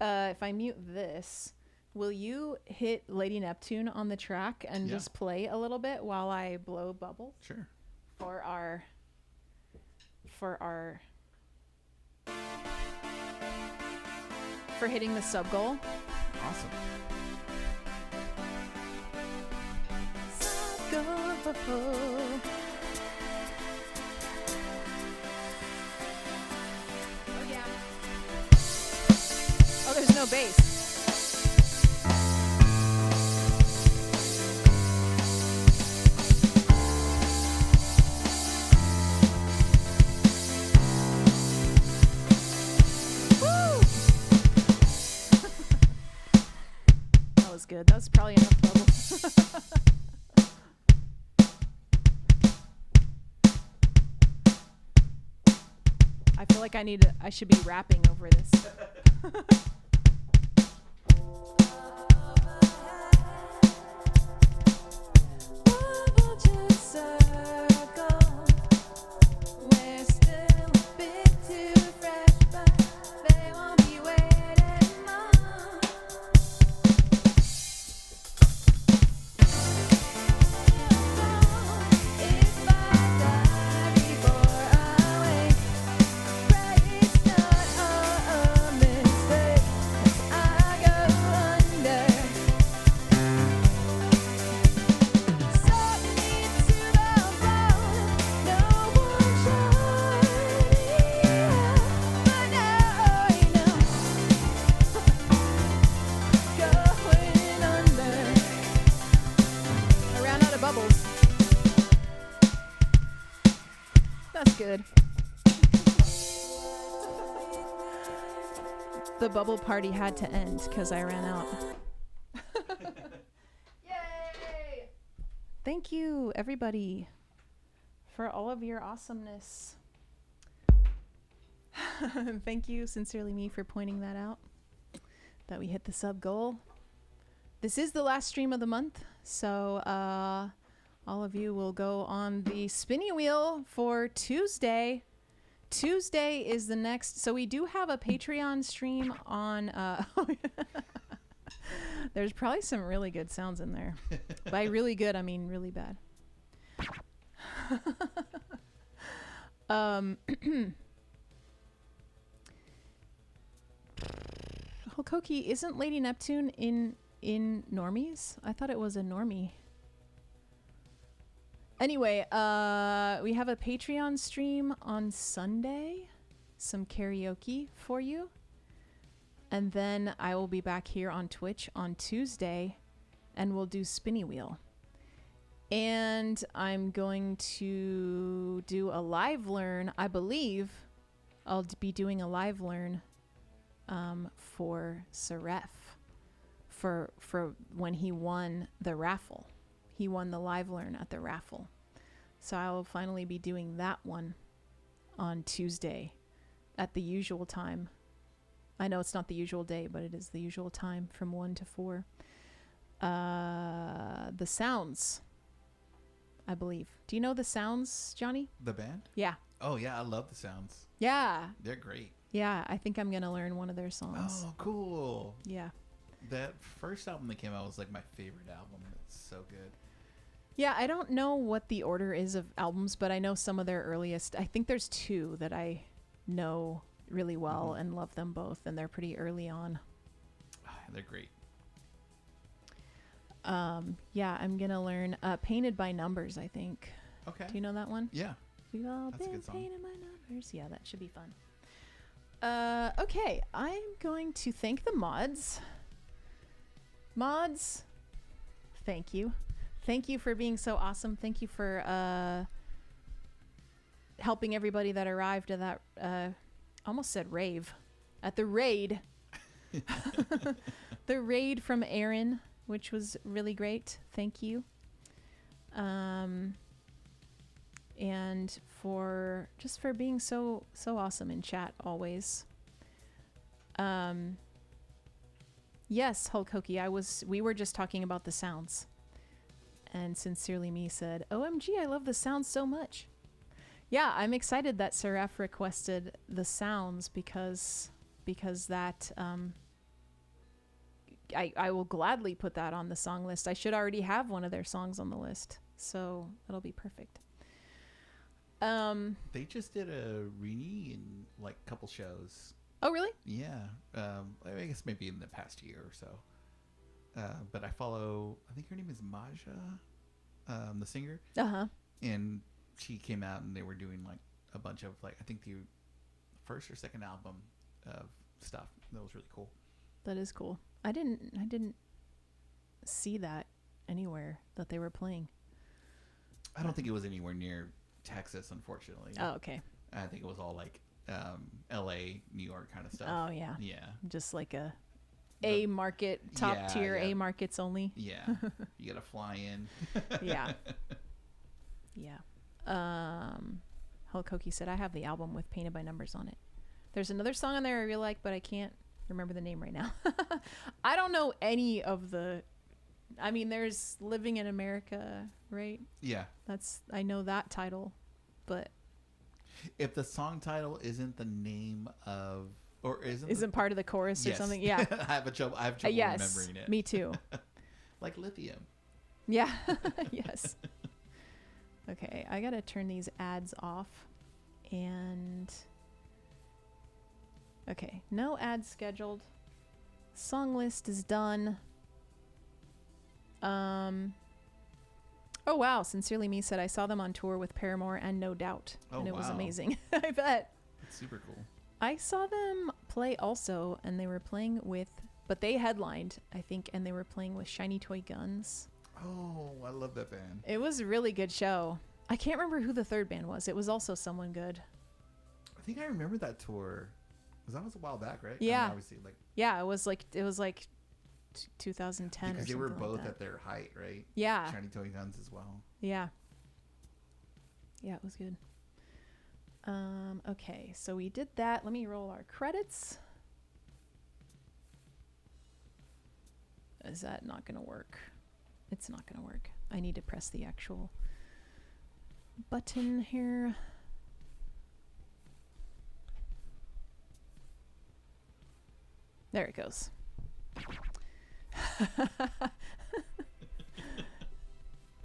if I mute this, will you hit Lady Neptune on the track and Yeah. just play a little bit while I blow bubbles Sure. for hitting the sub goal? Awesome. Sub goal. Oh yeah. Oh, there's no bass. Woo! That was good. That was probably enough bubbles. I feel like I should be rapping over this. We're still a bit too fresh, but they won't be waiting long. If I die before I wake, pray it's not a mistake, 'cause I go under. Suddenly to the bone, no one showed me up, but now I know, going under. I ran out of bubbles. That's good. The bubble party had to end because I ran out. Yay! Thank you, everybody, for all of your awesomeness. Thank you, Sincerely Me, for pointing that out, that we hit the sub goal. This is the last stream of the month, so all of you will go on the spinning wheel for Tuesday. Tuesday is the next. So we do have a Patreon stream on. There's probably some really good sounds in there. By really good, I mean really bad. Hokoki, isn't Lady Neptune in Normies? I thought it was a normie. Anyway, we have a Patreon stream on Sunday. Some karaoke for you. And then I will be back here on Twitch on Tuesday, and we'll do Spinny Wheel. And I'm going to do a live learn. I believe I'll be doing a live learn for Seraph for when he won the raffle. He won the live learn at the raffle. So I will finally be doing that one on Tuesday at the usual time. I know it's not the usual day, but it is the usual time from 1 to 4. The Sounds, I believe. Do you know The Sounds, Johnny? The band? Yeah. Oh yeah, I love the Sounds. Yeah. They're great. Yeah, I think I'm going to learn one of their songs. Oh, cool. Yeah. That first album that came out was like my favorite album. It's so good. Yeah, I don't know what the order is of albums, but I know some of their earliest. I think there's 2 that I know really well and love them both, and they're pretty early on. They're great. Yeah, I'm going to learn Painted by Numbers, I think. Okay. Do you know that one? Yeah. We've all That's a been good song. painted by numbers. Yeah, that should be fun. Okay, I'm going to thank the mods. Mods, thank you. Thank you for being so awesome. Thank you for helping everybody that arrived at that, almost said rave, at the raid. The raid from Aaron, which was really great. Thank you. And for being so awesome in chat always. Yes, Hulk Hokey, we were just talking about the sounds. And Sincerely Me said, OMG, I love the sounds so much. Yeah, I'm excited that Seraph requested the sounds because that I will gladly put that on the song list. I should already have one of their songs on the list, so it'll be perfect. They just did a reunion like couple shows. Oh, really? Yeah. I guess maybe in the past year or so. But I follow, I think her name is Maja, the singer. Uh-huh. And she came out and they were doing like a bunch of like, I think the first or second album of stuff. That was really cool. That is cool. I didn't see that anywhere that they were playing. I don't think it was anywhere near Texas, unfortunately. Oh, okay. I think it was all like LA, New York kind of stuff. Oh, yeah. Yeah. Just like a market, top tier yeah. A markets only. Yeah. You gotta fly in. Yeah. Yeah. Hulk Hokey said, I have the album with Painted by Numbers on it. There's another song on there I really like, but I can't remember the name right now. I don't know any of the... I mean, there's Living in America, right? Yeah. I know that title, but... If the song title isn't the name of... Or isn't part of the chorus or Yes. something? Yeah. I have trouble Yes. remembering it. Me too. Like Lithium. Yeah. Yes. Okay, I gotta turn these ads off. And... Okay, no ads scheduled. Song list is done. Oh wow, Sincerely Me said I saw them on tour with Paramore and No Doubt. Oh, and it was wow. amazing. I bet. It's super cool. I saw them play also, and they were playing with, but they headlined, I think, and they were playing with Shiny Toy Guns. Oh, I love that band. It was a really good show. I can't remember who the third band was. It was also someone good. I think I remember that tour. Because that was a while back, right? Yeah. I mean, obviously, like... Yeah, it was like 2010 Because or they something were like both that. at their height, right? Yeah. Shiny Toy Guns as well. Yeah. Yeah, it was good. Okay, so we did that. Let me roll our credits. Is that not going to work? It's not going to work. I need to press the actual button here. There it goes.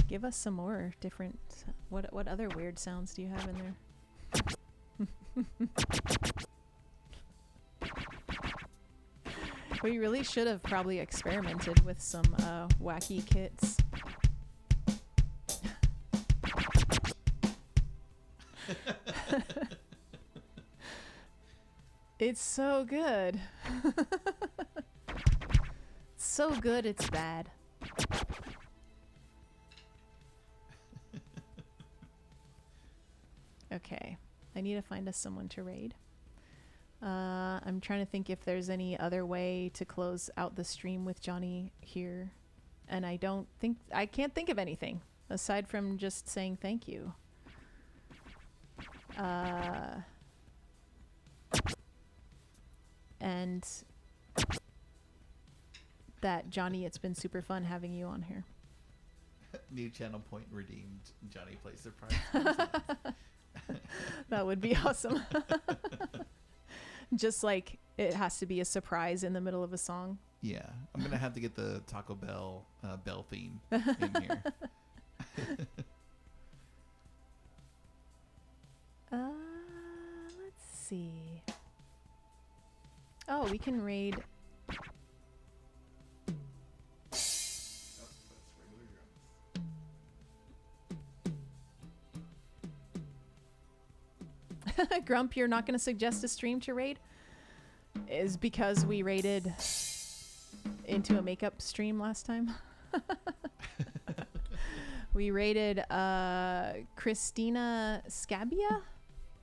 Give us some more different... What other weird sounds do you have in there? We really should have probably experimented with some wacky kits. It's so good. So good, it's bad. Okay, I need to find us someone to raid. I'm trying to think if there's any other way to close out the stream with Johnny here, and I can't think of anything aside from just saying thank you. And that, Johnny, it's been super fun having you on here. New channel point redeemed. Johnny plays surprise. That would be awesome. Just like it has to be a surprise in the middle of a song. Yeah, I'm gonna have to get the Taco Bell bell theme in here. Let's see. Oh, we can raid. Grump, you're not going to suggest a stream to raid? Is because we raided into a makeup stream last time. We raided Christina Scabia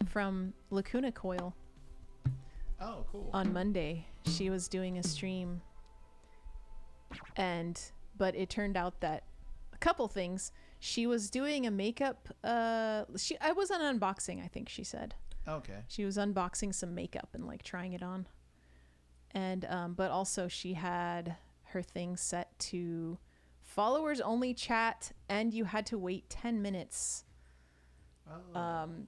from Lacuna Coil Oh, cool. on Monday. She was doing a stream, but it turned out that a couple things. She was doing a makeup. I was on unboxing, I think she said. Okay. She was unboxing some makeup and like trying it on. And but also she had her thing set to followers only chat, and you had to wait 10 minutes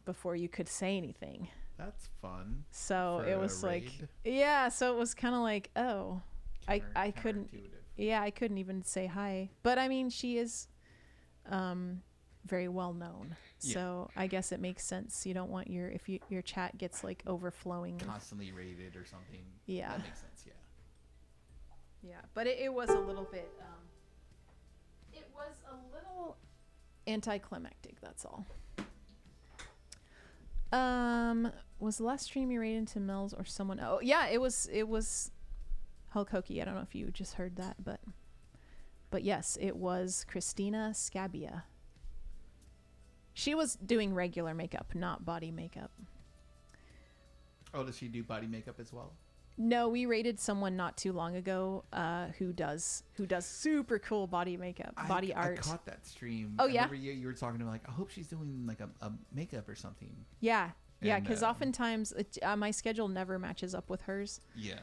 before you could say anything. That's fun. So for it a was like, raid. yeah, so it was kind of like, oh, I couldn't, Counterintuitive. yeah, I couldn't even say hi. But I mean, she is very well known. Yeah. So I guess it makes sense. You don't want your chat gets like overflowing. Constantly rated or something. Yeah. That makes sense. Yeah. Yeah, but it was a little bit anticlimactic, that's all. Was the last stream you rated into Mel's or someone? Oh yeah, it was Hulk Hokey. I don't know if you just heard that, but yes, it was Christina Scabia. She was doing regular makeup, not body makeup. Oh, does she do body makeup as well? No, we rated someone not too long ago who does super cool body makeup, body art. I caught that stream. Oh, yeah? Every year you were talking to me like, I hope she's doing like a makeup or something. Yeah, And, because oftentimes my schedule never matches up with hers, Yeah.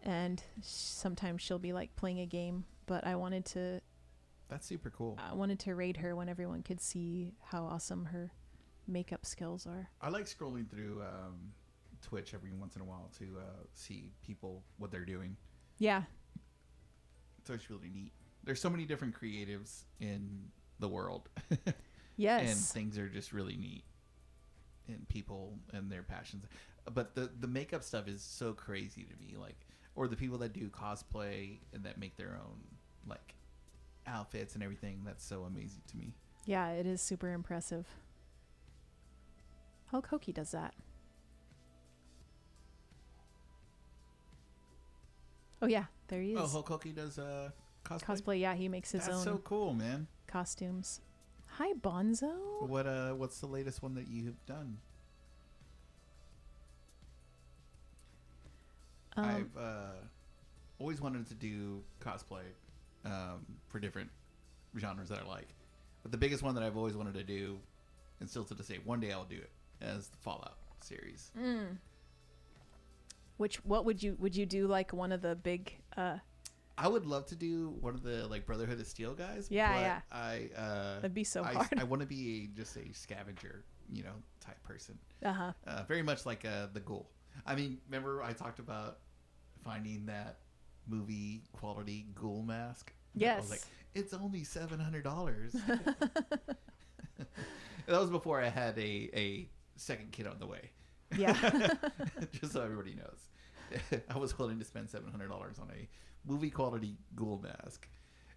and sometimes she'll be like playing a game. But I wanted to That's super cool. raid her when everyone could see how awesome her makeup skills are. I like scrolling through Twitch every once in a while to see people what they're doing. Yeah, So it's really neat. There's so many different creatives in the world. yes, And things are just really neat. And people and their passions. But the makeup stuff is so crazy to me. Like, or the people that do cosplay and that make their own like outfits and everything. That's so amazing to me. yeah, it is super impressive. Hulk Hokey does that. Oh yeah, there he is. Oh, Hulk Hokey does cosplay? Cosplay, yeah, he makes his That's own so cool, man. costumes. Hi, Bonzo. What's the latest one that you've done? I've always wanted to do cosplay for different genres that I like. But the biggest one that I've always wanted to do, and still to this day, one day I'll do it, as the Fallout series. What would you do, like one of the big I would love to do one of the like Brotherhood of Steel guys. Yeah, but yeah. That'd be so hard. I want to be just a scavenger, type person. Uh-huh. Very much like the Ghoul. I mean, remember I talked about finding that movie quality Ghoul mask? Yes. I was like, it's only $700. That was before I had a second kid on the way. Yeah. Just so everybody knows. I was willing to spend $700 on a movie quality Ghoul mask.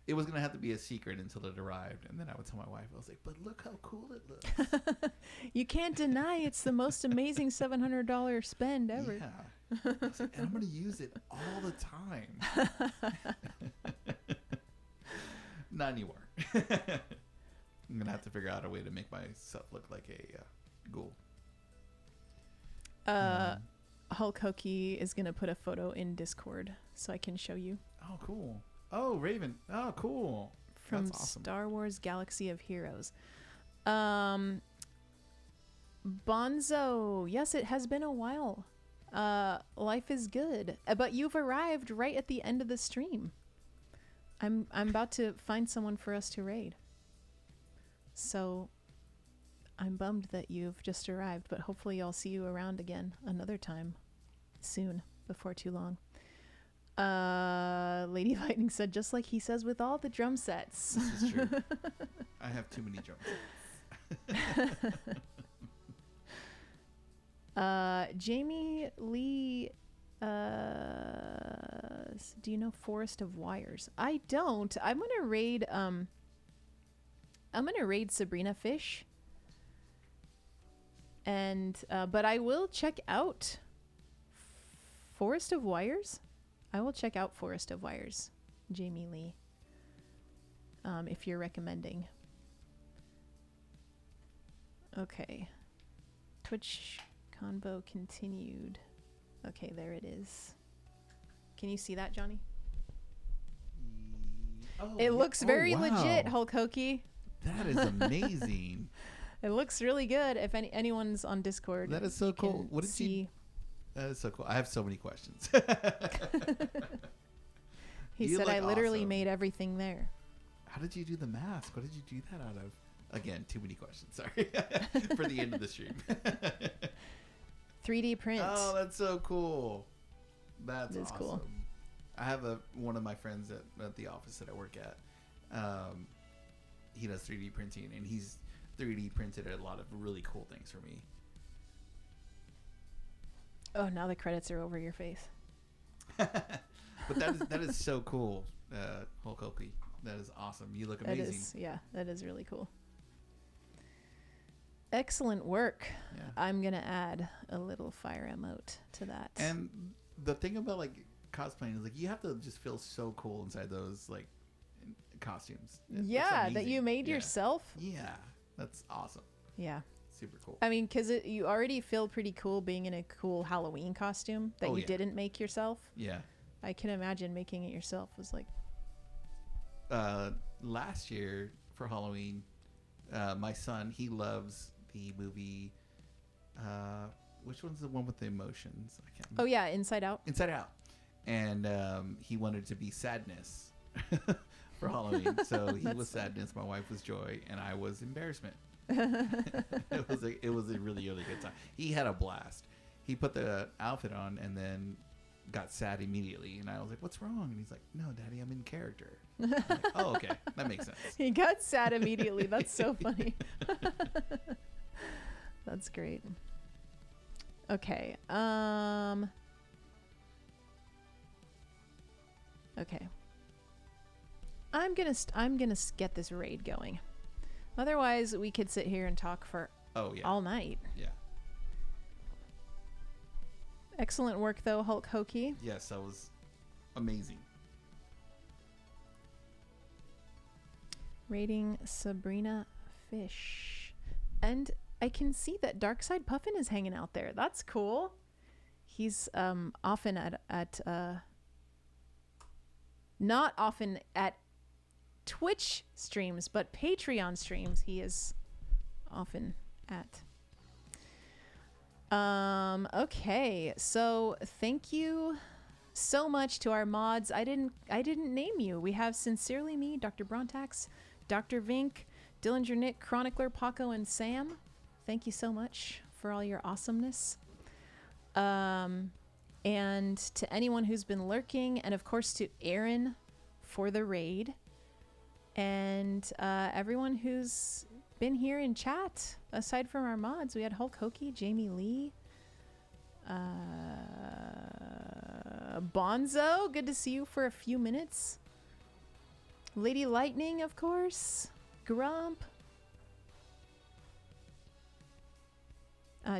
It was going to have to be a secret until it arrived. And then I would tell my wife, I was like, but look how cool it looks. You can't deny it's the most amazing $700 spend ever. Yeah. I was like, and I'm gonna use it all the time. Not anymore. I'm gonna have to figure out a way to make myself look like a ghoul. Hulk Hokey is gonna put a photo in Discord so I can show you Oh, cool. Oh, Raven. Oh, cool. from That's awesome. Star Wars Galaxy of Heroes. Bonzo, yes, it has been a while. Life is good, but you've arrived right at the end of the stream. I'm about to find someone for us to raid. So I'm bummed that you've just arrived, but hopefully I'll see you around again another time soon, before too long. Lady Lightning said, just like he says with all the drum sets. This is true. I have too many drum sets. Jamie Lee, do you know Forest of Wires? I don't. I'm gonna raid Sabrina Fish. And but I will check out Forest of Wires. I will check out Forest of Wires, Jamie Lee. If you're recommending. Okay. Twitch convo continued. Okay, there it is. Can you see that, Johnny? Oh, It looks very wow. legit, Hulk Hokey. That is amazing. It looks really good. If anyone's on Discord, That is so you cool. can What did see. you? That is so cool. I have so many questions. He You said, look I literally awesome. made everything there. How did you do the mask? What did you do that out of? Again, too many questions. Sorry. For the end of the stream. 3D print. Oh, that's so cool. That's It is awesome. cool. I have one of my friends at the office that I work at. He does 3D printing, and he's 3D printed a lot of really cool things for me. Oh, now the credits are over your face. But that is so cool, Hulk Hokey. That is awesome. You look That amazing. is, yeah, that is really cool. Excellent work. Yeah. I'm going to add a little fire emote to that. And the thing about like cosplaying is like you have to just feel so cool inside those like costumes. It's yeah, that amazing. you made Yeah. yourself. Yeah, that's awesome. Yeah. Super cool. I mean, because you already feel pretty cool being in a cool Halloween costume that Oh, you yeah. didn't make yourself. Yeah. I can imagine making it yourself was like, Last year for Halloween, my son, he loves the movie. Which one's the one with the emotions? I can't remember. oh yeah, Inside Out. Inside Out. And he wanted to be Sadness for Halloween. So he was Sadness, my wife was Joy, and I was Embarrassment. It was a really, really good time. He had a blast. He put the outfit on and then got sad immediately. And I was like, what's wrong? And he's like, no, Daddy, I'm in character. I'm like, oh, okay. That makes sense. He got sad immediately. That's so funny. That's great. Okay. Okay. I'm gonna get this raid going. Otherwise, we could sit here and talk for Oh, yeah. all night. Yeah. Excellent work, though, Hulk Hokey. Yes, that was amazing. Rating Sabrina Fish. And I can see that Darkside Puffin is hanging out there. That's cool. He's often at not often at Twitch streams, but Patreon streams he is often at. Okay, so thank you so much to our mods. I didn't name you. We have Sincerely Me, Dr. Brontax, Dr. Vink, Dillinger Nick, Chronicler, Paco, and Sam. Thank you so much for all your awesomeness. And to anyone who's been lurking, and of course to Aaron for the raid, and everyone who's been here in chat. Aside from our mods, we had Hulk Hokey, Jamie Lee, Bonzo. Good to see you for a few minutes. Lady Lightning, of course. Grump.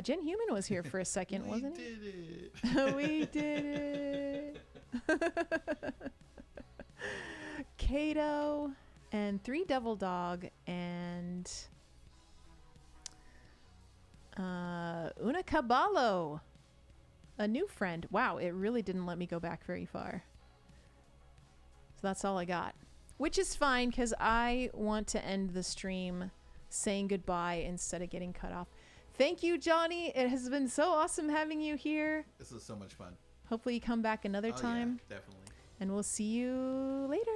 Jen Human was here for a second, We wasn't did it. he? We did it. Kato and 3 Devil Dog and Una Caballo, a new friend. Wow, it really didn't let me go back very far. So that's all I got, which is fine because I want to end the stream saying goodbye instead of getting cut off. Thank you, Johnny. It has been so awesome having you here. This was so much fun. Hopefully you come back another time. Yeah, definitely. And we'll see you later.